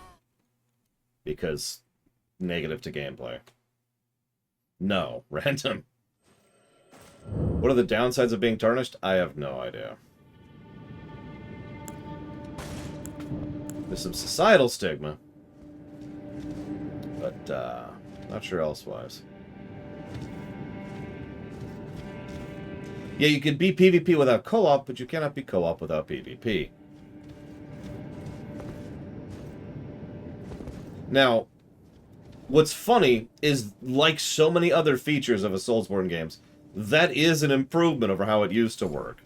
Because negative to gameplay. No. Random. What are the downsides of being tarnished? I have no idea. There's some societal stigma. But, not sure elsewise. Yeah, you could be PvP without co-op, but you cannot be co-op without PvP. Now, what's funny is, like so many other features of a Soulsborne games, that is an improvement over how it used to work.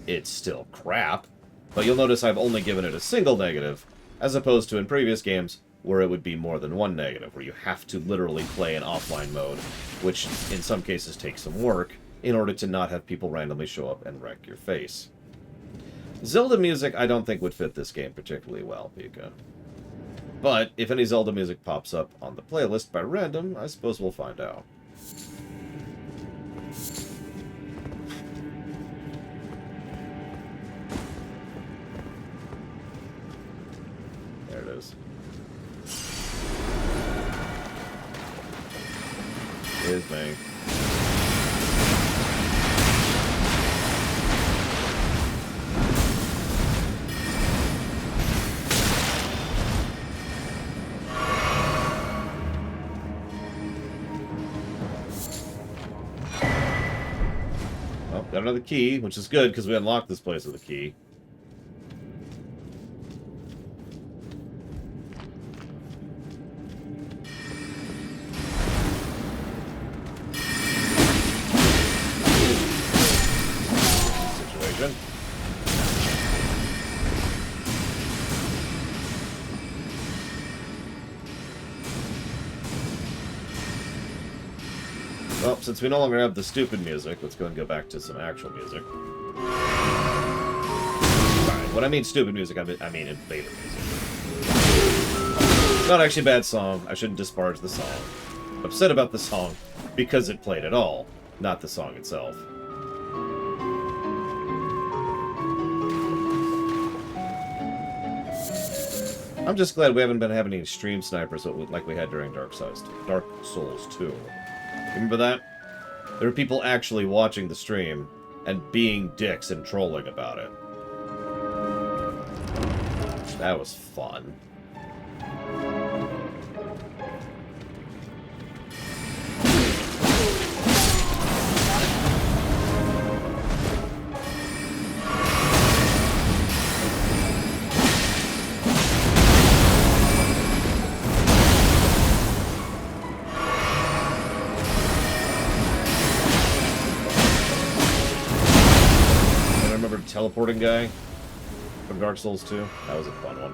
It's still crap, but you'll notice I've only given it a single negative, as opposed to in previous games, where it would be more than one negative, where you have to literally play in offline mode, which in some cases takes some work, in order to not have people randomly show up and wreck your face. Zelda music I don't think would fit this game particularly well, Pika. But if any Zelda music pops up on the playlist by random, I suppose we'll find out. There it is. Here's me. Got another key, which is good, because we unlocked this place with a key. Situation. Well, since we no longer have the stupid music, let's go and go back to some actual music. Alright, when I mean stupid music, I mean invader music. Not actually a bad song. I shouldn't disparage the song. I'm upset about the song because it played at all, not the song itself. I'm just glad we haven't been having any stream snipers like we had during Dark Souls 2. Remember that? There were people actually watching the stream and being dicks and trolling about it. That was fun. Teleporting guy from Dark Souls 2. That was a fun one.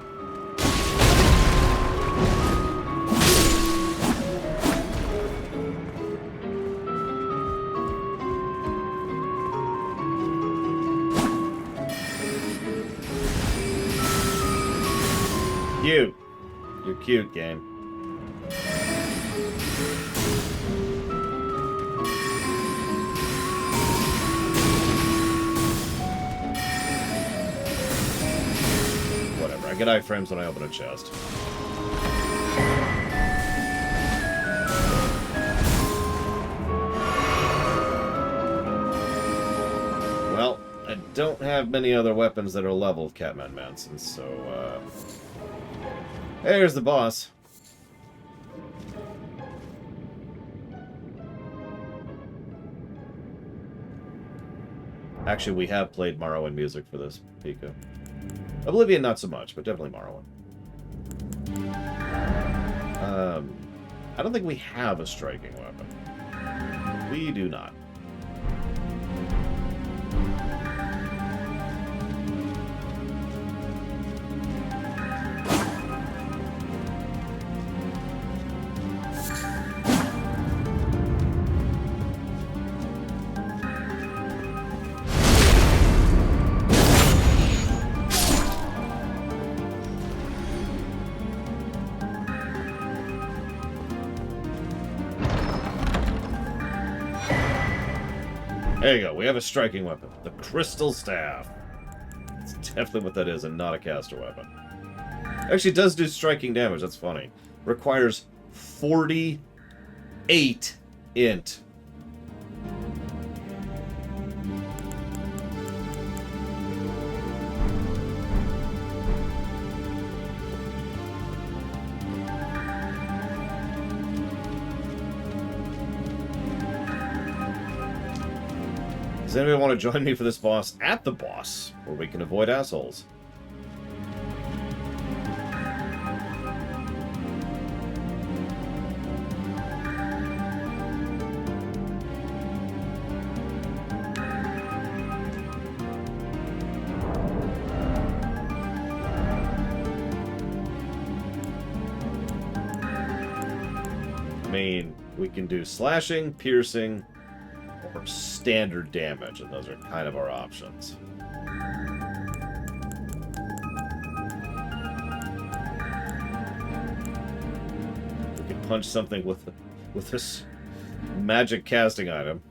cute. You're cute, game. Whatever. I get iframes when I open a chest. Well, I don't have many other weapons that are leveled, Catman Manson, so, there's the boss. Actually, we have played Morrowind music for this, Pika. Oblivion, not so much, but definitely Morrowind. I don't think we have a striking weapon. We do not. There you go. We have a striking weapon. The Crystal Staff. That's definitely what that is, and not a caster weapon. Actually, it does do striking damage. That's funny. Requires 48 int. Does anybody want to join me for this boss at the boss, where we can avoid assholes? I mean, we can do slashing, piercing, or standard damage, and those are kind of our options. We can punch something with this magic casting item.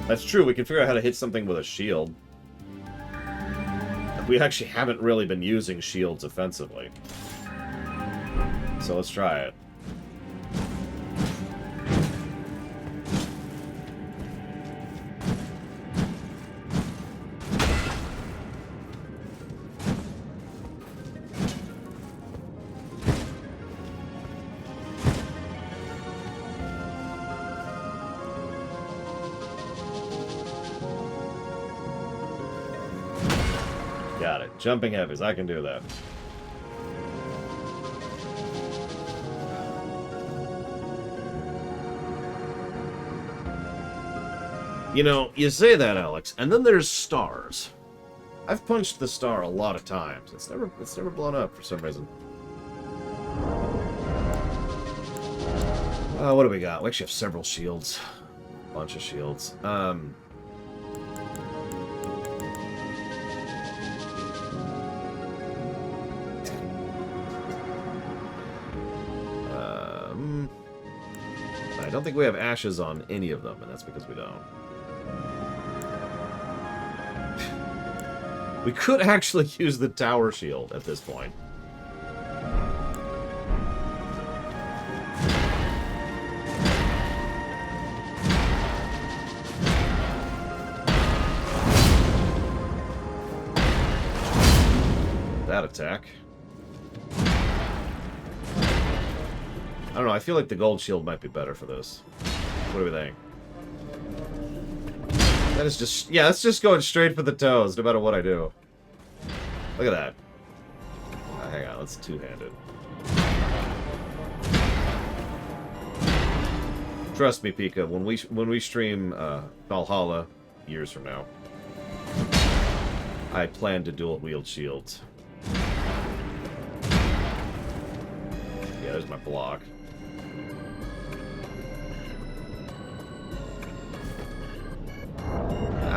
That's true, we can figure out how to hit something with a shield. We actually haven't really been using shields offensively. So let's try it. Got it. Jumping heavies. I can do that. You know, you say that, Alex, and then there's stars. I've punched the star a lot of times. It's never blown up for some reason. What do we got? We actually have several shields. A bunch of shields. I don't think we have ashes on any of them, and that's because we don't. We could actually use the tower shield at this point. That attack. I don't know, I feel like the gold shield might be better for this. What do we think? That is just... yeah, that's just going straight for the toes, no matter what I do. Look at that. Hang on, let's two-handed. Trust me, Pika, when we stream Valhalla years from now, I plan to dual-wield shields. Yeah, there's my block.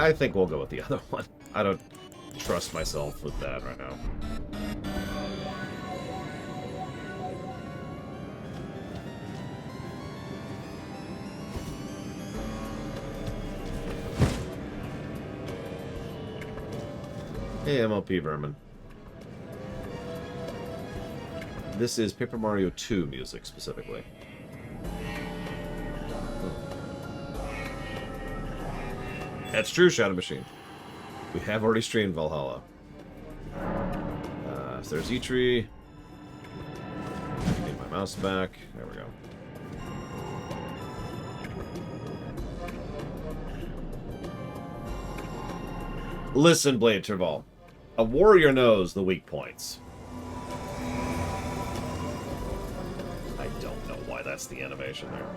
I think we'll go with the other one. I don't trust myself with that right now. Hey, MLP Vermin. This is Paper Mario 2 music, specifically. That's true, Shadow Machine. We have already streamed Valhalla. So there's E-Tree. Get my mouse back. There we go. Listen, Blade Terval. A warrior knows the weak points. I don't know why that's the animation there.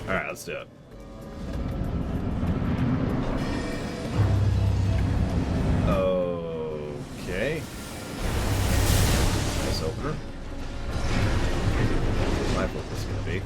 Alright, let's do it. Okay. Nice opener. I what this is gonna be.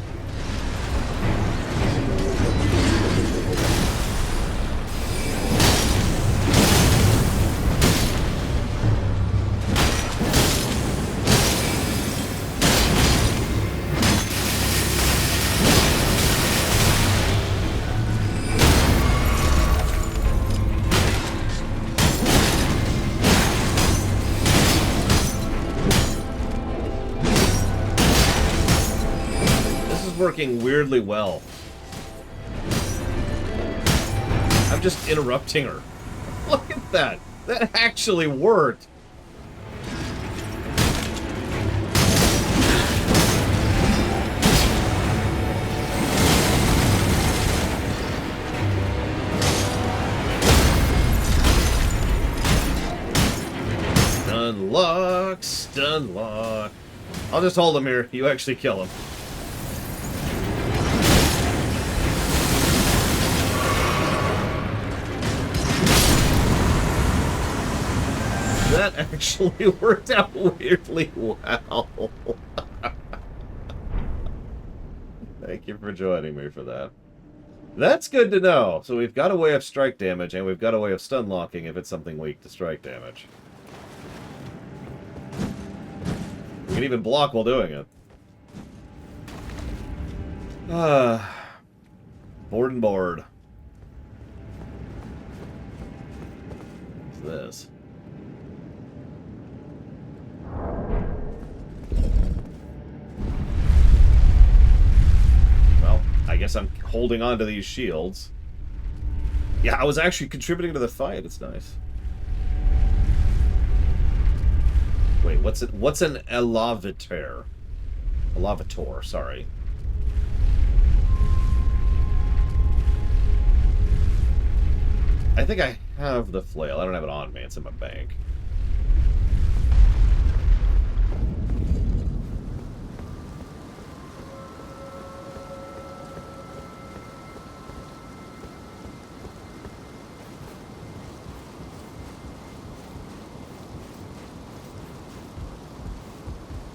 Working weirdly well. I'm just interrupting her. Look at that. That actually worked. Stun lock, stun lock. I'll just hold him here. You actually kill him. That actually worked out weirdly well. Thank you for joining me for that. That's good to know. So we've got a way of strike damage, and we've got a way of stun locking if it's something weak to strike damage. We can even block while doing it. Board and board. What's this? Well, I guess I'm holding on to these shields. Yeah, I was actually contributing to the fight. It's nice. Wait, what's it? What's an elevator? Elevator, sorry. I think I have the flail. I don't have it on me. It's in my bank.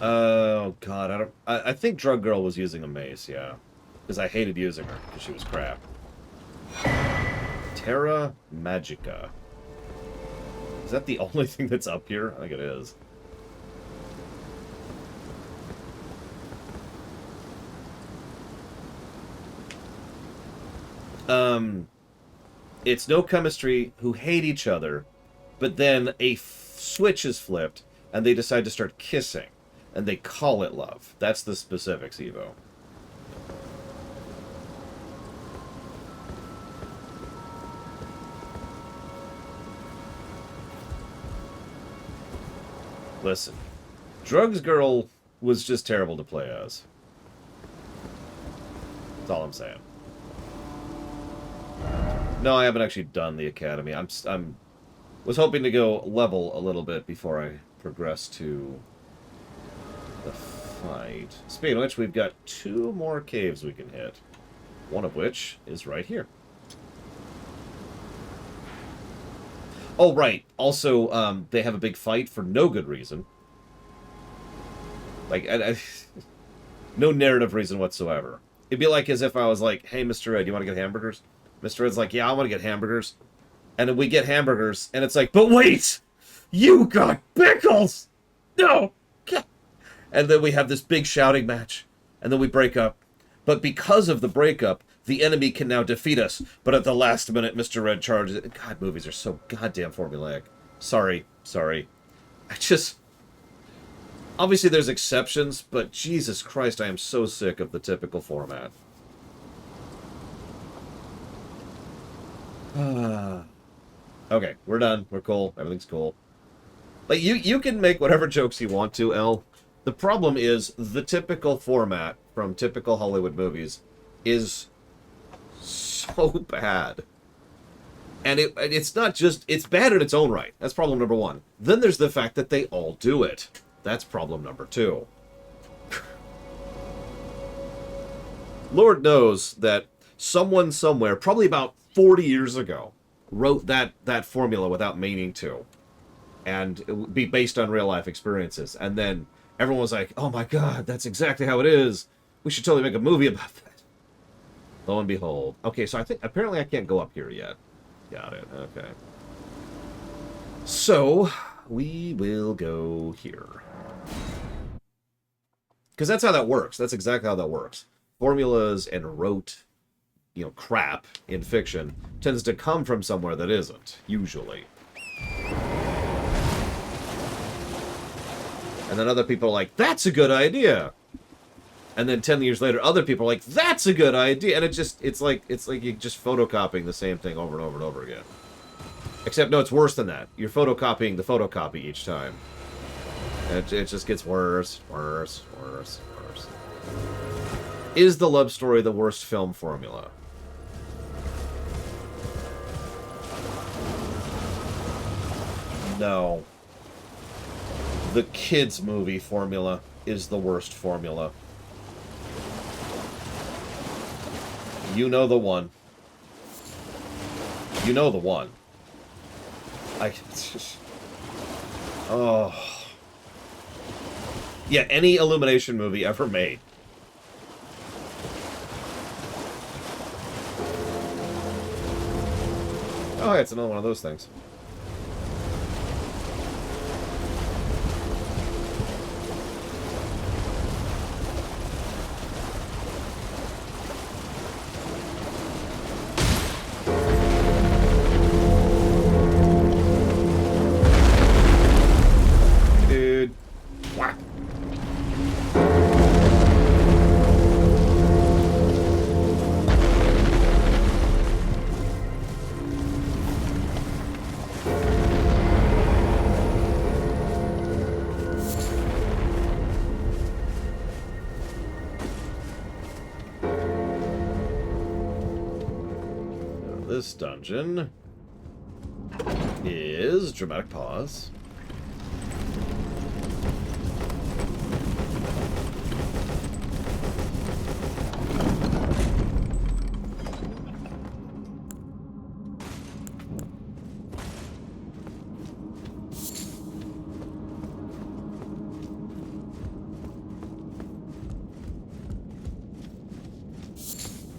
Oh god, I think Drug Girl was using a mace, yeah. Because I hated using her, because she was crap. Terra Magica. Is that the only thing that's up here? I think it is. It's no chemistry who hate each other, but then a switch is flipped, and they decide to start kissing. And they call it love. That's the specifics, Evo. Listen. Drugs Girl was just terrible to play as. That's all I'm saying. No, I haven't actually done the academy. I'm was hoping to go level a little bit before I progress to the fight. Speaking of which, we've got 2 more caves we can hit. One of which is right here. Oh, right. Also, they have a big fight for no good reason. Like, no narrative reason whatsoever. It'd be like as if I was like, hey, Mr. Ed, you want to get hamburgers? Mr. Ed's like, yeah, I want to get hamburgers. And then we get hamburgers, and it's like, but wait! You got pickles! No! And then we have this big shouting match. And then we break up. But because of the breakup, the enemy can now defeat us. But at the last minute, Mr. Red charges it. God, movies are so goddamn formulaic. Sorry. I just... Obviously, there's exceptions, but Jesus Christ, I am so sick of the typical format. Okay, we're done. We're cool. Everything's cool. Like, you can make whatever jokes you want to, El. The problem is, the typical format from typical Hollywood movies is so bad. And it's not just... It's bad in its own right. That's problem number 1. Then there's the fact that they all do it. That's problem number 2. Lord knows that someone somewhere, probably about 40 years ago, wrote that formula without meaning to. And it would be based on real-life experiences. And then everyone was like, oh my god, that's exactly how it is. We should totally make a movie about that. Lo and behold. Okay, so I think... Apparently I can't go up here yet. Got it. Okay. So, we will go here. Because that's how that works. That's exactly how that works. Formulas and rote, crap in fiction tends to come from somewhere that isn't, usually. And then other people are like, that's a good idea. And then 10 years later, other people are like, that's a good idea. And it's like you're just photocopying the same thing over and over and over again. Except, no, it's worse than that. You're photocopying the photocopy each time. And it just gets worse. Is The Love Story the worst film formula? No. The kids' movie formula is the worst formula. You know the one. You know the one. Oh. Yeah, any Illumination movie ever made. Oh, yeah, it's another one of those things. Dude. Whack. This dungeon is dramatic pause.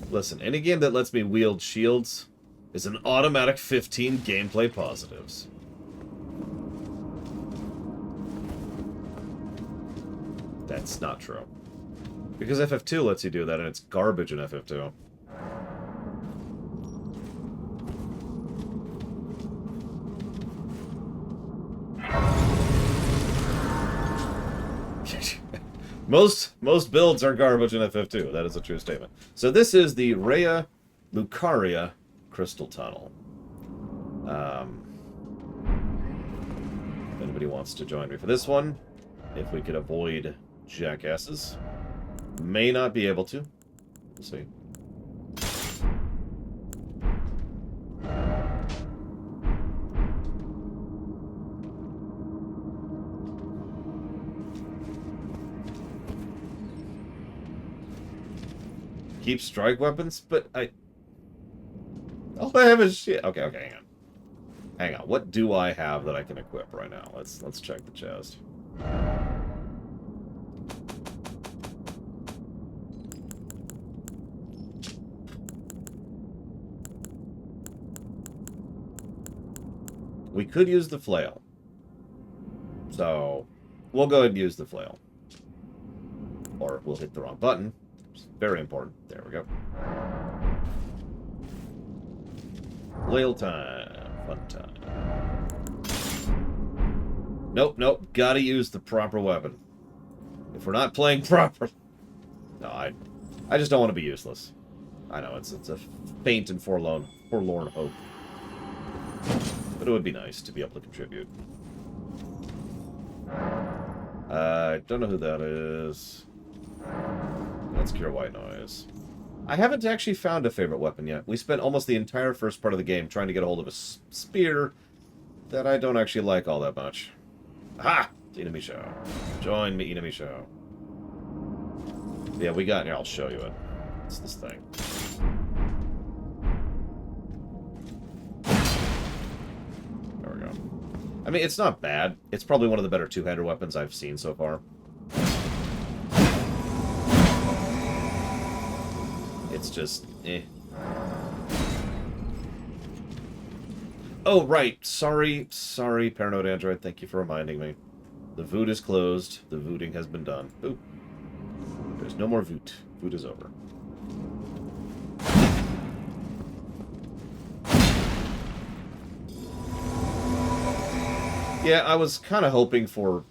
Listen, any game that lets me wield shields is an automatic 15 gameplay positives. That's not true. Because FF2 lets you do that, and it's garbage in FF2. Most builds are garbage in FF2. That is a true statement. So this is the Rhea Lucaria Crystal Tunnel. If anybody wants to join me for this one, if we could avoid jackasses. May not be able to. We'll see. Keep strike weapons, but all I have is shit. Okay, hang on. Hang on. What do I have that I can equip right now? Let's check the chest. We could use the flail. So, we'll go ahead and use the flail. Or we'll hit the wrong button. It's very important. There we go. Flail time. Fun time. Nope. Gotta use the proper weapon. If we're not playing properly... No, I just don't want to be useless. I know, it's a faint and forlorn hope. But it would be nice to be able to contribute. I don't know who that is. That's Cure White Noise. I haven't actually found a favorite weapon yet. We spent almost the entire first part of the game trying to get a hold of a spear that I don't actually like all that much. Aha! It's Enemy Show. Join me, Enemy Show. Yeah, we got... Here, I'll show you it. It's this thing. There we go. I mean, it's not bad. It's probably one of the better two-handed weapons I've seen so far. It's just, eh. Oh, right. Sorry, Paranoid Android. Thank you for reminding me. The voot is closed. The vooting has been done. Oop. There's no more voot. Voot is over. Yeah, I was kind of hoping for,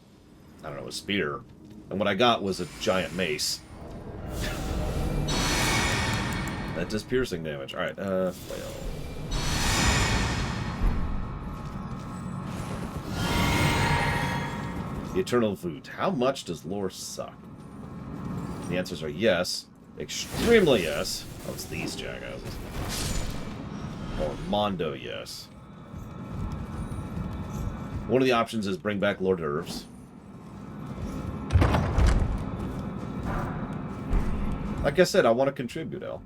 I don't know, a spear. And what I got was a giant mace. That does piercing damage. Alright, flail. The Eternal Voot. How much does lore suck? The answers are yes. Extremely yes. Oh, it's these jackasses. Or Mondo yes. One of the options is bring back Lord Herbs. Like I said, I want to contribute, El.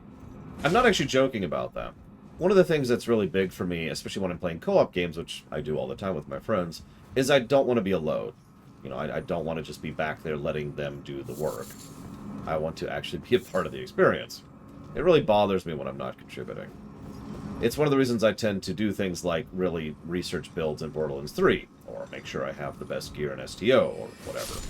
I'm not actually joking about that. One of the things that's really big for me, especially when I'm playing co-op games, which I do all the time with my friends, is I don't want to be a load. You know, I don't want to just be back there letting them do the work. I want to actually be a part of the experience. It really bothers me when I'm not contributing. It's one of the reasons I tend to do things like really research builds in Borderlands 3, or make sure I have the best gear in STO, or whatever.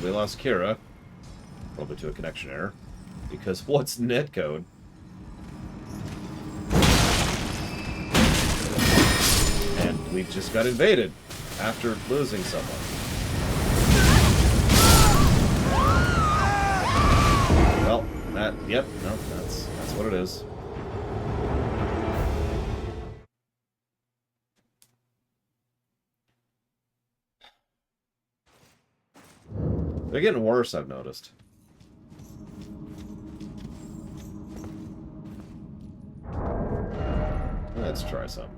We lost Kira, probably to a connection error, because what's netcode? And we just got invaded after losing someone. Well, yep, no, that's what it is. They're getting worse, I've noticed. Let's try some.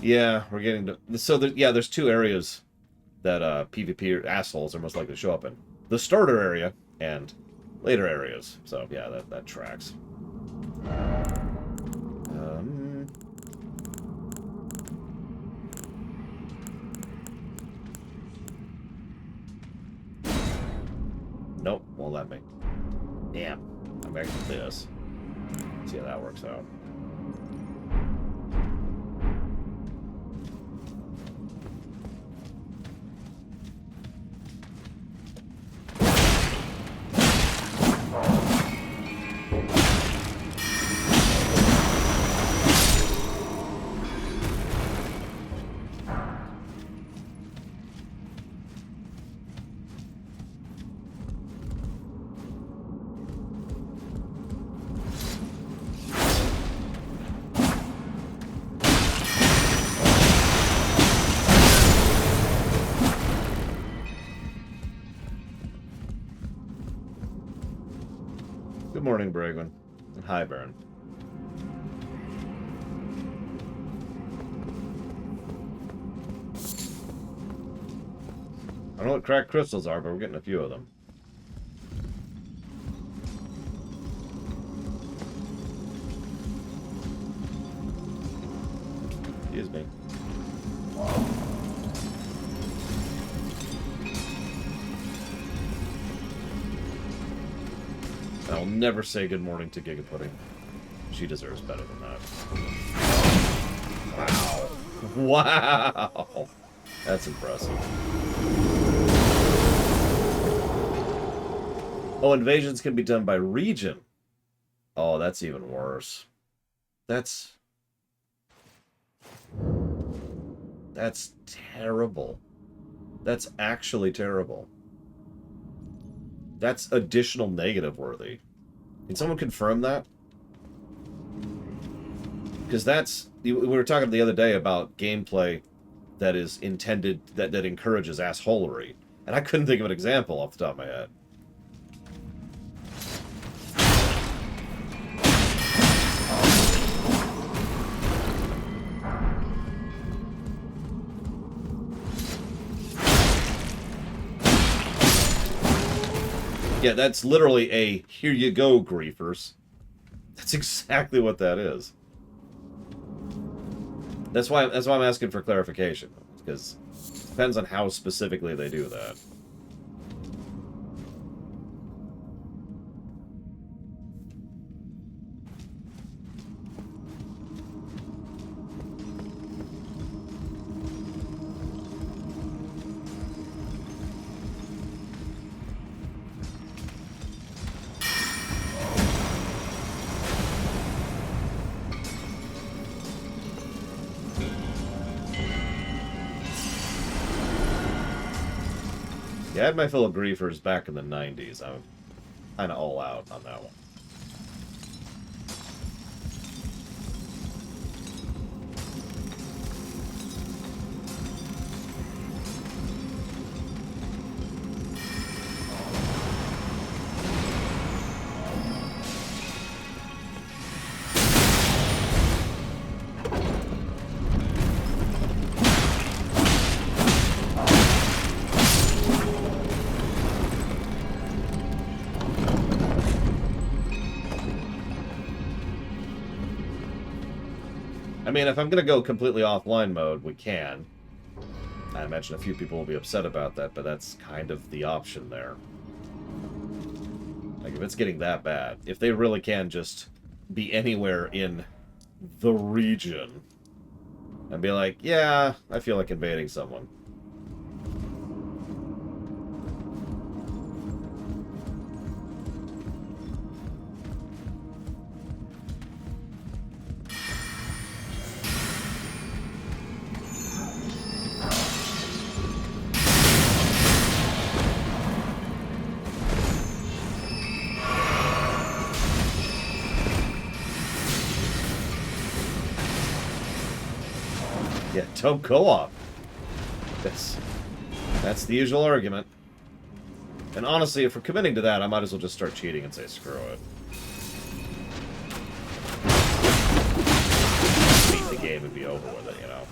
Yeah, we're getting to... So, there's two areas that PvP assholes are most likely to show up in. The starter area and later areas. So, yeah, that tracks. Nope, won't let me. Damn. I'm back to this. See how that works out. Good morning, Bragwin. And hi, Baron. I don't know what cracked crystals are, but we're getting a few of them. Excuse me. I'll never say good morning to Giga Pudding. She deserves better than that. Wow. Wow! That's impressive. Oh, invasions can be done by region. Oh, that's even worse. That's terrible. That's actually terrible. That's additional negative worthy. Can someone confirm that? Because that's... We were talking the other day about gameplay that is intended... That encourages assholery. And I couldn't think of an example off the top of my head. Yeah, that's literally a here you go, griefers. That's exactly what that is. That's why I'm asking for clarification, because it depends on how specifically they do that. Yeah, I had my fill of griefers back in the 90s. I'm kind of all out on that one. I mean, if I'm going to go completely offline mode, we can. I imagine a few people will be upset about that, but that's kind of the option there. Like, if it's getting that bad, if they really can just be anywhere in the region and be like, yeah, I feel like invading someone. Yeah, don't co-op. That's the usual argument. And honestly, if we're committing to that, I might as well just start cheating and say screw it. Beat the game and be over with it, you know.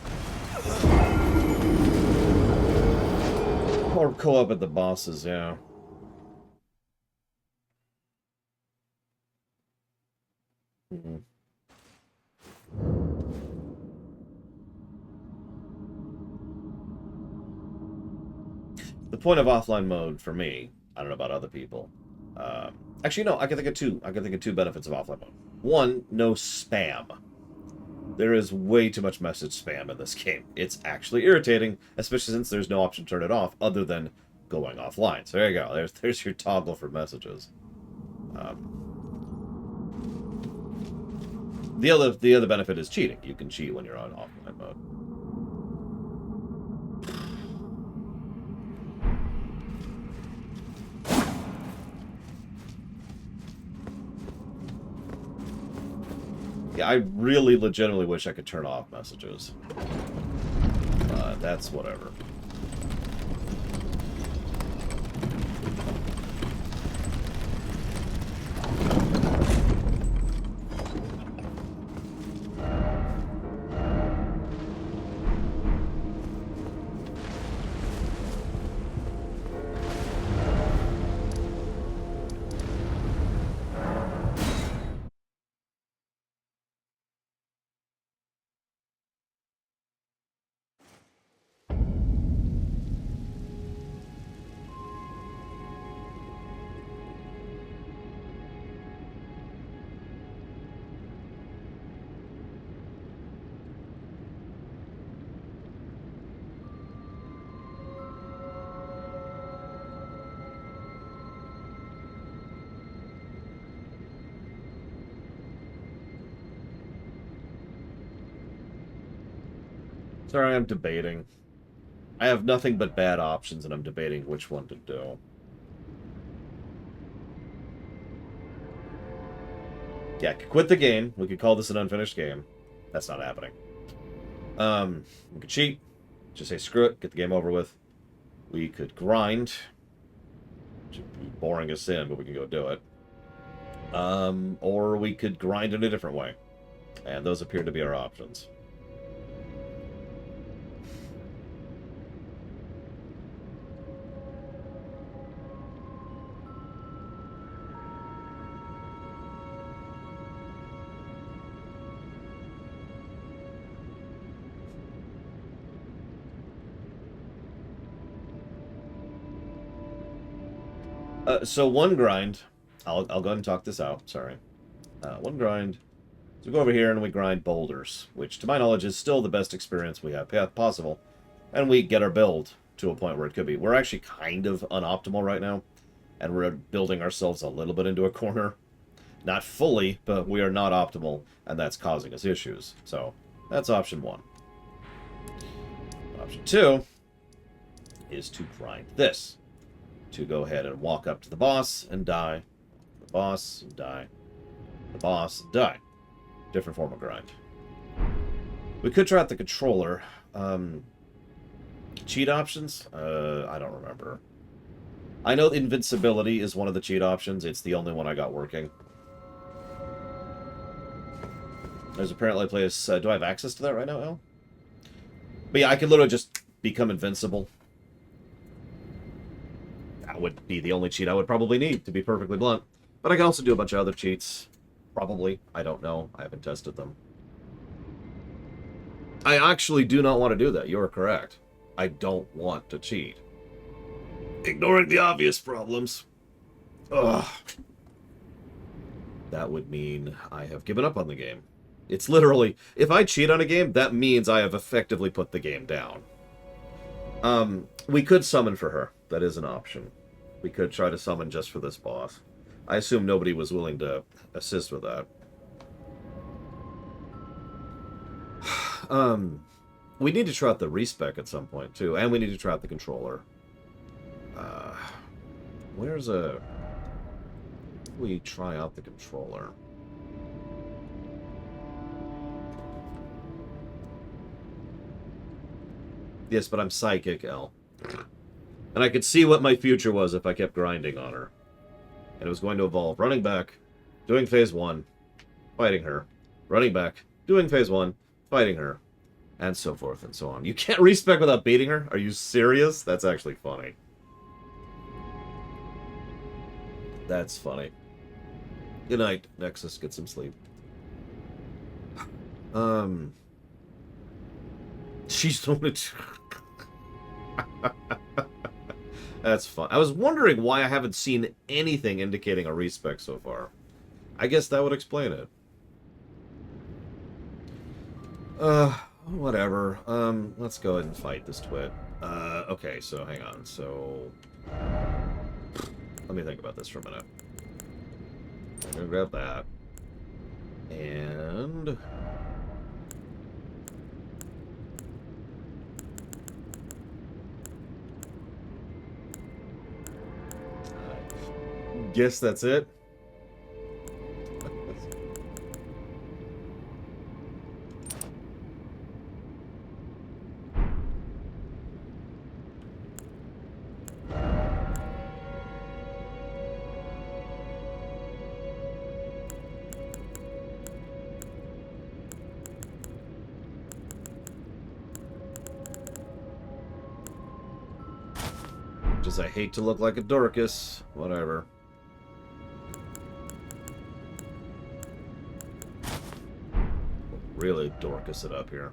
Or co-op at the bosses, yeah. Mm-hmm. The point of offline mode, for me, I don't know about other people. Actually, no, I can think of two. I can think of two benefits of offline mode. One, no spam. There is way too much message spam in this game. It's actually irritating, especially since there's no option to turn it off other than going offline. So there you go. There's your toggle for messages. The other benefit is cheating. You can cheat when you're on offline mode. Yeah, I really legitimately wish I could turn off messages. That's whatever. Sorry, I'm debating. I have nothing but bad options, and I'm debating which one to do. Yeah, quit the game. We could call this an unfinished game. That's not happening. We could cheat. Just say screw it, get the game over with. We could grind. Which would be boring as sin, but we can go do it. Or we could grind in a different way. And those appear to be our options. So one grind, I'll go ahead and talk this out, sorry. One grind, so we go over here and we grind boulders, which to my knowledge is still the best experience we have possible. And we get our build to a point where it could be. We're actually kind of unoptimal right now, and we're building ourselves a little bit into a corner. Not fully, but we are not optimal, and that's causing us issues. So that's option one. Option two is to grind this. To go ahead and walk up to the boss and die. The boss and die. The boss and die. Different form of grind. We could try out the controller. Cheat options? I don't remember. I know invincibility is one of the cheat options. It's the only one I got working. There's apparently a place... do I have access to that right now, El? But yeah, I can literally just become invincible. That would be the only cheat I would probably need, to be perfectly blunt. But I can also do a bunch of other cheats. Probably. I don't know. I haven't tested them. I actually do not want to do that. You're correct. I don't want to cheat. Ignoring the obvious problems. Ugh. That would mean I have given up on the game. It's literally, if I cheat on a game, that means I have effectively put the game down. We could summon for her. That is an option. We could try to summon just for this boss. I assume nobody was willing to assist with that. We need to try out the respec at some point, too. And we need to try out the controller. Where's a... We try out the controller. Yes, but I'm psychic, El. And I could see what my future was if I kept grinding on her. And it was going to involve running back, doing phase 1, fighting her, running back, doing phase 1, fighting her, and so forth and so on. You can't respec without beating her? Are you serious? That's actually funny. That's funny. Good night, Nexus. Get some sleep. She's the one That's fun. I was wondering why I haven't seen anything indicating a respec so far. I guess that would explain it. Whatever. Let's go ahead and fight this twit. Okay, so hang on. So, let me think about this for a minute. I'm gonna grab that. And... I guess that's it. Just I hate to look like a Dorcas. Whatever. Really Dorcas it up here.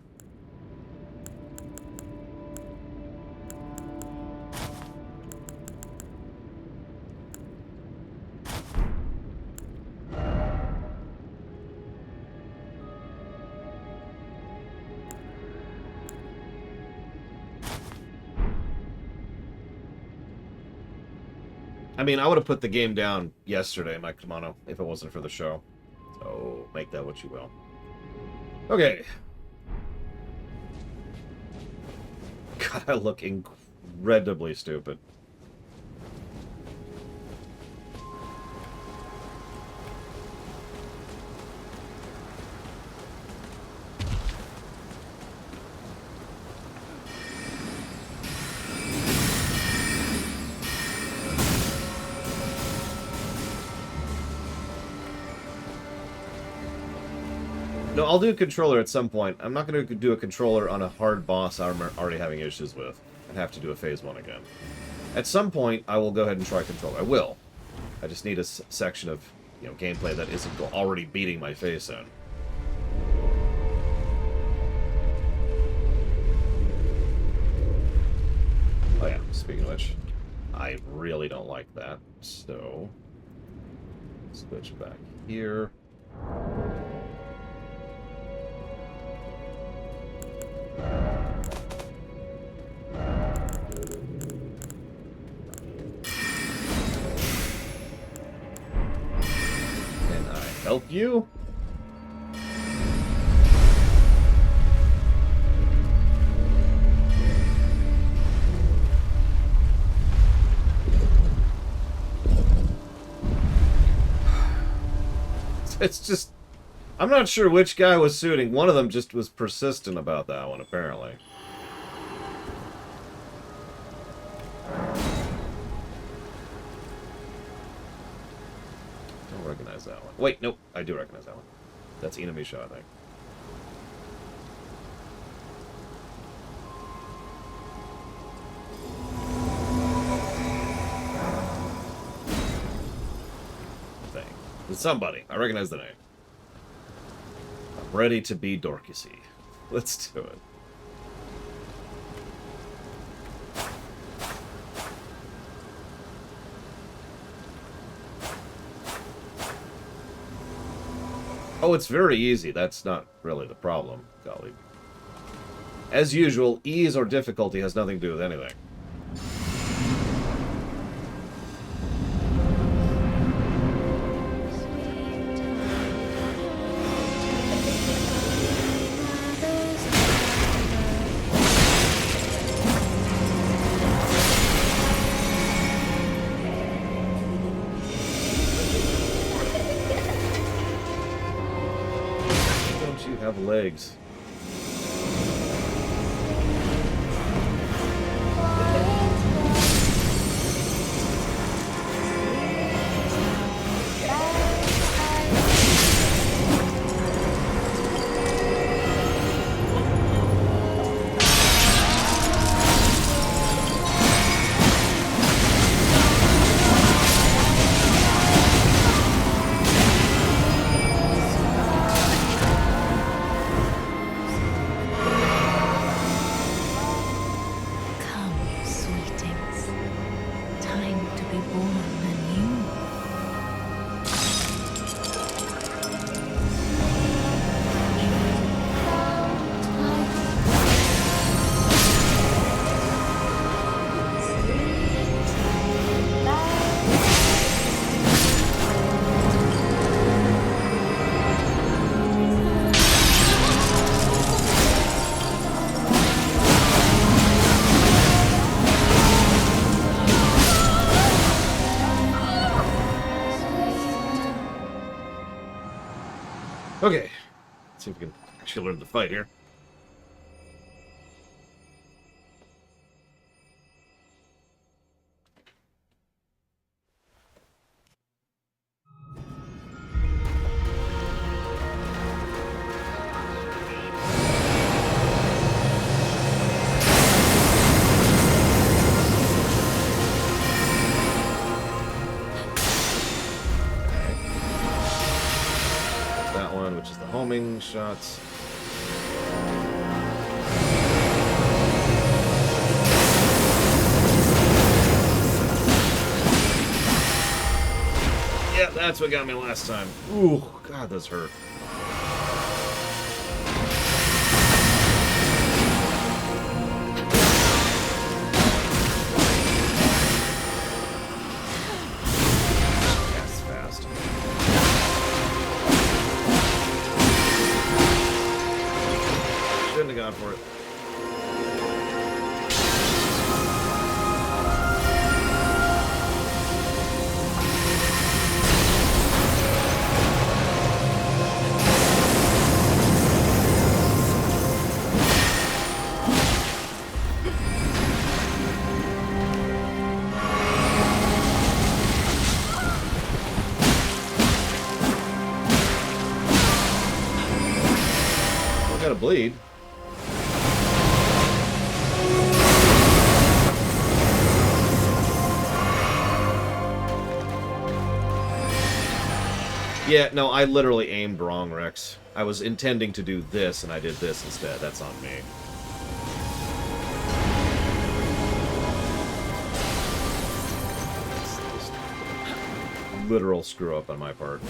I mean, I would have put the game down yesterday, my kimono, if it wasn't for the show. So, make that what you will. Okay. God, I look incredibly stupid. No, I'll do a controller at some point. I'm not going to do a controller on a hard boss I'm already having issues with. I'd have to do a phase 1 again. At some point, I will go ahead and try controller. I will. I just need a section of, you know, gameplay that isn't already beating my face in. Oh yeah, speaking of which, I really don't like that. So, switch back here. Can I help you? It's just... I'm not sure which guy was suiting. One of them just was persistent about that one, apparently. Don't recognize that one. Wait, nope. I do recognize that one. That's Inamisha, I think. It's somebody. I recognize the name. I'm ready to be Dorcasy. Let's do it. Oh, it's very easy. That's not really the problem, colleague. As usual, ease or difficulty has nothing to do with anything. Have legs. be born anew. Okay. Let's see if we can actually learn to fight here. That one, which is the homing shots. Yeah, that's what got me last time. Ooh, God, those hurt. That's fast. Shouldn't have gone for it. Gotta bleed. Yeah, no, I literally aimed wrong, Rex. I was intending to do this, and I did this instead. That's on me. Literal screw up on my part.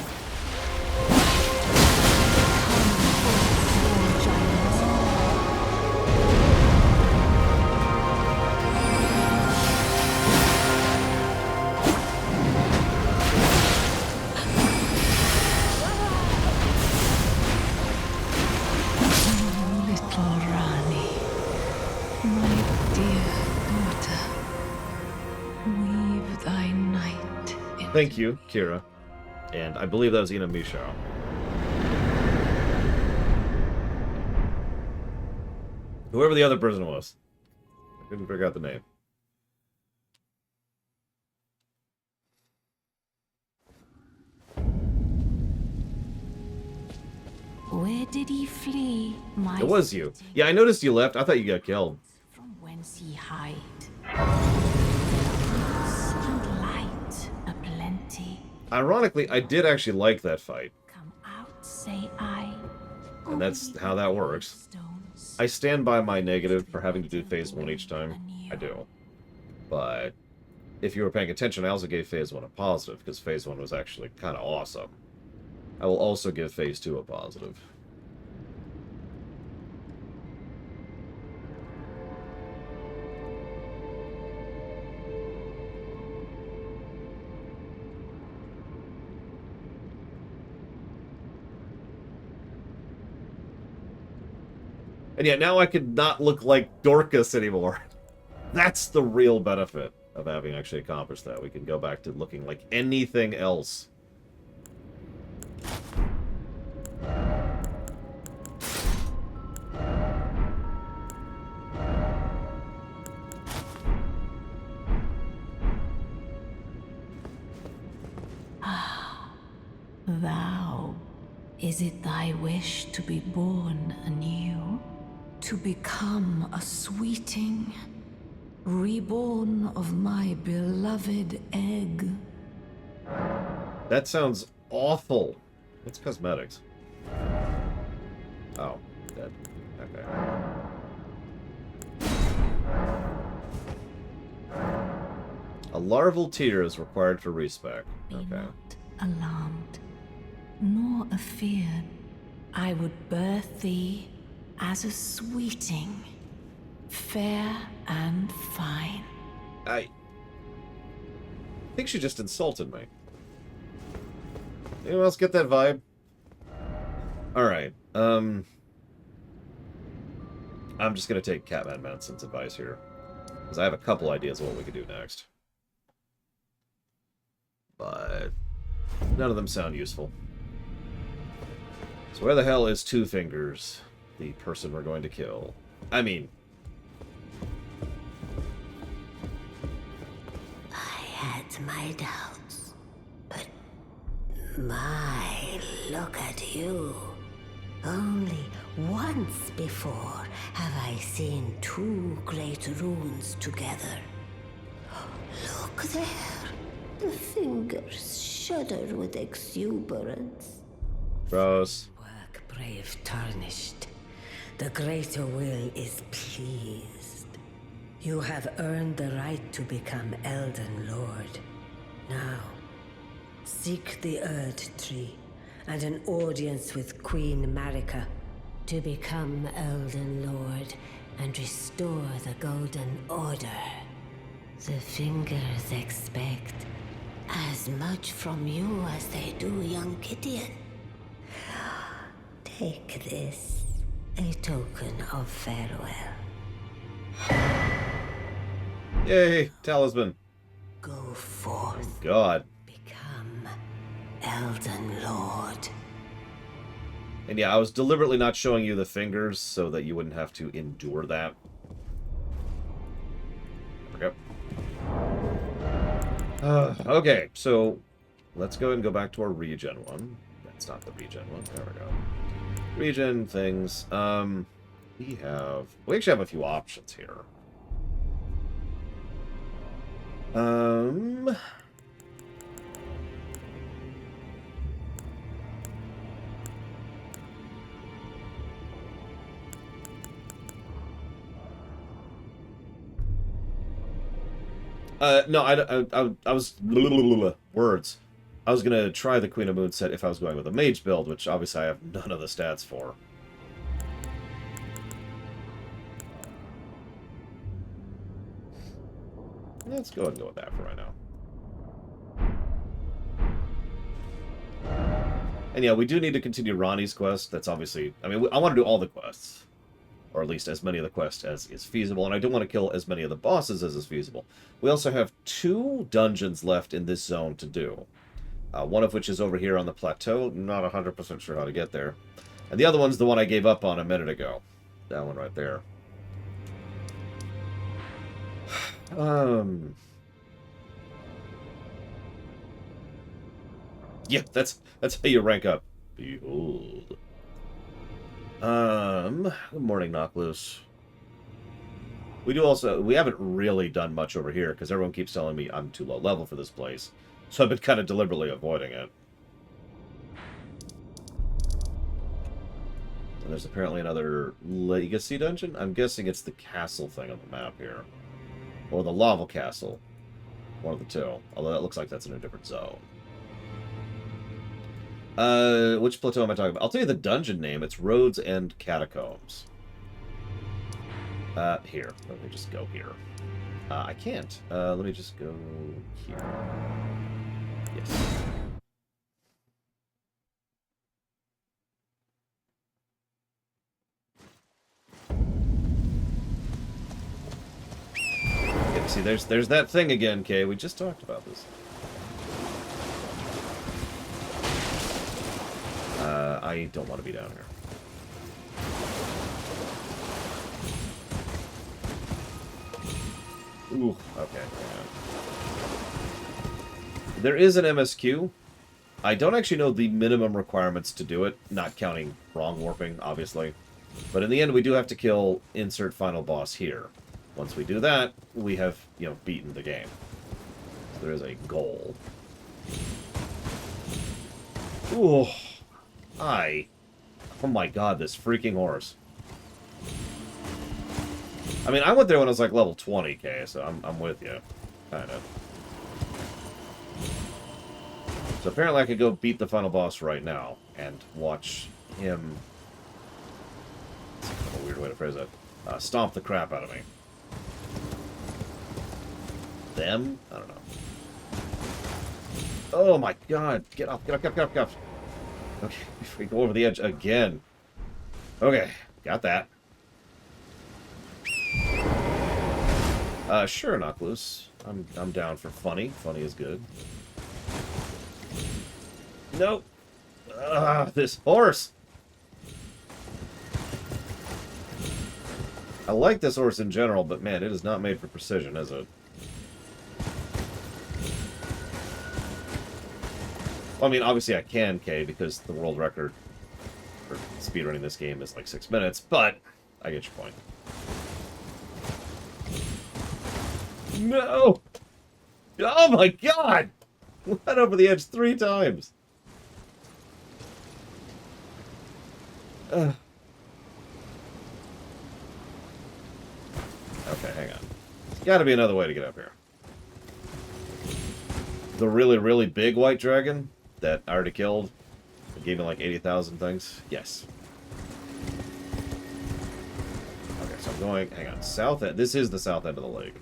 Thank you, Kira. And I believe that was Ina Misho. Whoever the other person was. I couldn't figure out the name. Where did he flee? It was you. Yeah, I noticed you left. I thought you got killed. From whence he hide? And light aplenty. Ironically, I did actually like that fight. Come out, say I. And that's how that works. I stand by my negative for having to do phase 1 each time. I do. But if you were paying attention, I also gave phase 1 a positive, because phase 1 was actually kind of awesome. I will also give phase 2 a positive. And yeah, now I could not look like Dorcas anymore. That's the real benefit of having actually accomplished that. We can go back to looking like anything else. Thou, is it thy wish to be born anew? To become a sweeting, reborn of my beloved egg? That sounds awful. It's cosmetics. Oh, dead. Okay. A larval tear is required for respec. Be Okay. not alarmed, nor afeared. I would birth thee as a sweeting, fair and fine. I think she just insulted me. Anyone else get that vibe? Alright, I'm just gonna take Catman Manson's advice here. Because I have a couple ideas of what we could do next. But none of them sound useful. So where the hell is Two Fingers, the person we're going to kill? I mean... I had my doubts, but my, look at you. Only once before have I seen two great runes together. Look there. The fingers shudder with exuberance. Gross. Work brave tarnished. The greater will is pleased. You have earned the right to become Elden Lord. Now, seek the Erd Tree and an audience with Queen Marika to become Elden Lord and restore the Golden Order. The fingers expect as much from you as they do young Gideon. Take this, a token of farewell. Yay, talisman. Go forth, God. become Elden Lord. And yeah, I was deliberately not showing you the fingers so that you wouldn't have to endure that. There we go. Okay, so let's go and go back to our regen one. That's not the regen one. There we go. Regen things. We actually have a few options here. No, I was words. I was gonna try the Queen of Moon set if I was going with a mage build, which obviously I have none of the stats for. Let's go ahead and go with that for right now. And yeah, we do need to continue Ronnie's quest. That's obviously... I mean, I want to do all the quests. Or at least as many of the quests as is feasible. And I do want to kill as many of the bosses as is feasible. We also have 2 dungeons left in this zone to do. One of which is over here on the plateau. Not 100% sure how to get there. And the other one's the one I gave up on a minute ago. That one right there. Yeah, that's how you rank up. Behold. Good morning, Knockloose. We haven't really done much over here, because everyone keeps telling me I'm too low level for this place. So I've been kind of deliberately avoiding it. And there's apparently another Legacy dungeon? I'm guessing it's the castle thing on the map here. Or the lava castle. One of the two. Although that looks like that's in a different zone. Which plateau am I talking about? I'll tell you the dungeon name. It's Roads and Catacombs. Here. Let me just go here. I can't. Let me just go here. Yes. Yeah, see, there's that thing again, Kay. We just talked about this. I don't want to be down here. Ooh, okay. Yeah. There is an MSQ. I don't actually know the minimum requirements to do it, not counting wrong warping, obviously. But in the end, we do have to kill insert final boss here. Once we do that, we have, beaten the game. So there is a goal. Ooh. Oh my god, this freaking horse. I mean, I went there when I was like level 20k, so I'm with you. Kind of. So apparently I could go beat the final boss right now and watch him... That's a weird way to phrase it. Stomp the crap out of me. Them? I don't know. Oh my god. Get off, get off, get off, get off, get off. Okay, before we go over the edge again. Okay, got that. Sure, Knockloose. I'm down for funny. Funny is good. Nope. This horse. I like this horse in general, but man, it is not made for precision, is it? Well, I mean, obviously I can, Kay, because the world record for speedrunning this game is like 6 minutes, but I get your point. No! Oh my god! Went over the edge 3 times. Okay, hang on. There's gotta be another way to get up here. The really, really big white dragon that I already killed. It gave me like 80,000 things. Yes. Okay, so I'm going... Hang on. South end. This is the south end of the lake.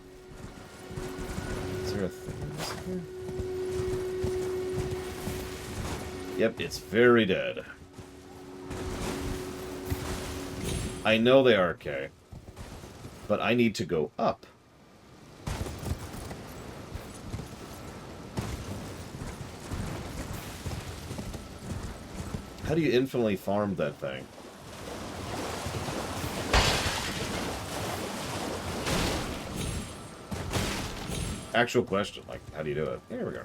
Is there a thing here? Yep, it's very dead. I know they are, Kay. But I need to go up. How do you infinitely farm that thing? Actual question, like, how do you do it? Here we go.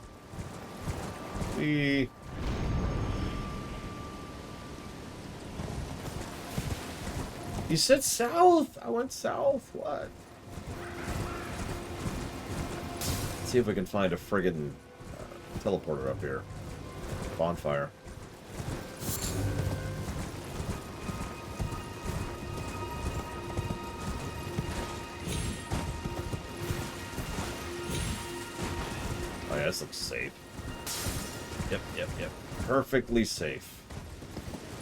You said south! I went south, what? Let's see if we can find a friggin' teleporter up here. Bonfire. Oh yeah, this looks safe. Yep, yep, yep. Perfectly safe.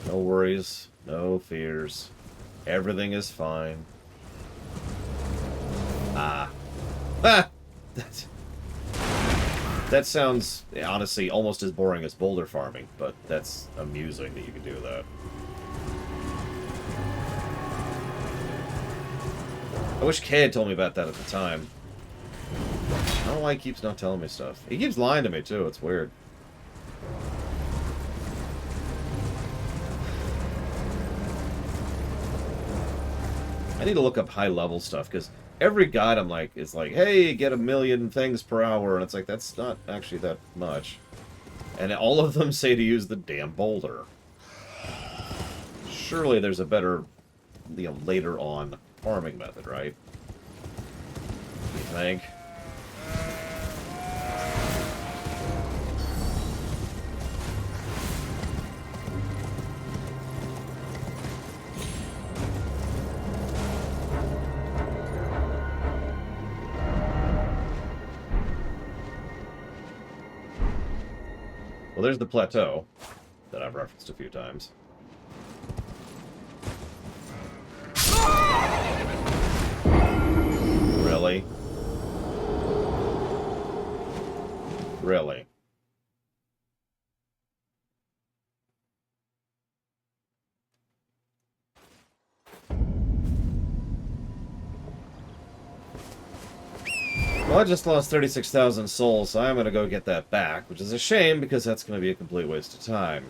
No worries, no fears. Everything is fine. Ah. Ah! That sounds, honestly, almost as boring as boulder farming, but that's amusing that you can do that. I wish Kay had told me about that at the time. I don't know why he keeps not telling me stuff. He keeps lying to me, too. It's weird. I need to look up high-level stuff, because every guide I'm like, is like, hey, get 1,000,000 things per hour, and it's like, that's not actually that much. And all of them say to use the damn boulder. Surely there's a better, you know, later on farming method, right? You think? Well, there's the plateau that I've referenced a few times. Really? Really? Well, I just lost 36,000 souls, so I'm going to go get that back, which is a shame because that's going to be a complete waste of time.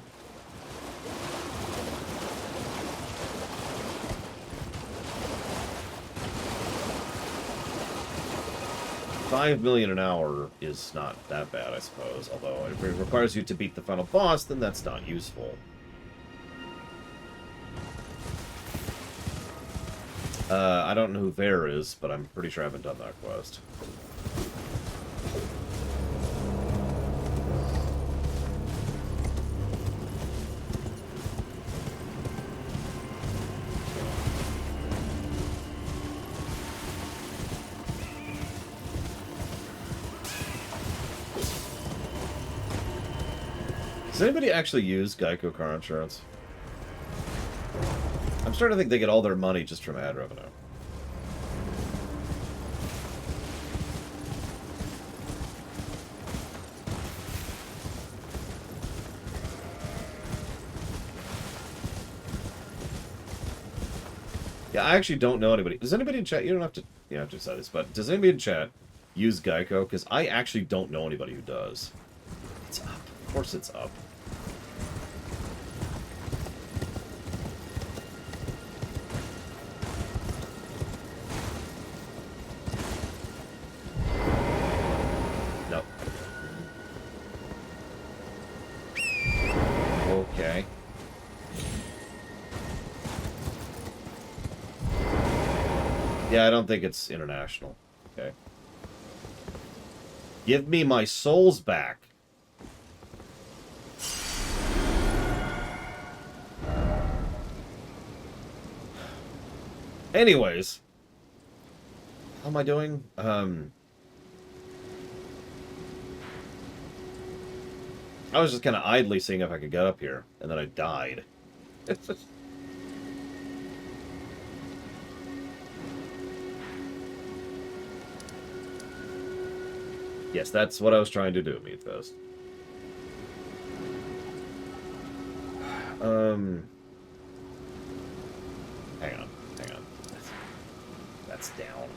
$5 million an hour is not that bad, I suppose, although if it requires you to beat the final boss, then that's not useful. I don't know who Vare is, but I'm pretty sure I haven't done that quest. Does anybody actually use Geico car insurance? I'm starting to think they get all their money just from ad revenue. Yeah, I actually don't know anybody. Does anybody in chat? You don't have to decide this, but does anybody in chat use Geico? Because I actually don't know anybody who does. It's up. Of course it's up. Nope. Okay. Yeah, I don't think it's international. Okay. Give me my souls back. Anyways. How am I doing? I was just kind of idly seeing if I could get up here, and then I died. Yes, that's what I was trying to do, Meatfest. Hang on. That's down.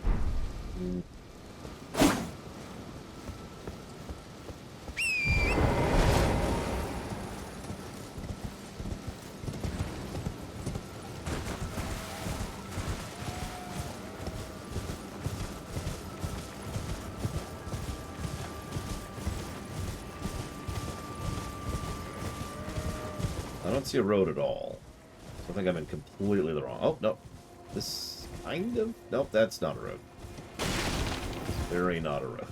I don't see a road at all. So I think I'm in completely the wrong... Oh, no. This kind of... Nope, that's not a road. Very not a road.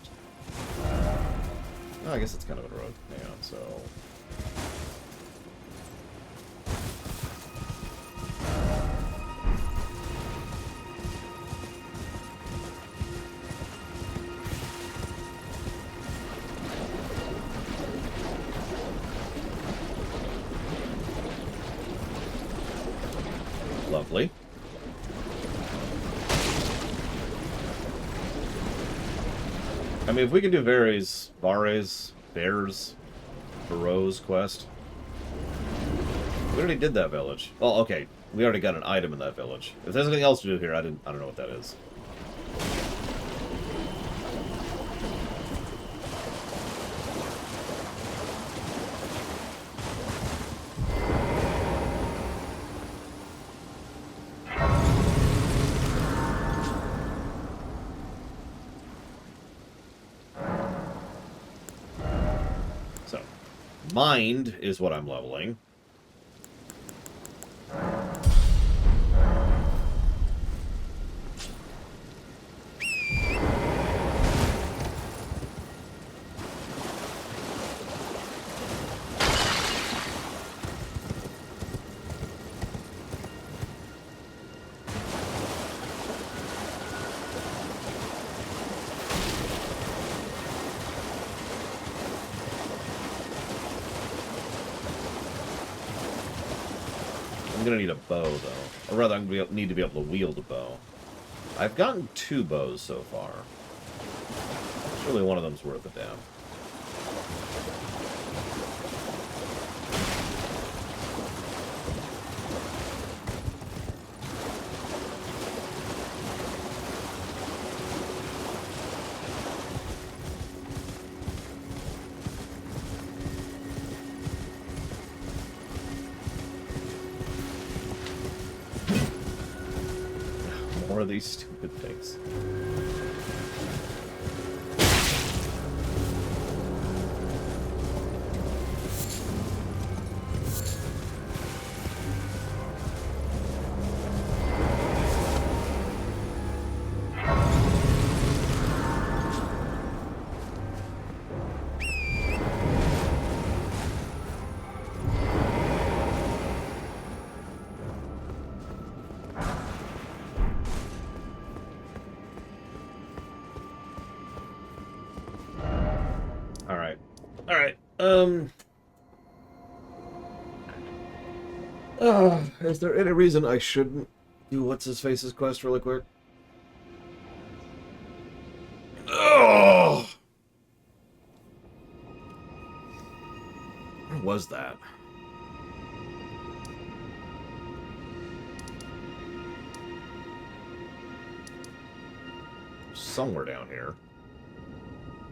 Oh, I guess it's kind of a road. Hang on, so... Lovely. I mean, if we can do Varys, Bears, Barrows quest. We already did that village. Well, okay. We already got an item in that village. If there's anything else to do here, I don't know what that is. So, mind is what I'm leveling. I'm gonna need a bow, though. Or rather, I'm gonna need to be able to wield a bow. I've gotten 2 bows so far. Surely one of them's worth a damn. More of these stupid things. Alright. Alright. Is there any reason I shouldn't do what's-his-face's quest really quick? Oh! Where was that? Somewhere down here.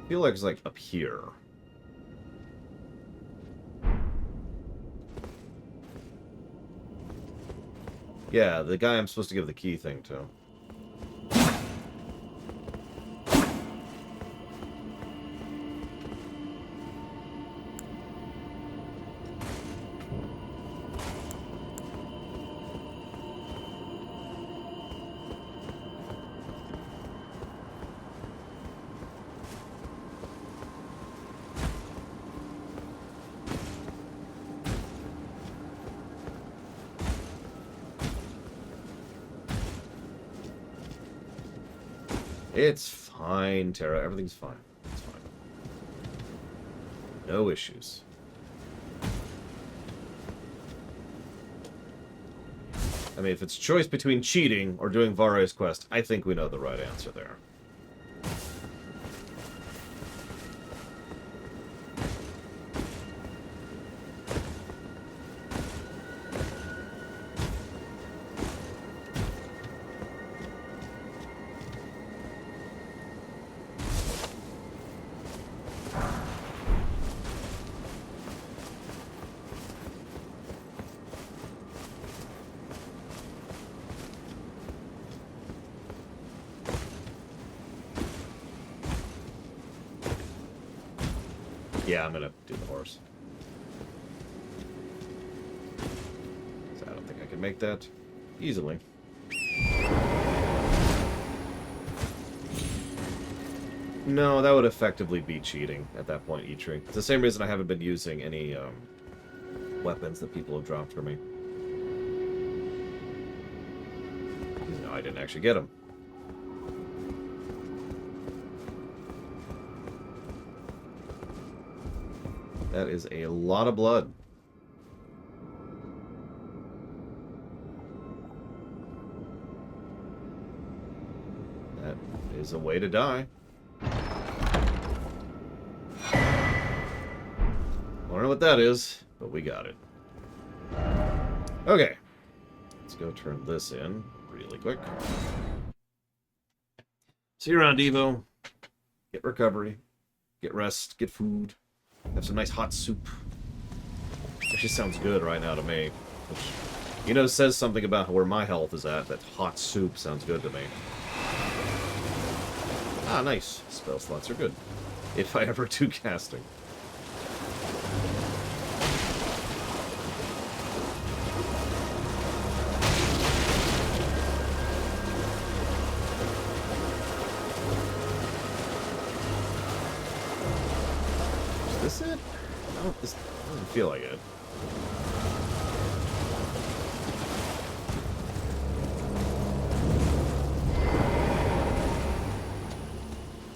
I feel like it's like up here. Yeah, the guy I'm supposed to give the key thing to. It's fine, Tara. Everything's fine. It's fine. No issues. I mean, if it's a choice between cheating or doing Varre's quest, I think we know the right answer there. Yeah, I'm gonna do the horse. So I don't think I can make that easily. No, that would effectively be cheating at that point, E-Tree. It's the same reason I haven't been using any weapons that people have dropped for me. No, I didn't actually get them. That is a lot of blood. That is a way to die. I don't know what that is, but we got it. Okay. Let's go turn this in really quick. See you around, Evo. Get recovery. Get rest. Get food. Have some nice hot soup. Actually sounds good right now to me. Which, you know, says something about where my health is at. That hot soup sounds good to me. Ah, nice. Spell slots are good. If I ever do casting. Is this it? No, this doesn't feel like it.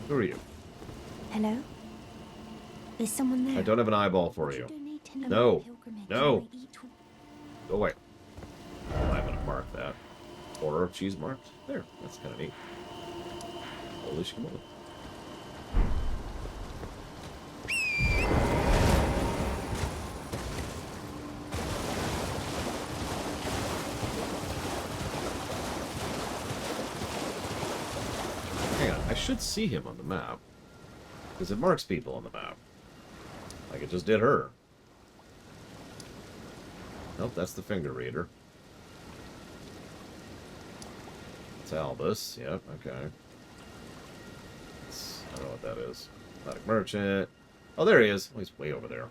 Who are you? Hello? Is someone there? I don't have an eyeball for you. No. No. Go away. Well, I'm gonna mark that. Order of cheese marked. There. That's kind of neat. Holy shmoly. Hang on. I should see him on the map. Because it marks people on the map. Like it just did her. Nope, that's the finger reader. It's Albus. Yep, okay. I don't know what that is. Exotic merchant. Oh, there he is. Oh, he's way over there.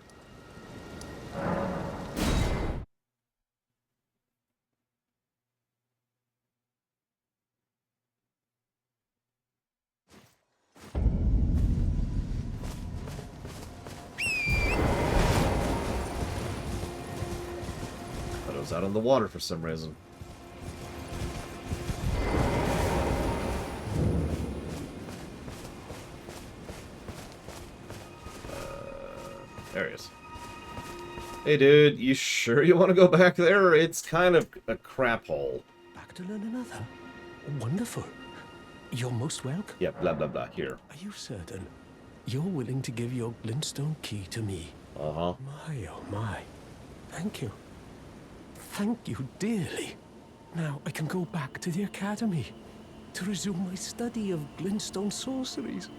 Thought it was out on the water for some reason. There he is. Hey, dude, you sure you want to go back there? It's kind of a crap hole. Back to learn another? Wonderful. You're most welcome. Yeah, blah, blah, blah. Here. Are you certain you're willing to give your glintstone key to me? Uh-huh. My, oh my. Thank you. Thank you dearly. Now I can go back to the academy to resume my study of glintstone sorceries.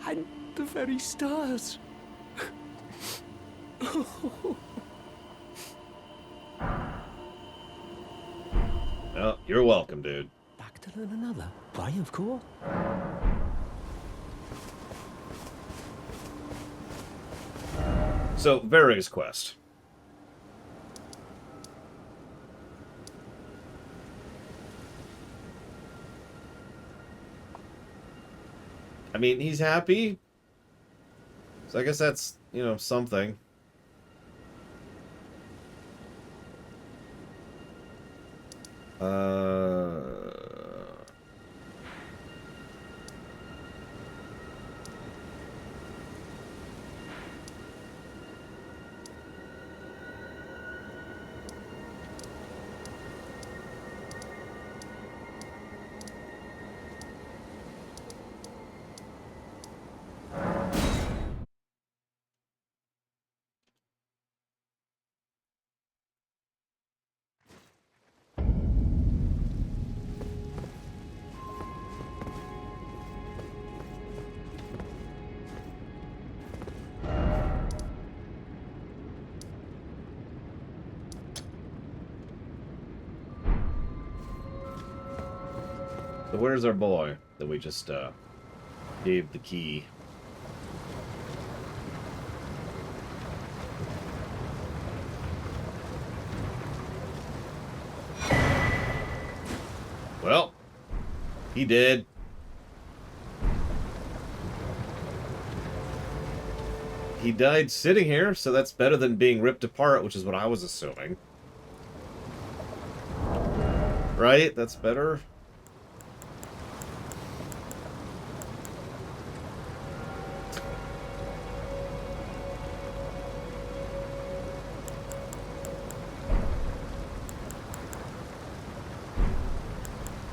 And the very stars. Oh, you're welcome, dude. Back to learn another. Why, of course. So, Varyg's quest. I mean, he's happy. So I guess that's, you know, something. So where's our boy that we just gave the key? Well, he did. He died sitting here, so that's better than being ripped apart, which is what I was assuming. Right? That's better.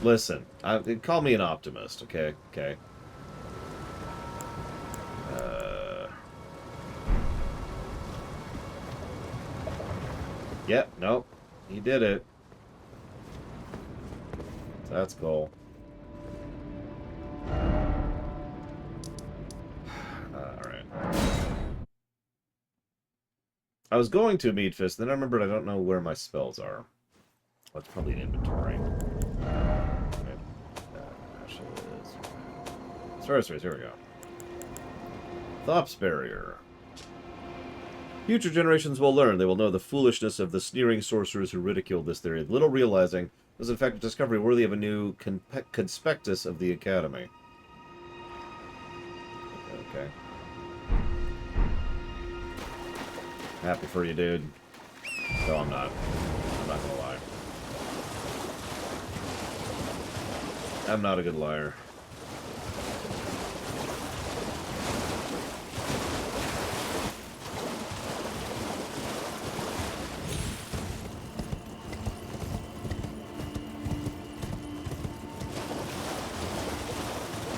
Listen, call me an optimist, okay? Okay. Yep, nope. He did it. So that's cool. Alright. I was going to Meat Fist, then I remembered I don't know where my spells are. Well, it's probably an inventory. Sorcerers, here we go. Thops Barrier. Future generations will learn. They will know the foolishness of the sneering sorcerers who ridiculed this theory, little realizing it was in fact a discovery worthy of a new conspectus of the Academy. Okay. Happy for you, dude. No, I'm not. I'm not gonna lie. I'm not a good liar.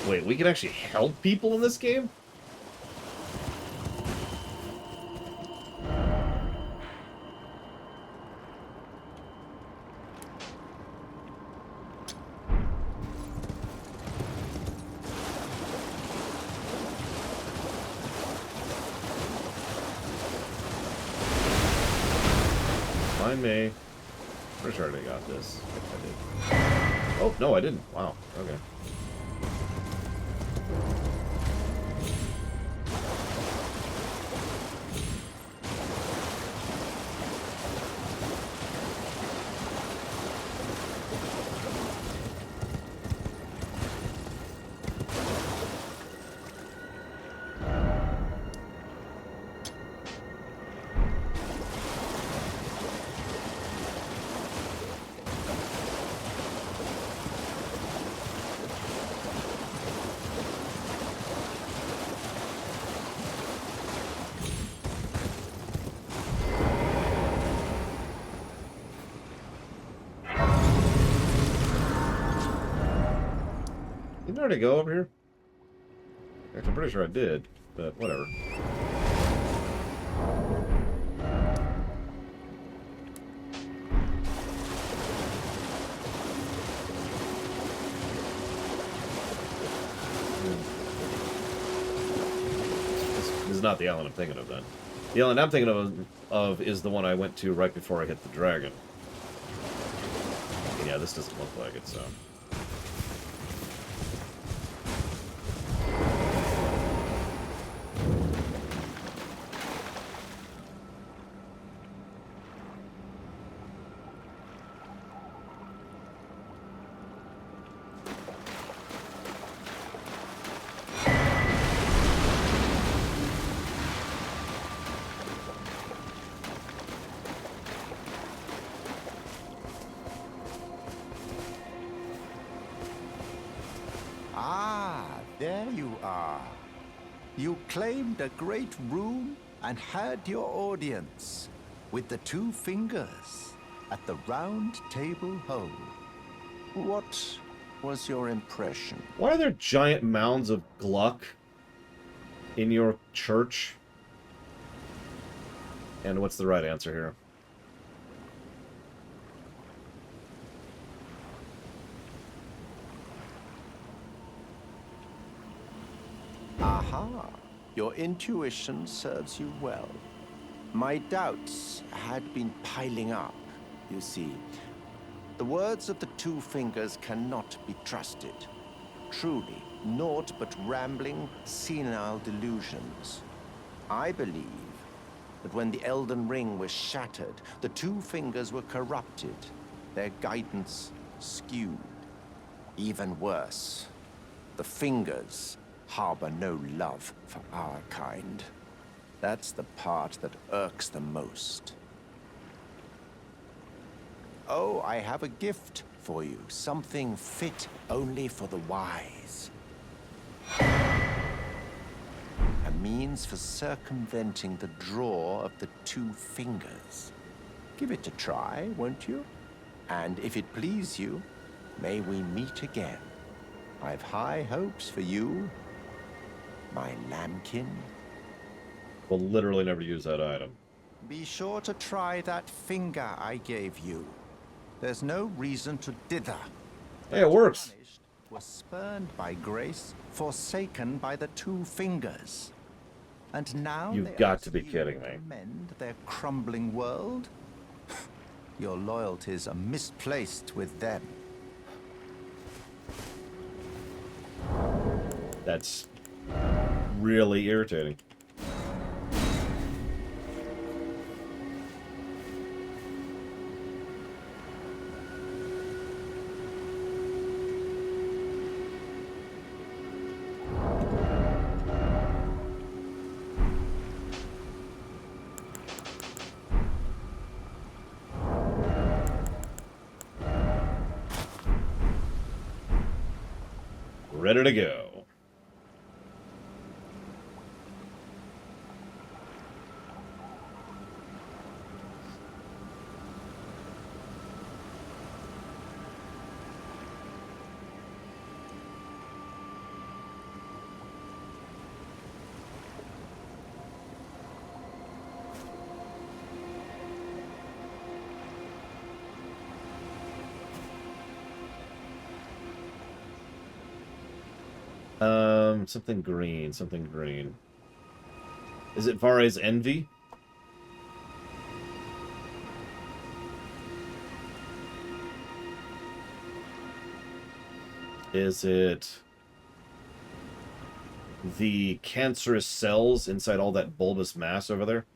Wait, we can actually help people in this game? Find me. Pretty sure I got this. I did. Oh, no, I didn't. Wow. Okay. Didn't I already go over here? Actually, I'm pretty sure I did, but whatever. This is not the island I'm thinking of, then. The island I'm thinking of is the one I went to right before I hit the dragon. Yeah, this doesn't look like it, so... Ah, there you are. You claimed a great rune and had your audience with the two fingers at the round table hole. What was your impression? Why are there giant mounds of Gluck in your church? And what's the right answer here? Aha, your intuition serves you well. My doubts had been piling up, you see. The words of the two fingers cannot be trusted. Truly, naught but rambling, senile delusions. I believe that when the Elden Ring was shattered, the two fingers were corrupted, their guidance skewed. Even worse, the fingers harbor no love for our kind. That's the part that irks the most. Oh, I have a gift for you, something fit only for the wise. A means for circumventing the draw of the two fingers. Give it a try, won't you? And if it please you, may we meet again. I've high hopes for you, my lambkin. We'll literally never use that item. Be sure to try that finger I gave you. There's no reason to dither. Hey, it works. Punished, was spurned by grace, forsaken by the two fingers. And now You've they got ask to be you kidding me. mend their crumbling world? Your loyalties are misplaced with them. That's really irritating. Ready to go. Something green, something green. Is it Vare's Envy? Is it the cancerous cells inside all that bulbous mass over there?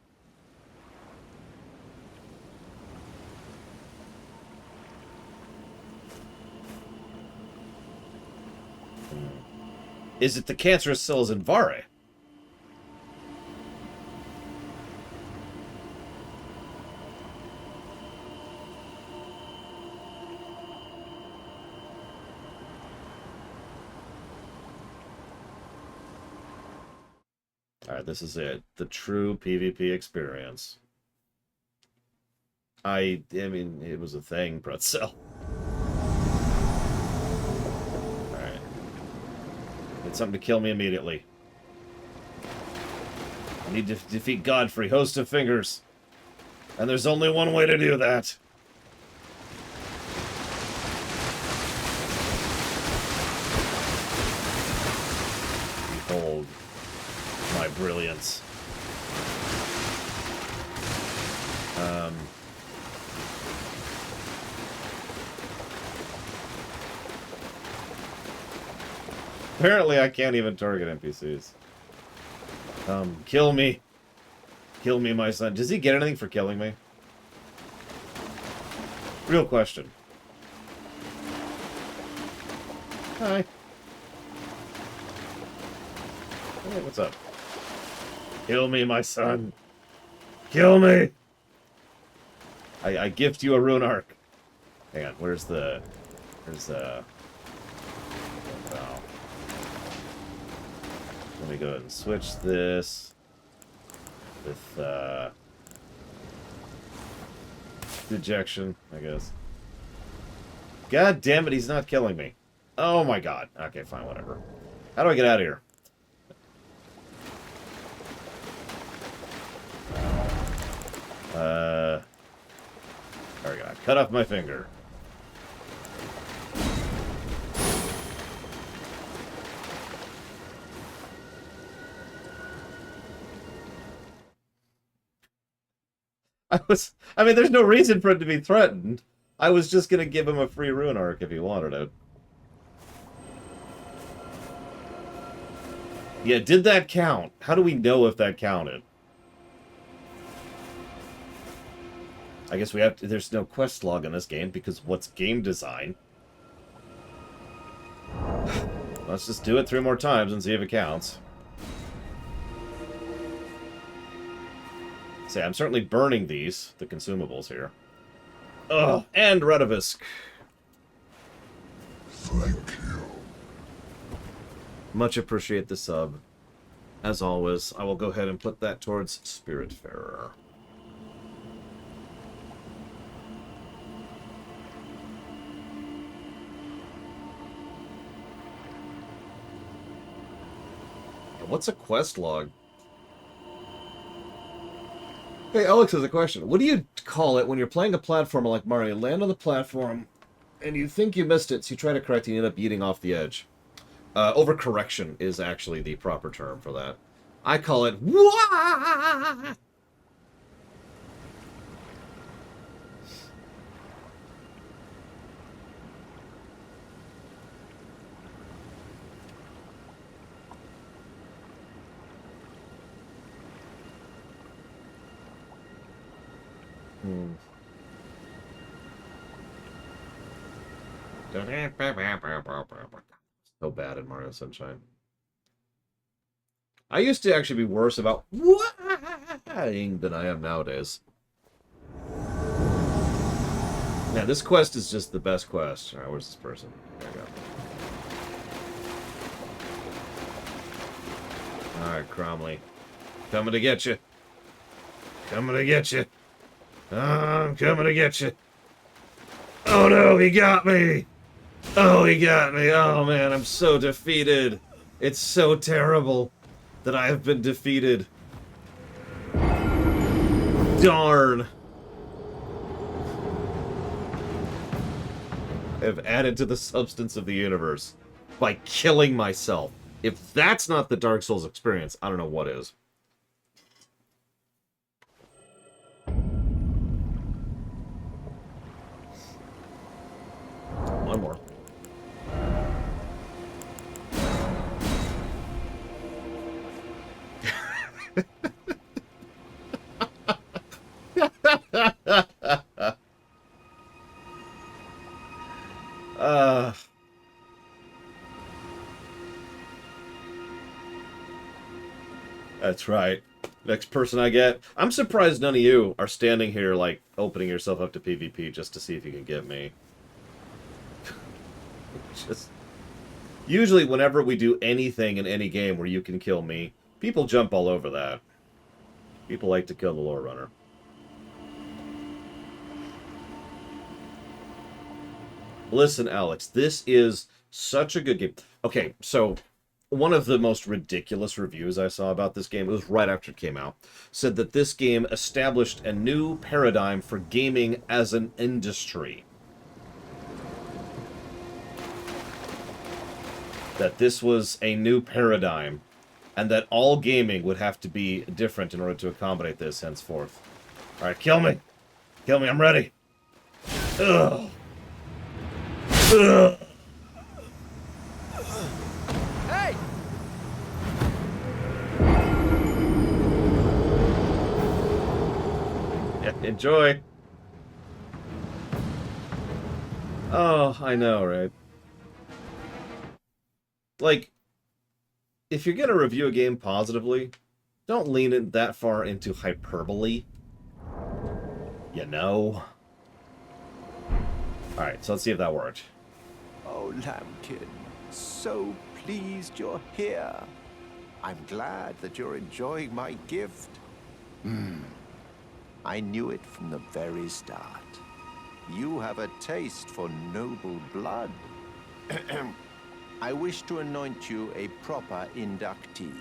Is it the cancerous cells in Vare? Alright, this is it. The true PvP experience. I mean, it was a thing, Pretzel. Alright. It's something to kill me immediately. I need to defeat Godfrey, host of fingers. And there's only one way to do that. Behold my brilliance. Apparently I can't even target NPCs. Kill me. Kill me, my son. Does he get anything for killing me? Real question. Hi. Hey, what's up? Kill me, my son. Kill me! I gift you a rune arc. Hang on, where's the... Oh. Let me go ahead and switch this with, dejection, I guess. God damn it, he's not killing me. Oh my god. Okay, fine, whatever. How do I get out of here? There we go. Cut off my finger. I mean, there's no reason for it to be threatened. I was just gonna give him a free rune arc if he wanted it. Yeah, did that count? How do we know if that counted? I guess we have to... There's no quest log in this game, because what's game design? Let's just do it 3 more times and see if it counts. Say, I'm certainly burning these, the consumables here. Oh, and Redovisk. Thank you. Much appreciate the sub. As always, I will go ahead and put that towards Spiritfarer. What's a quest log? Hey, Alex has a question. What do you call it when you're playing a platformer like Mario? You land on the platform, and you think you missed it, so you try to correct it, and you end up eating off the edge. Overcorrection is actually the proper term for that. I call it... Wah! So bad in Mario Sunshine. I used to actually be worse about than I am nowadays. Yeah, this quest is just the best quest. Alright, where's this person? There we go. Alright, Cromley. Coming to get you. Coming to get you. I'm coming to get you. Oh no, he got me! Oh, he got me. Oh man, I'm so defeated. It's so terrible that I have been defeated. Darn. I have added to the substance of the universe by killing myself. If that's not the Dark Souls experience, I don't know what is. One more. That's right. Next person I get. I'm surprised none of you are standing here, like, opening yourself up to PvP just to see if you can get me. Just... Usually, whenever we do anything in any game where you can kill me, people jump all over that. People like to kill the lore runner. Listen, Alex, this is such a good game. Okay, so one of the most ridiculous reviews I saw about this game, it was right after it came out, said that this game established a new paradigm for gaming as an industry. That this was a new paradigm, and that all gaming would have to be different in order to accommodate this henceforth. Alright, kill me! Kill me, I'm ready! Ugh! Ugh! Hey! Yeah, enjoy! Oh, I know, right? Like, if you're gonna review a game positively, don't lean it that far into hyperbole. You know? Alright, so let's see if that worked. Oh, Lambkin, so pleased you're here. I'm glad that you're enjoying my gift. I knew it from the very start. You have a taste for noble blood. I wish to anoint you a proper inductee.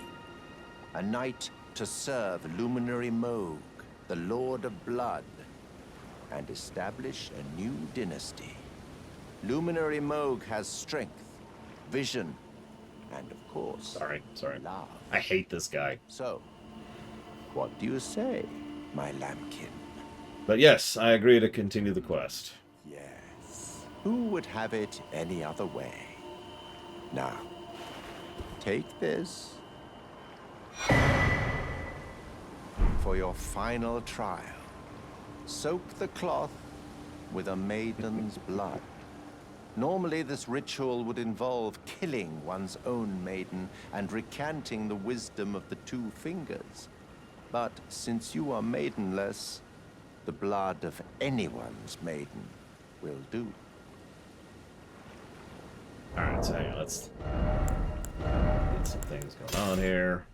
A knight to serve Luminary Moog, the Lord of Blood, and establish a new dynasty. Luminary Moog has strength, vision, and of course, Sorry. love. I hate this guy. So, what do you say, my lambkin? But yes, I agree to continue the quest. Yes. Who would have it any other way? Now, take this for your final trial. Soak the cloth with a maiden's blood. Normally, this ritual would involve killing one's own maiden and recanting the wisdom of the two fingers. But since you are maidenless, the blood of anyone's maiden will do. Alright, so hang on, let's get some things going on here.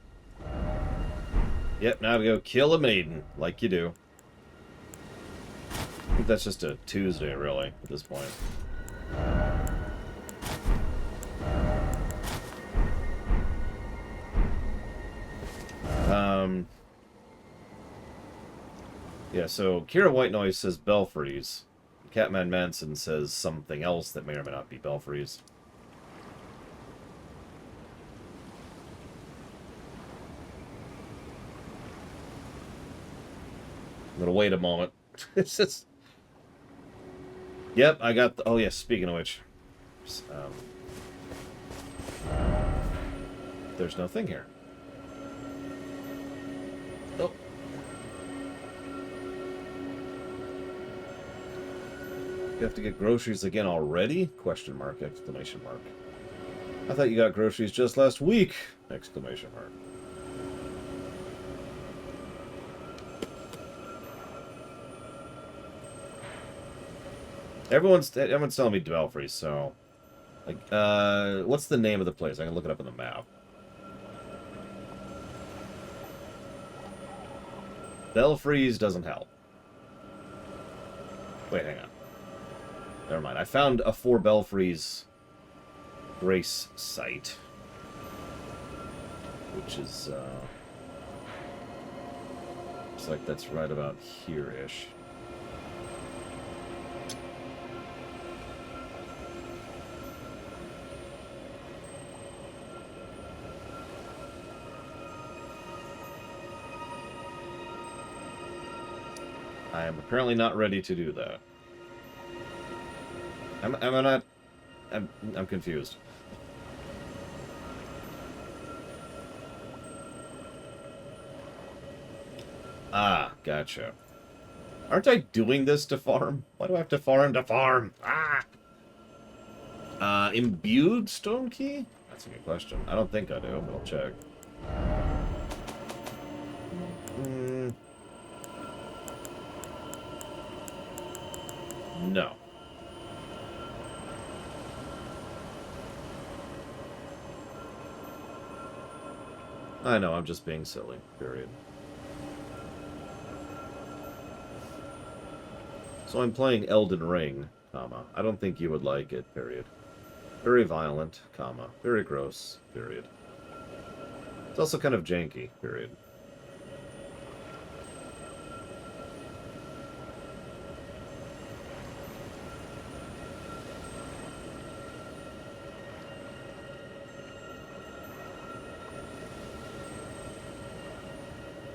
Yep, now we go kill a maiden, like you do. I think that's just a Tuesday, really, at this point. Yeah, so Kira White Noise says Belfries. Catman Manson says something else that may or may not be Belfries. I'm gonna wait a moment. It's just... Yep, I got the... Oh, yes, speaking of which... there's no thing here. Oh. You have to get groceries again already? Question mark, exclamation mark. I thought you got groceries just last week! Exclamation mark. Everyone's telling me Belfries, so... Like, what's the name of the place? I can look it up on the map. Belfries doesn't help. Wait, hang on. Never mind. I found a 4 Belfries Grace site. Which is, looks like that's right about here-ish. I am apparently not ready to do that. Am I not? I'm confused. Ah, gotcha. Aren't I doing this to farm? Why do I have to farm to farm? Ah! Imbued stone key? That's a good question. I don't think I do, but I'll check. No. I know, I'm just being silly. Period. So I'm playing Elden Ring, comma. I don't think you would like it, period. Very violent, comma. Very gross, period. It's also kind of janky, period.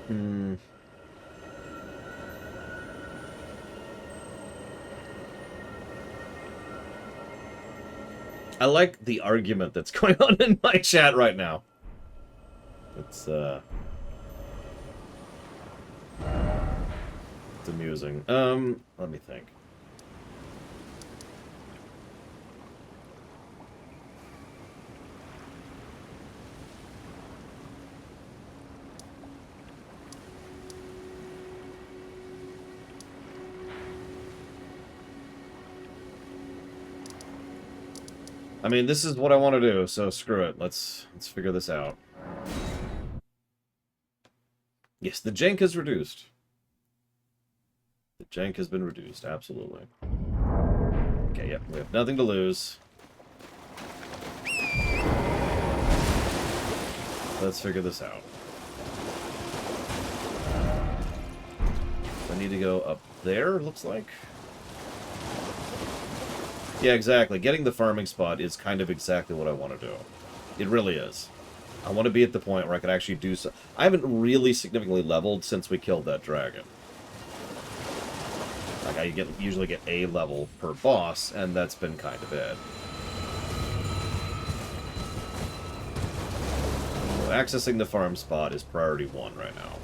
Hmm. I like the argument that's going on in my chat right now. It's amusing. Let me think. I mean, this is what I want to do, so screw it. Let's figure this out. Yes, the jank is reduced. The jank has been reduced, absolutely. Okay, yep, we have nothing to lose. Let's figure this out. I need to go up there, looks like. Yeah, exactly. Getting the farming spot is kind of exactly what I want to do. It really is. I want to be at the point where I can actually do so. I haven't really significantly leveled since we killed that dragon. Like, I usually get a level per boss, and that's been kind of it. So accessing the farm spot is priority 1 right now.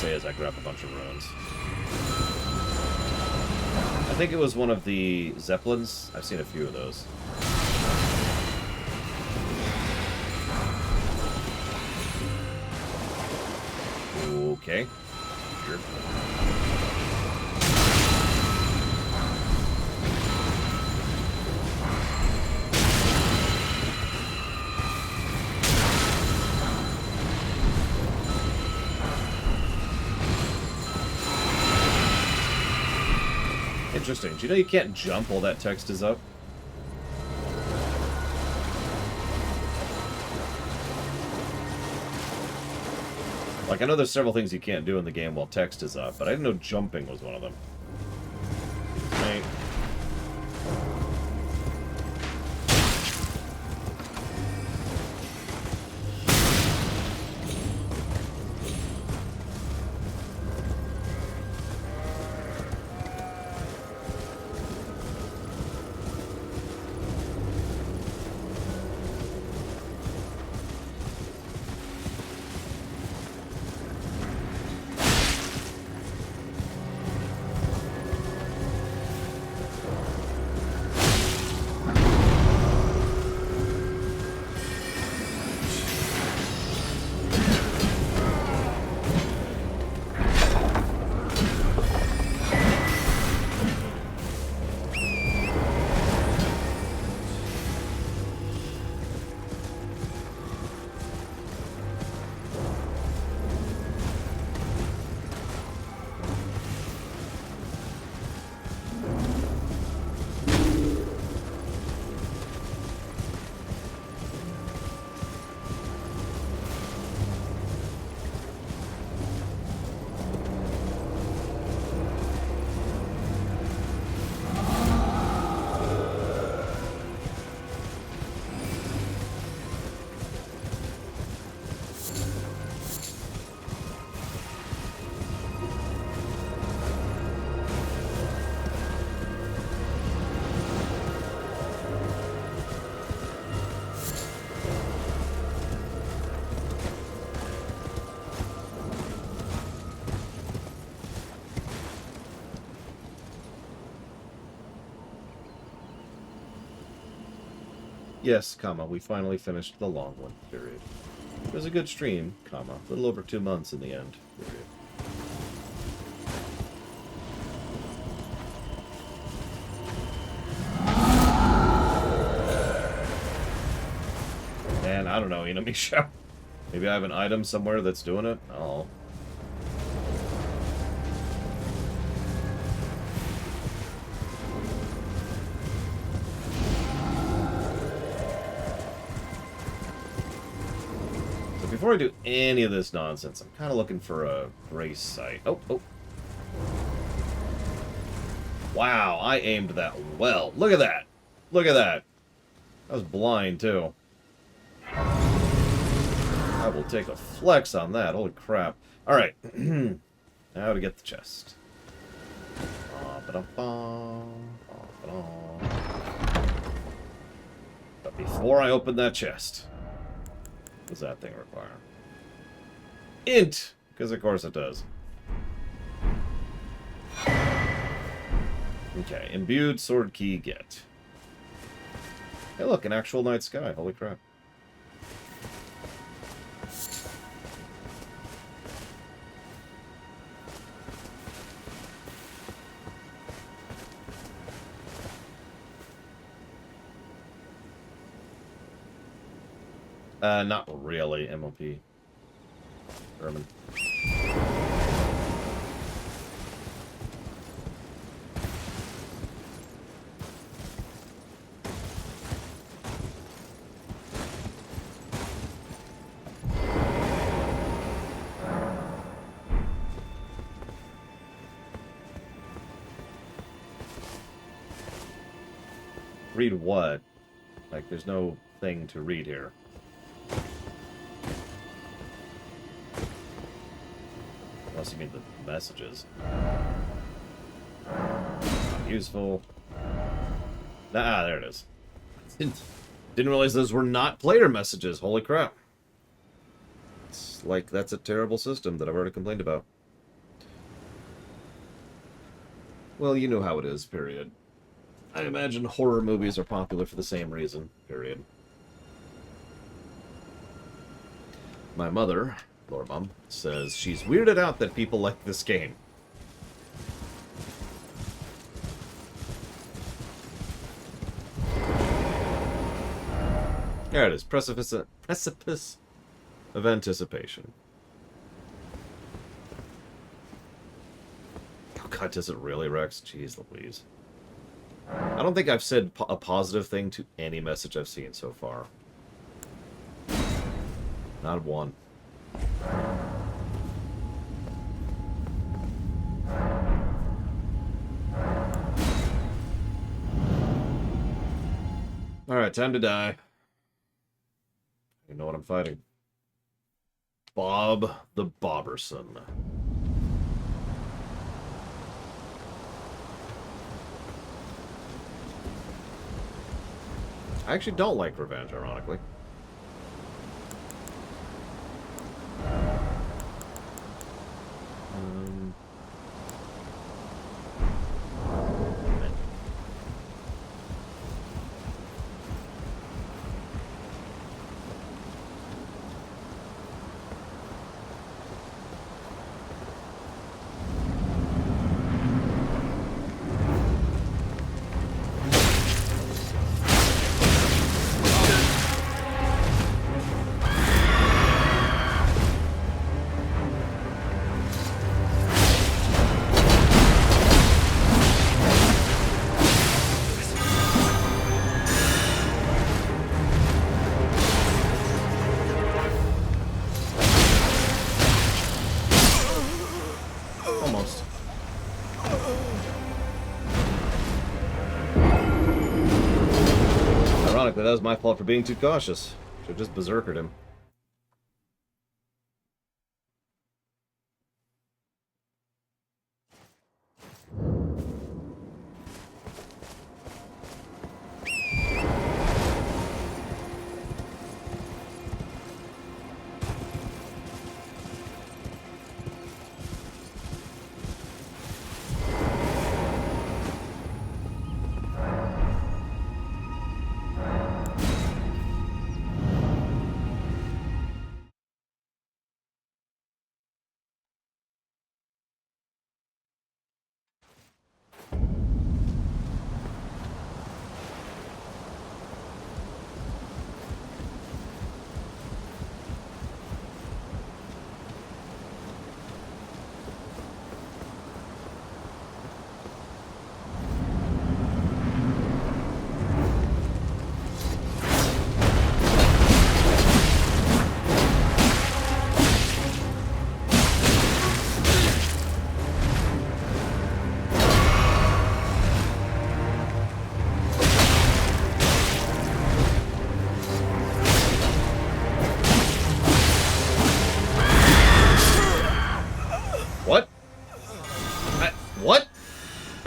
As I grab a bunch of runes. I think it was one of the Zeppelins. I've seen a few of those. Okay. Sure. Interesting. Do you know you can't jump while that text is up? Like, I know there's several things you can't do in the game while text is up, but I didn't know jumping was one of them. Right. Yes, comma, we finally finished the long one, period. It was a good stream, comma, a little over 2 months in the end, period. Man, I don't know, enemy show. Maybe I have an item somewhere that's doing it? Oh. So before I do any of this nonsense, I'm kind of looking for a grace site. Oh, oh. Wow, I aimed that well. Look at that. Look at that. I was blind, too. I will take a flex on that. Holy crap. Alright. Now to get the chest. But before I open that chest, what does that thing require? Int! Because of course it does. Okay, imbued sword key get. Hey look, an actual night sky. Holy crap. Not really, MOP. German. Read what? Like, there's no thing to read here. Unless you mean the messages. Not useful. Ah, there it is. Didn't realize those were not player messages. Holy crap. It's like, that's a terrible system that I've already complained about. Well, you know how it is, period. I imagine horror movies are popular for the same reason, period. My mother, Lord Mom, says she's weirded out that people like this game. There it is, precipice of anticipation. Oh god, does it really, Rex? Jeez Louise. I don't think I've said a positive thing to any message I've seen so far. Not one. Alright, time to die. You know what I'm fighting. Bob the Bobberson. I actually don't like revenge, ironically. That was my fault for being too cautious. Should've just berserkered him.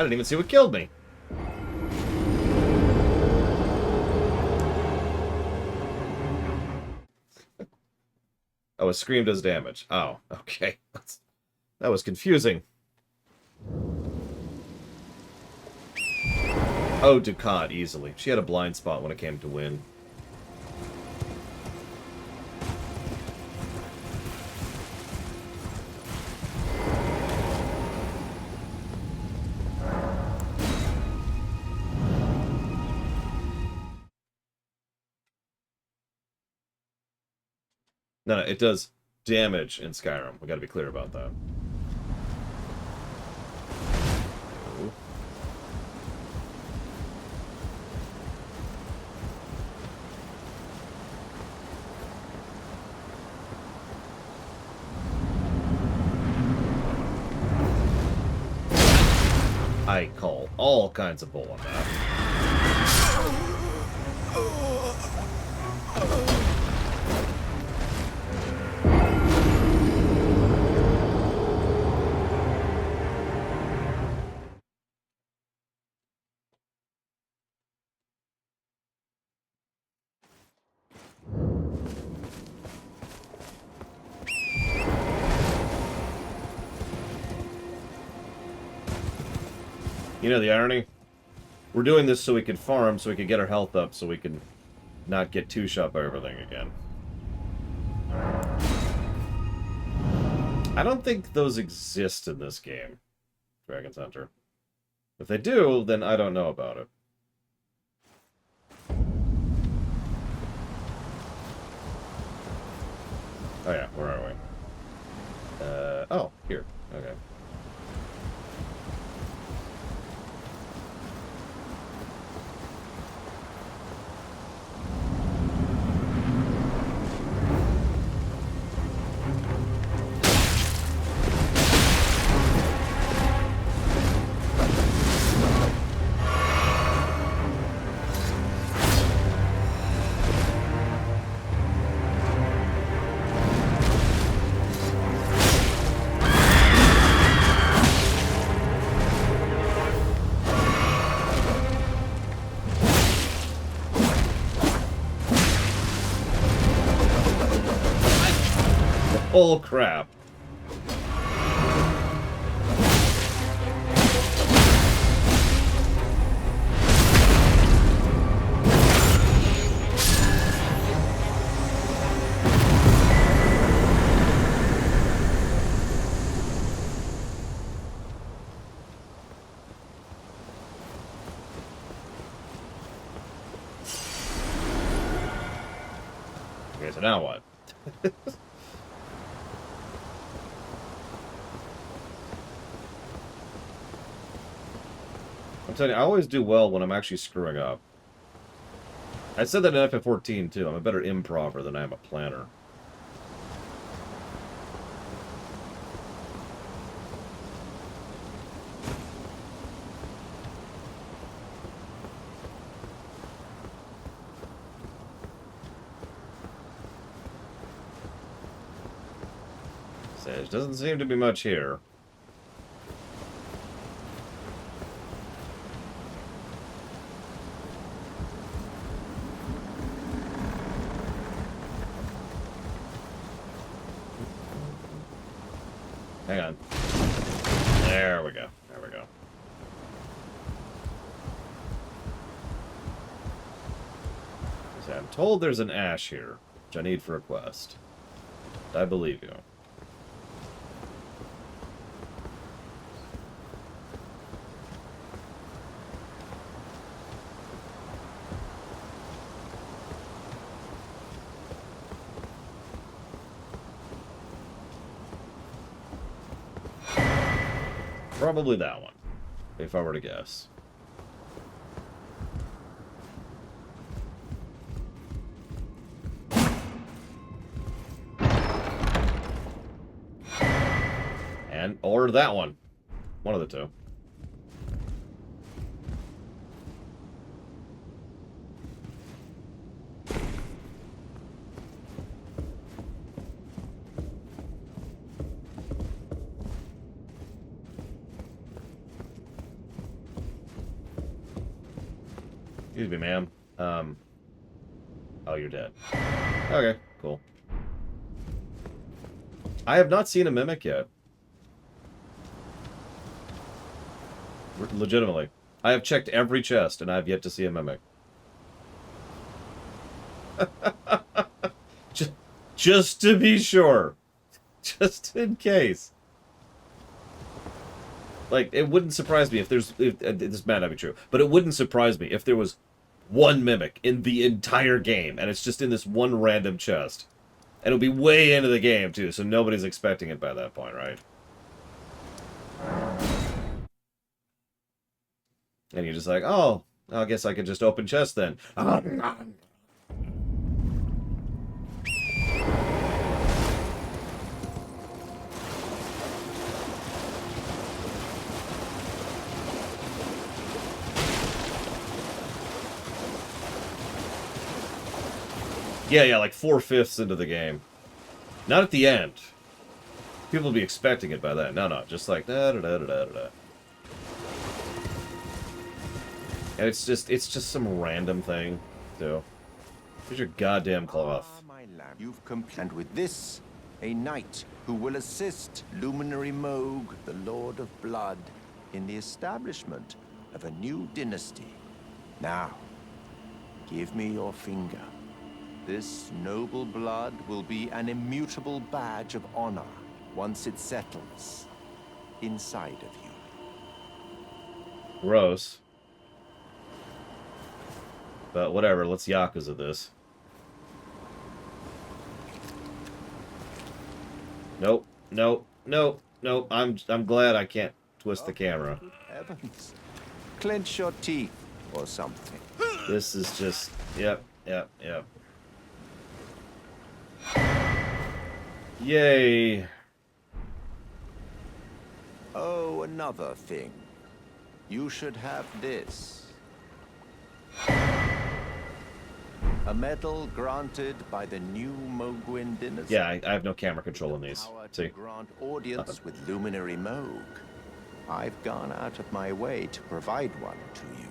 didn't even see what killed me. Oh, a scream does damage. Oh, okay. That was confusing. Oh, Ducat, easily. She had a blind spot when it came to wind. No, it does damage in Skyrim. We gotta be clear about that. Ooh. I call all kinds of bull on that. You know the irony? We're doing this so we can farm, so we can get our health up, so we can not get two-shot by everything again. I don't think those exist in this game, Dragon's Hunter. If they do, then I don't know about it. Oh yeah, where are we? Oh, here. Okay. Oh crap. Okay, so now what? I'm telling you, I always do well when I'm actually screwing up. I said that in FF14 too. I'm a better improver than I am a planner. There doesn't seem to be much here. Hang on. There we go. There we go. So I'm told there's an ash here, which I need for a quest. I believe you. Probably that one, if I were to guess. Or that one. One of the two. Excuse me, ma'am. Oh, you're dead. Okay, cool. I have not seen a mimic yet. Legitimately. I have checked every chest, and I have yet to see a mimic. just to be sure. Just in case. Like, it wouldn't surprise me if there's... this might not be true, but it wouldn't surprise me if there was one mimic in the entire game, and it's just in this one random chest. And it'll be way into the game, too, so nobody's expecting it by that point, right? And you're just like, oh, I guess I could just open chest then. Yeah, like 4/5 into the game. Not at the end. People will be expecting it by then. No, just like da-da-da-da-da-da. And it's just some random thing, too. Here's your goddamn cloth. Ah, my lamb, you've and with this, a knight who will assist Luminary Moog, the Lord of Blood, in the establishment of a new dynasty. Now, give me your finger. This noble blood will be an immutable badge of honor once it settles inside of you. Gross. But whatever, let's Yakuza this. Nope. I'm glad I can't twist the camera. Good heavens. Clench your teeth or something. This is just... Yep. Yay. Oh, another thing. You should have this. A medal granted by the new Mogwin dynasty. Yeah, I have no camera control in these. Power See? to grant audience with Luminary Moog. I've gone out of my way to provide one to you.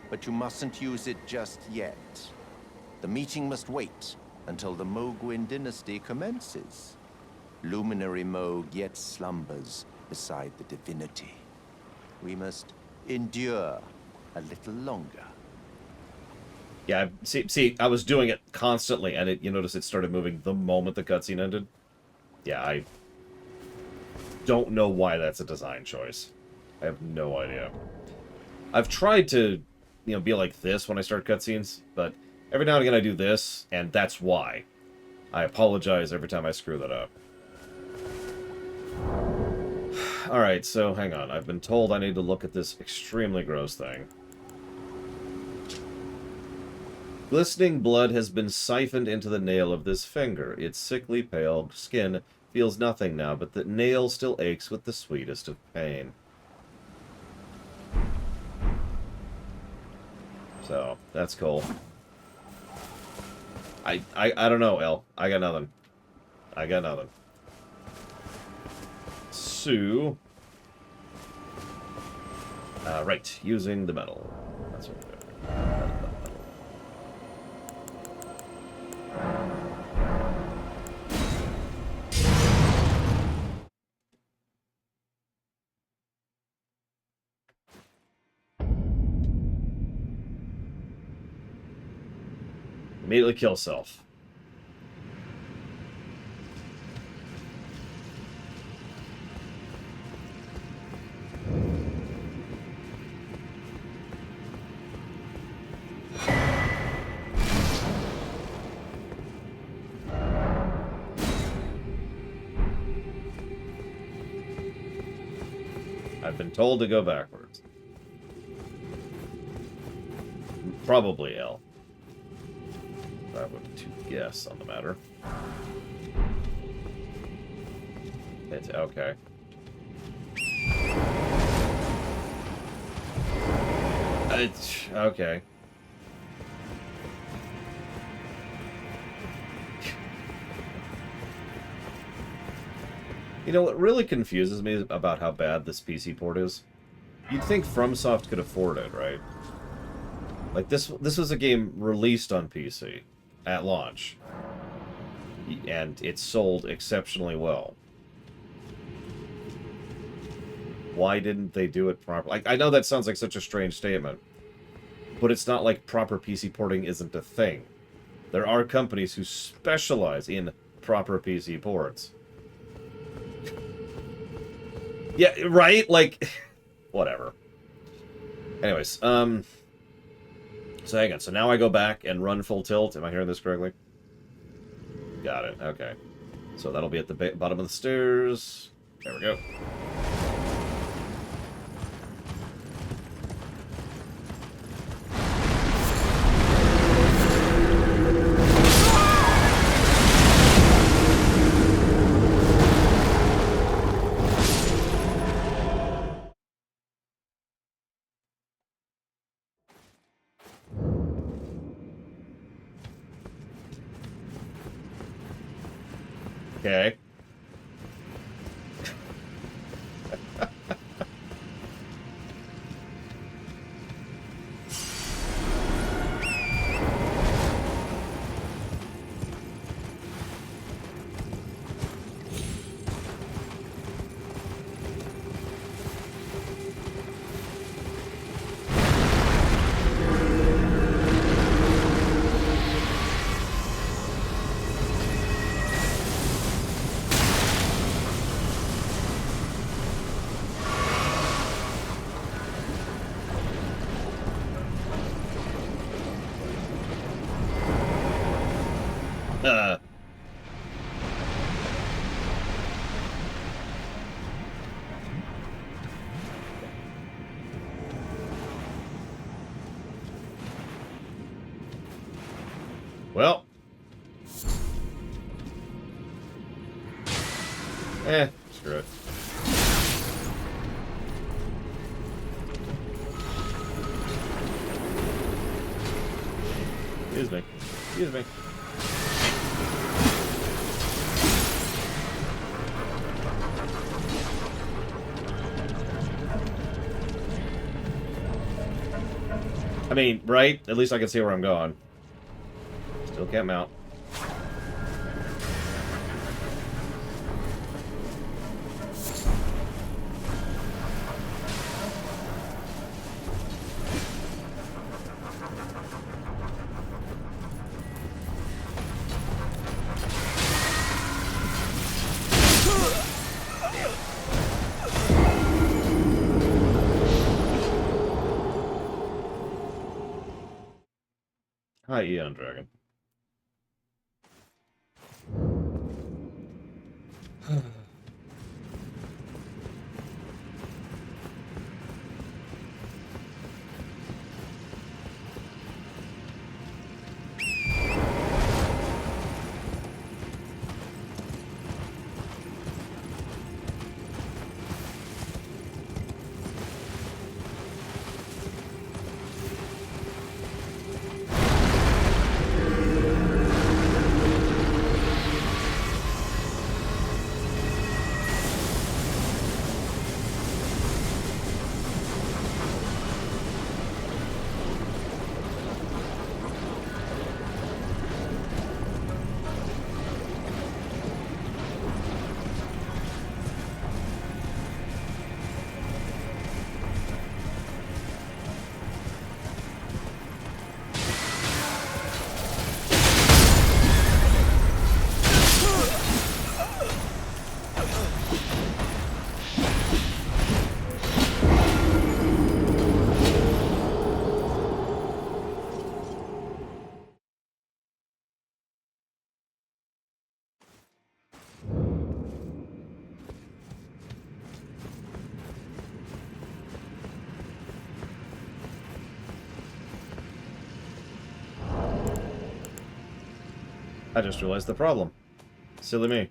But you mustn't use it just yet. The meeting must wait until the Mogwin dynasty commences. Luminary Moog yet slumbers beside the divinity. We must endure a little longer. Yeah, see, I was doing it constantly, and you notice it started moving the moment the cutscene ended? Yeah, I don't know why that's a design choice. I have no idea. I've tried to, be like this when I start cutscenes, but every now and again I do this, and that's why. I apologize every time I screw that up. Alright, so hang on. I've been told I need to look at this extremely gross thing. Glistening blood has been siphoned into the nail of this finger. Its sickly pale skin feels nothing now, but the nail still aches with the sweetest of pain. So, that's cool. I don't know, El. I got nothing. So... right, using the metal. That's what we're doing. Immediately kill self. I've been told to go backwards. Probably L. I would to guess on the matter. It's okay. It's okay. You know what really confuses me about how bad this PC port is? You'd think FromSoft could afford it, right? Like, this was a game released on PC at launch. And it sold exceptionally well. Why didn't they do it properly? Like, I know that sounds like such a strange statement, but it's not like proper PC porting isn't a thing. There are companies who specialize in proper PC ports. Yeah, right? Like, whatever. Anyways, so hang on. So now I go back and run full tilt. Am I hearing this correctly? Got it. Okay. So that'll be at the bottom of the stairs. There we go. Okay. Uh. Well. Screw it. Excuse me. Excuse me. I mean, right? At least I can see where I'm going. Still can't mount. Hi, Eon Dragon. I just realized the problem. Silly me.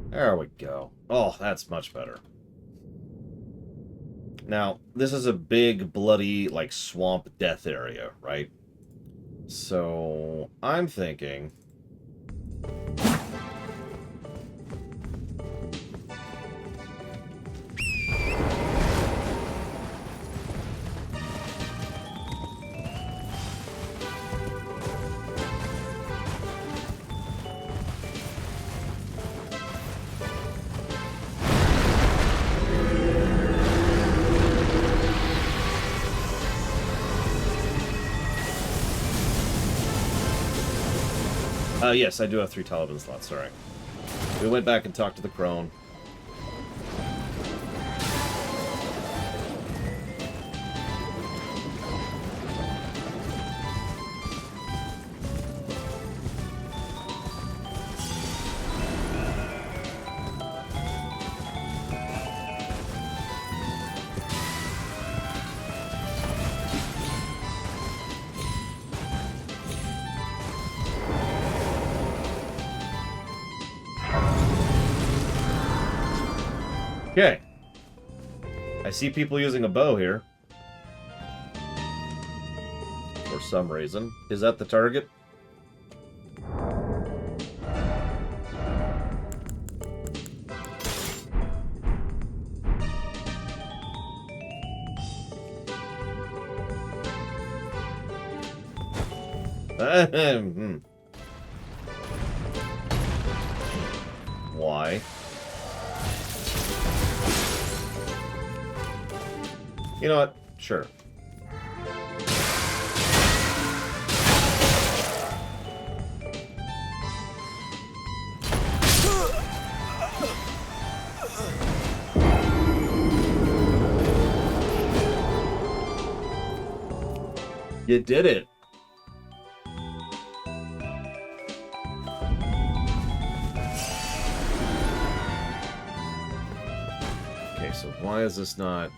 There we go. Oh, that's much better. Now, this is a big, bloody, like, swamp death area, right? So, I'm thinking... Yes, I do have 3 Taliban slots, sorry. We went back and talked to the crone. Okay. I see people using a bow here. For some reason. Is that the target? Why? You know what? Sure. You did it. Okay, so why is this not...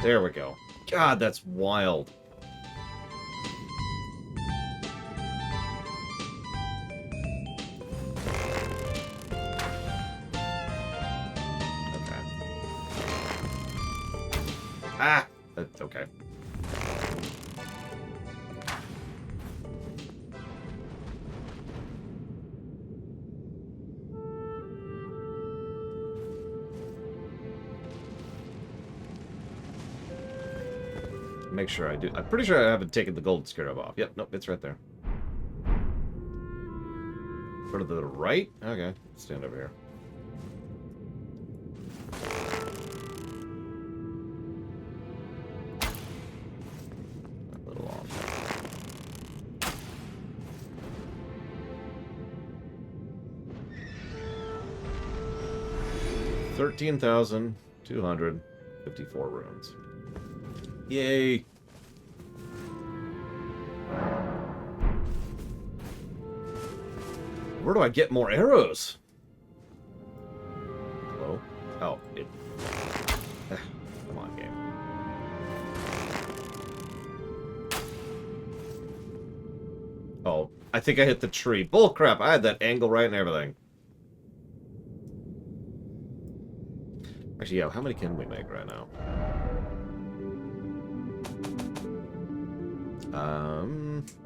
There we go. God, that's wild. Okay. Ah! That's okay. Make sure I do. I'm pretty sure I haven't taken the gold scarab off. Yep, nope, it's right there. Go to the right? Okay, stand over here. A little off. 13,254 runes. Yay! Where do I get more arrows? Hello? Oh, it... Come on, game. Oh, I think I hit the tree. Bull crap, I had that angle right and everything. Actually, yeah, how many can we make right now?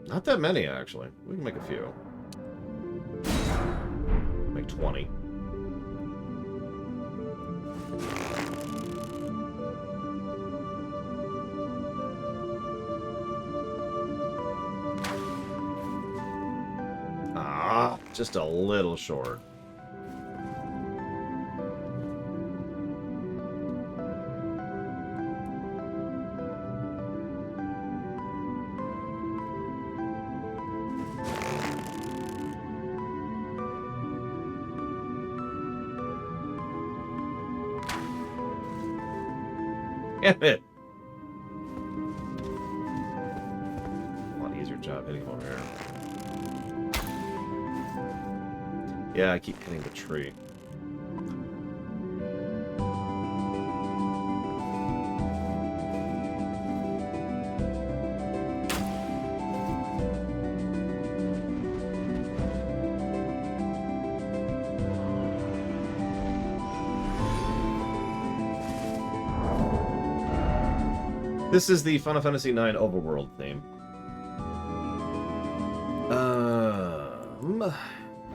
Not that many, actually. We can make a few. Make 20. Ah, just a little short. Damn it! A lot easier job hitting him over here. Yeah, I keep hitting the tree. This is the Final Fantasy IX overworld theme.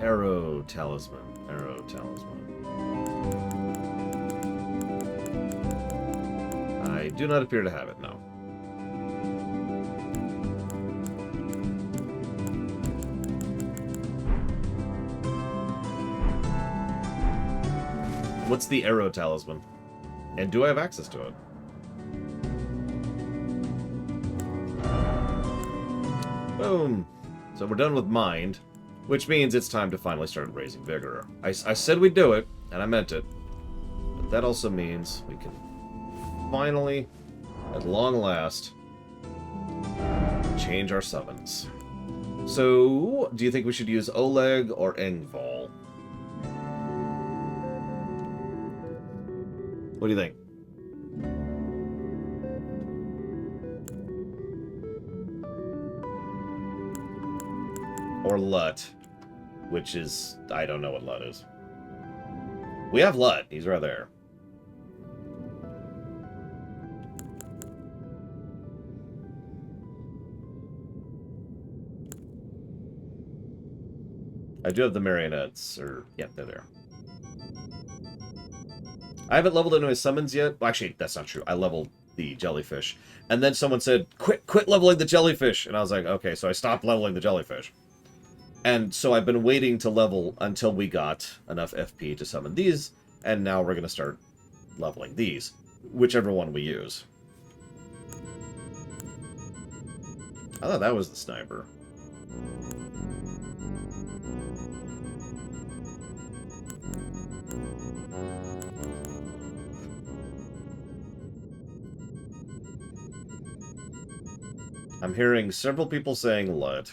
Arrow Talisman. Arrow Talisman. I do not appear to have it, no. What's the Arrow Talisman? And do I have access to it? Boom. So we're done with mind, which means it's time to finally start raising vigor. I said we'd do it, and I meant it. But that also means we can finally, at long last, change our summons. So, do you think we should use Oleg or Engval? What do you think? Or Lut, which is... I don't know what Lut is. We have Lut. He's right there. I do have the marionettes, or... yeah, they're there. I haven't leveled into his summons yet. Well, actually, that's not true. I leveled the jellyfish. And then someone said, quit leveling the jellyfish! And I was like, okay, so I stopped leveling the jellyfish. And so I've been waiting to level until we got enough FP to summon these, and now we're going to start leveling these, whichever one we use. I thought that was the sniper. I'm hearing several people saying Lut.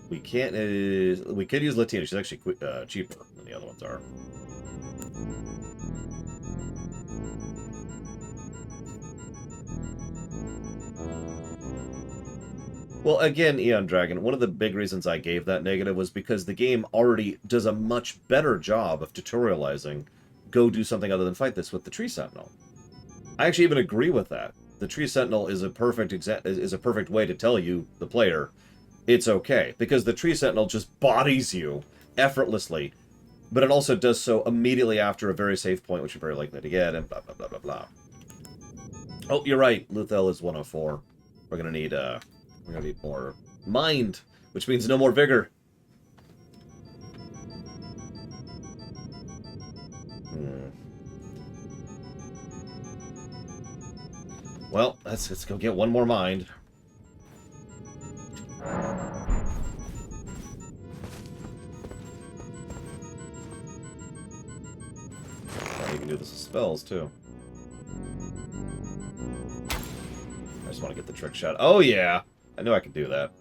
We can't. We could use Latina. She's actually cheaper than the other ones are. Well, again, Eon Dragon, one of the big reasons I gave that negative was because the game already does a much better job of tutorializing, go do something other than fight this with the Tree Sentinel. I actually even agree with that. The Tree Sentinel is a perfect way to tell you, the player, it's okay. Because the Tree Sentinel just bodies you effortlessly, but it also does so immediately after a very safe point, which you're very likely to get, and blah, blah, blah, blah, blah. Oh, you're right. Luthel is 104. We're gonna need more mind, which means no more vigor. Well, let's go get one more mind. Oh, you can do this with spells, too. I just want to get the trick shot. Oh, yeah! I knew I could do that.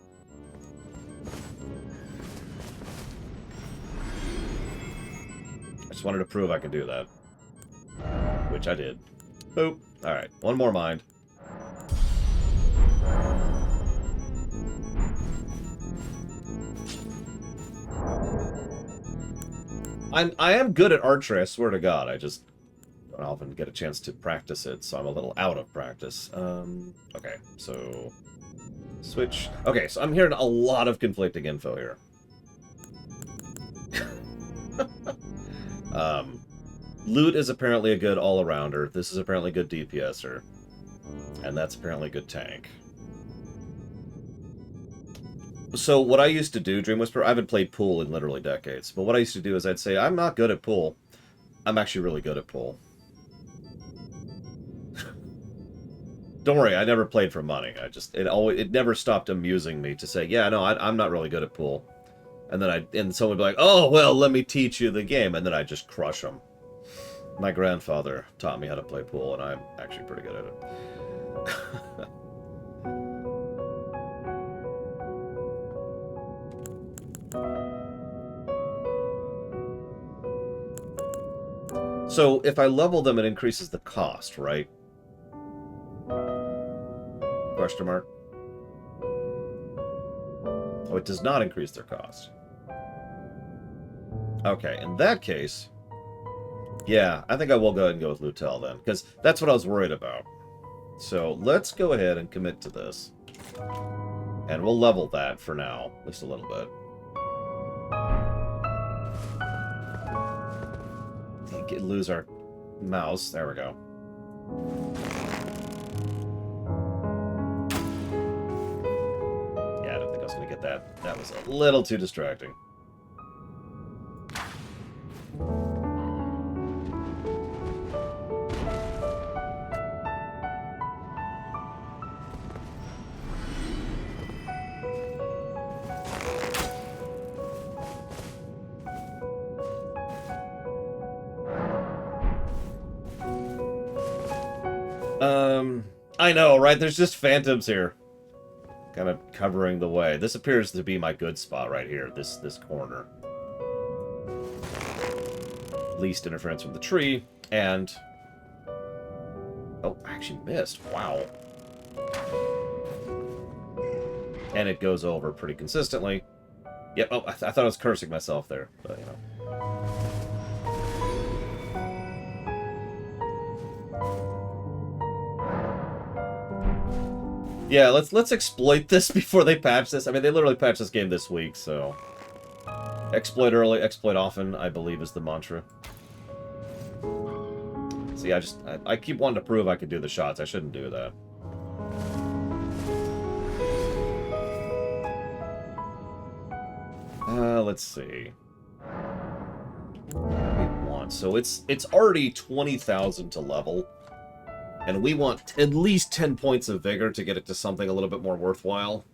I just wanted to prove I could do that. Which I did. Boop. Alright, one more mind. I am good at archery, I swear to God. I just don't often get a chance to practice it, so I'm a little out of practice. Okay, so... switch. Okay, so I'm hearing a lot of conflicting info here. Loot is apparently a good all-arounder. This is apparently a good DPSer. And that's apparently a good tank. So what I used to do, Dream Whisperer, I haven't played pool in literally decades, but what I used to do is I'd say, I'm not good at pool. I'm actually really good at pool. Don't worry, I never played for money. It never stopped amusing me to say, yeah, no, I'm not really good at pool. And then someone would be like, oh, well, let me teach you the game, and then I'd just crush them. My grandfather taught me how to play pool, and I'm actually pretty good at it. So, if I level them, it increases the cost, right? Question mark. Oh, it does not increase their cost. Okay, in that case... yeah, I think I will go ahead and go with Lutel then, because that's what I was worried about. So, let's go ahead and commit to this. And we'll level that for now, just a little bit. Lose our mouse. There we go. Yeah, I don't think I was going to get that. That was a little too distracting. I know, right? There's just phantoms here. Kind of covering the way. This appears to be my good spot right here, this corner. Least interference from the tree, and... Oh, I actually missed. Wow. And it goes over pretty consistently. Yep, oh, I thought I was cursing myself there, but, you know. Yeah, let's exploit this before they patch this. I mean, they literally patched this game this week, so... Exploit early, exploit often, I believe is the mantra. See, I keep wanting to prove I could do the shots. I shouldn't do that. Let's see. What do we want? So it's already 20,000 to level. And we want at least 10 points of vigor to get it to something a little bit more worthwhile.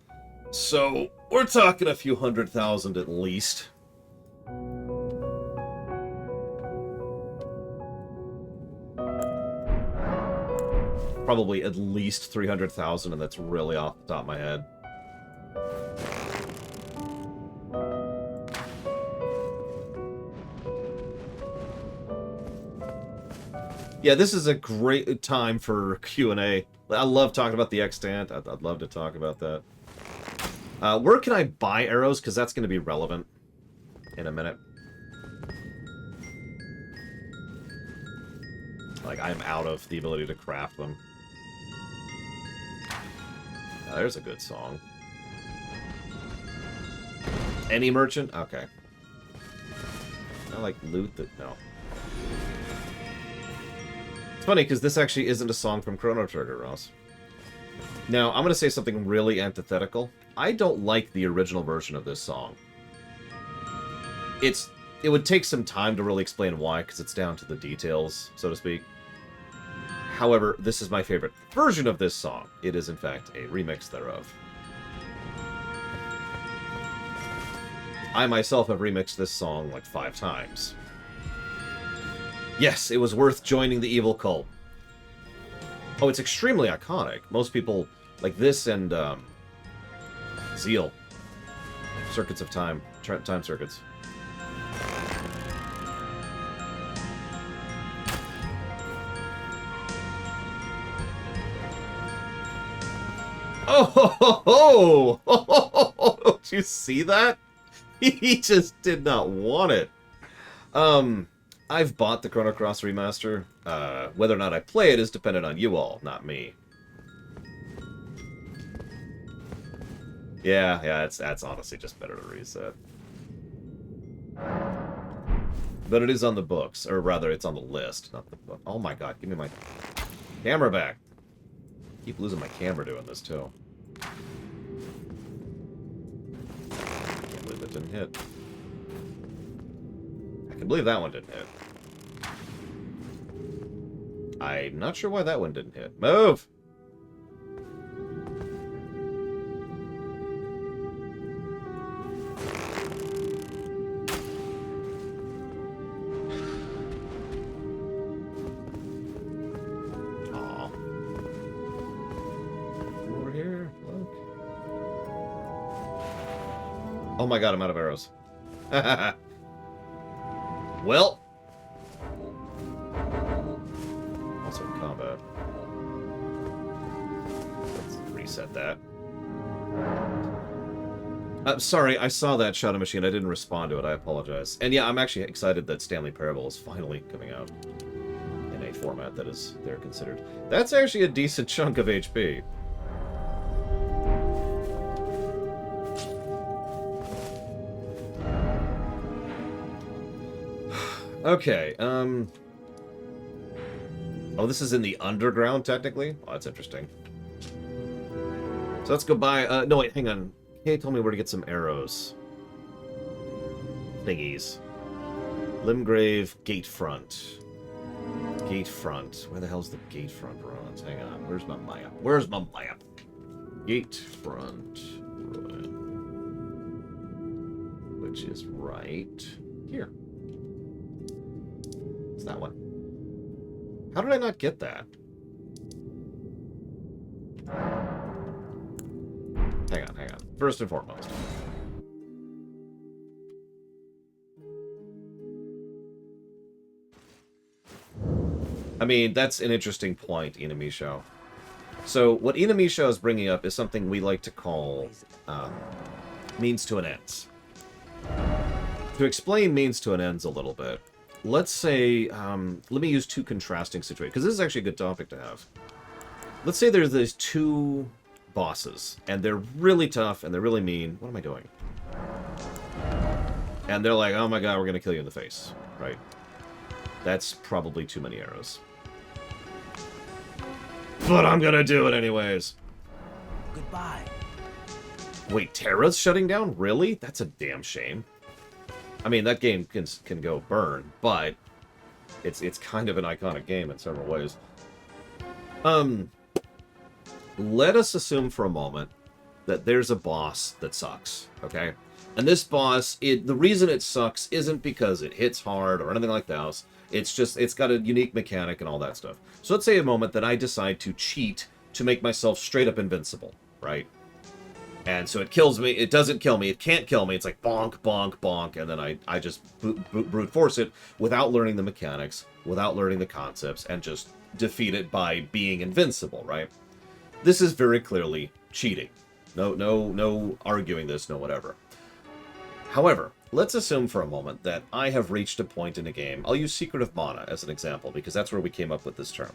So, we're talking a few 100,000 at least. Probably at least 300,000, and that's really off the top of my head. Yeah, this is a great time for Q&A. I love talking about the extant. I'd love to talk about that. Where can I buy arrows? Because that's going to be relevant in a minute. Like, I'm out of the ability to craft them. There's a good song. Any merchant? Okay. I like loot that... No. It's funny, because this actually isn't a song from Chrono Trigger, Ross. Now, I'm going to say something really antithetical. I don't like the original version of this song. It would take some time to really explain why, because it's down to the details, so to speak. However, this is my favorite version of this song. It is, in fact, a remix thereof. I myself have remixed this song like 5 times. Yes, it was worth joining the evil cult. Oh, it's extremely iconic. Most people, like this and Zeal. Circuits of Time. Time Circuits. Oh, ho, ho, ho. Oh, ho, ho, ho. Did you see that? He just did not want it. I've bought the Chrono Cross remaster. Whether or not I play it is dependent on you all, not me. Yeah, that's honestly just better to reset. But it is on the books, or rather, it's on the list, not the book. Oh my god, give me my camera back. Keep losing my camera doing this too. Can't believe that didn't hit. I can believe that one didn't hit. I'm not sure why that one didn't hit. Move! Aw. Over here, look. Oh my god, I'm out of arrows. Well. Also in combat. Let's reset that. Sorry, I saw that Shadow Machine. I didn't respond to it. I apologize. And yeah, I'm actually excited that Stanley Parable is finally coming out in a format that is there considered. That's actually a decent chunk of HP. Okay, Oh, this is in the underground, technically? Oh, that's interesting. So let's go buy... no, wait, hang on. Kay told me where to get some arrows. Thingies. Limgrave Gatefront. Gatefront. Where the hell's the Gatefront ruins? Hang on, where's my map? Where's my map? Gatefront ruin. Which is right here. It's that one. How did I not get that? Hang on, hang on. First and foremost. I mean, that's an interesting point, Inamisho. So, what Inamisho is bringing up is something we like to call means to an ends. To explain means to an ends a little bit, let's say, let me use two contrasting situations, because this is actually a good topic to have. Let's say there's these two bosses, and they're really tough, and they're really mean. What am I doing? And they're like, oh my god, we're going to kill you in the face, right? That's probably too many arrows. But I'm gonna do it anyways. Goodbye. Wait, Terra's shutting down? Really? That's a damn shame. I mean, that game can go burn, but it's kind of an iconic game in several ways. Let us assume for a moment that there's a boss that sucks, okay? And this boss, the reason it sucks isn't because it hits hard or anything like that. It's just, it's got a unique mechanic and all that stuff. So let's say a moment that I decide to cheat to make myself straight up invincible, right? And so it kills me. It doesn't kill me. It can't kill me. It's like bonk, bonk, bonk. And then I just brute force it without learning the mechanics, without learning the concepts, and just defeat it by being invincible, right? This is very clearly cheating. No arguing this, no whatever. However, let's assume for a moment that I have reached a point in a game. I'll use Secret of Mana as an example, because that's where we came up with this term.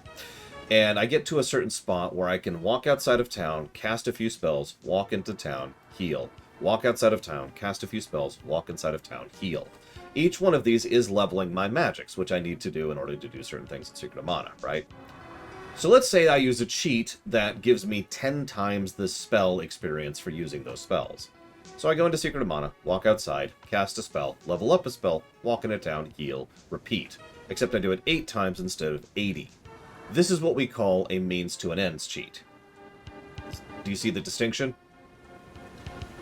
And I get to a certain spot where I can walk outside of town, cast a few spells, walk into town, heal. Walk outside of town, cast a few spells, walk inside of town, heal. Each one of these is leveling my magics, which I need to do in order to do certain things in Secret of Mana, right? So let's say I use a cheat that gives me 10 times the spell experience for using those spells. So I go into Secret of Mana, walk outside, cast a spell, level up a spell, walk into town, heal, repeat. Except I do it 8 times instead of 80. This is what we call a means to an ends cheat. Do you see the distinction?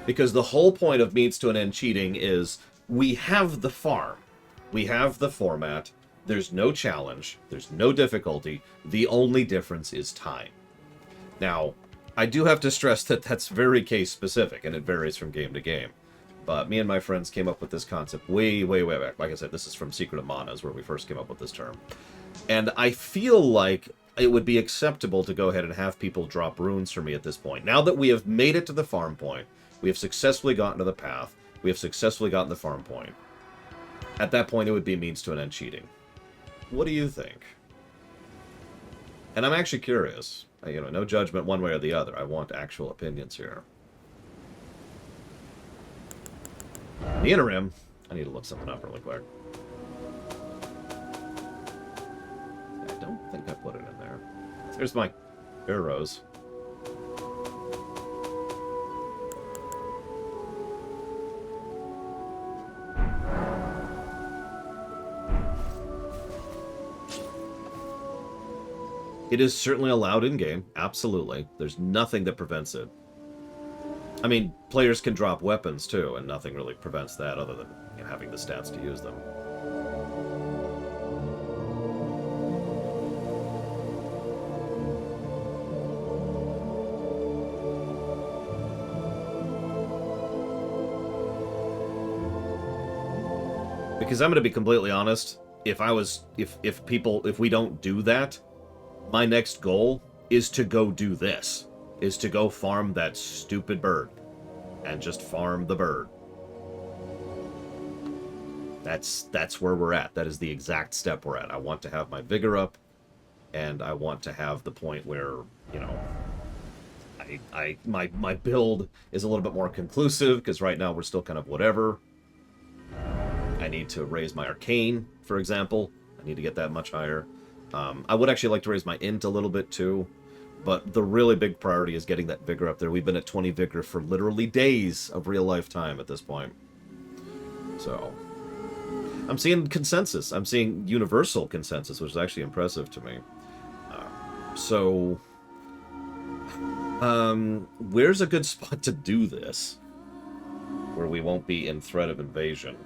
Because the whole point of means to an end cheating is we have the farm, we have the format, there's no challenge, there's no difficulty, the only difference is time. Now, I do have to stress that that's very case specific, and it varies from game to game. But me and my friends came up with this concept way, way, way back. Like I said, this is from Secret of Mana, is where we first came up with this term. And I feel like it would be acceptable to go ahead and have people drop runes for me at this point. Now that we have made it to the farm point, we have successfully gotten to the path, we have successfully gotten the farm point. At that point, it would be means to an end cheating. What do you think? And I'm actually curious. You know, no judgment one way or the other. I want actual opinions here. In the interim, I need to look something up really quick. I don't think I put it in there. There's my arrows. It is certainly allowed in-game, absolutely. There's nothing that prevents it. I mean, players can drop weapons too, and nothing really prevents that other than having the stats to use them. Because I'm going to be completely honest, if we don't do that, my next goal is to go do this. Is to go farm that stupid bird. And just farm the bird. That's where we're at. That is the exact step we're at. I want to have my vigor up, and I want to have the point where, you know, my build is a little bit more conclusive, because right now we're still kind of whatever. I need to raise my arcane, for example. I need to get that much higher. I would actually like to raise my int a little bit too, but the really big priority is getting that vigor up there. We've been at 20 vigor for literally days of real life time at this point. So, I'm seeing consensus. I'm seeing universal consensus, which is actually impressive to me. Where's a good spot to do this? Where we won't be in threat of invasion.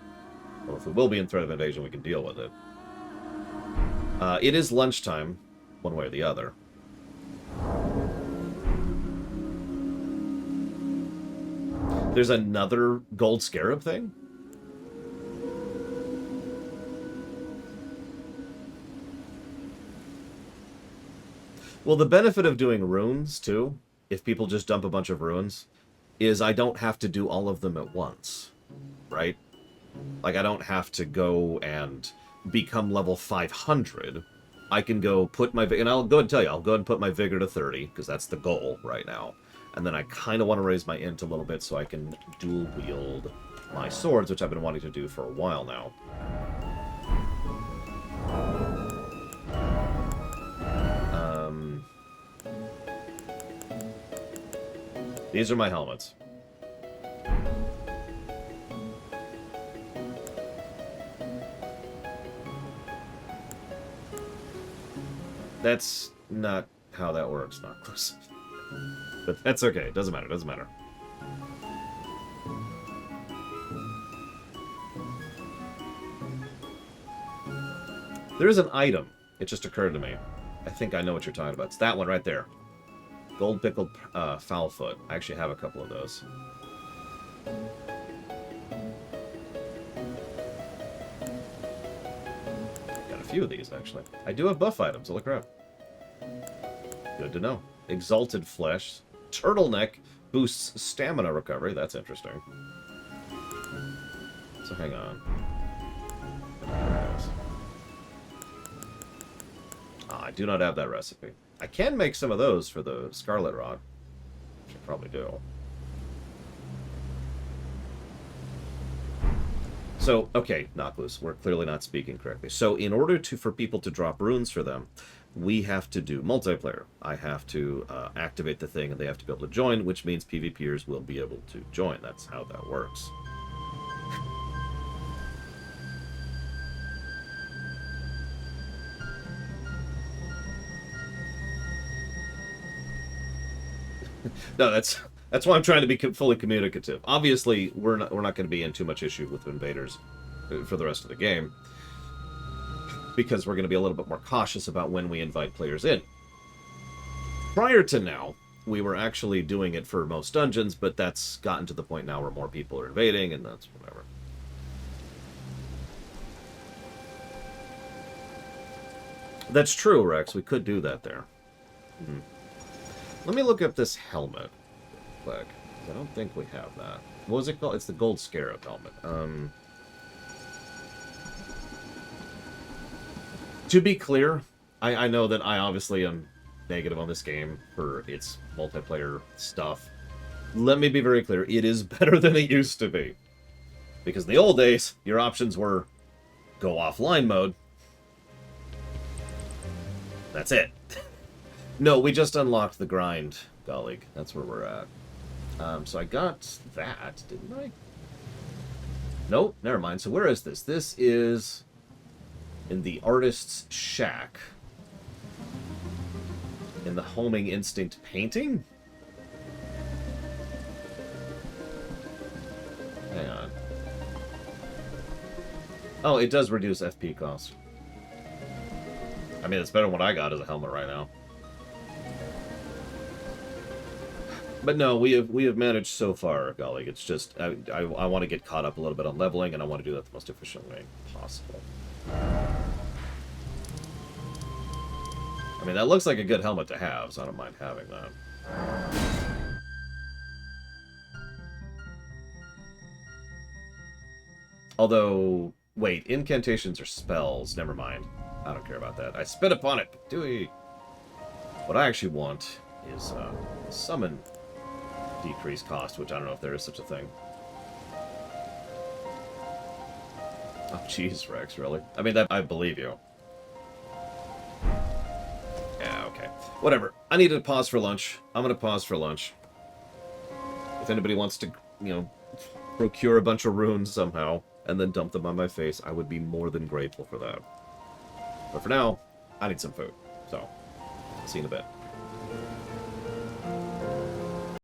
Or if we will be in threat of invasion, we can deal with it. It is lunchtime, one way or the other. There's another gold scarab thing? Well, the benefit of doing runes, too, if people just dump a bunch of runes, is I don't have to do all of them at once, right? Like, I don't have to go and become level 500. I can go put my... And I'll go ahead and tell you, I'll go ahead and put my vigor to 30, because that's the goal right now. And then I kind of want to raise my int a little bit so I can dual-wield my swords, which I've been wanting to do for a while now. These are my helmets. That's not how that works, Noctis. But that's okay. It doesn't matter. It doesn't matter. There is an item. It just occurred to me. I think I know what you're talking about. It's that one right there. Gold pickled foul foot. I actually have a couple of those. Got a few of these, actually. I do have buff items. Holy crap. Good to know. Exalted flesh. Turtleneck boosts stamina recovery. That's interesting. So hang on. I do not have that recipe. I can make some of those for the Scarlet Rod. Which I probably do. So, okay, Knockloose, we're clearly not speaking correctly. So, in order for people to drop runes for them, we have to do multiplayer. I have to activate the thing, and they have to be able to join, which means PvPers will be able to join. That's how that works. No, that's why I'm trying to be fully communicative. Obviously, we're not going to be in too much issue with invaders for the rest of the game, because we're going to be a little bit more cautious about when we invite players in. Prior to now, we were actually doing it for most dungeons, but that's gotten to the point now where more people are invading, and that's whatever. That's true, Rex. We could do that there. Hmm. Let me look up this helmet quick. I don't think we have that. What was it called? It's the Gold Scarab helmet. To be clear, I know that I obviously am negative on this game for its multiplayer stuff. Let me be very clear. It is better than it used to be. Because in the old days, your options were go offline mode. That's it. No, we just unlocked the grind, colleague. That's where we're at. So I got that, didn't I? Nope, never mind. So where is this? This is in the Artist's Shack. In the Homing Instinct painting? Hang on. Oh, it does reduce FP cost. I mean, it's better than what I got as a helmet right now. But no, we have managed so far, colleague. It's just I want to get caught up a little bit on leveling, and I want to do that the most efficient way possible. I mean, that looks like a good helmet to have, so I don't mind having that. Although, wait, incantations are spells. Never mind. I don't care about that. I spit upon it. Dewey. What I actually want is summon decrease cost, which I don't know if there is such a thing. Oh, jeez, Rex, really? I mean, that I believe you. Yeah, okay. Whatever. I need to pause for lunch. I'm going to pause for lunch. If anybody wants to, you know, procure a bunch of runes somehow and then dump them on my face, I would be more than grateful for that. But for now, I need some food. So, see you in a bit.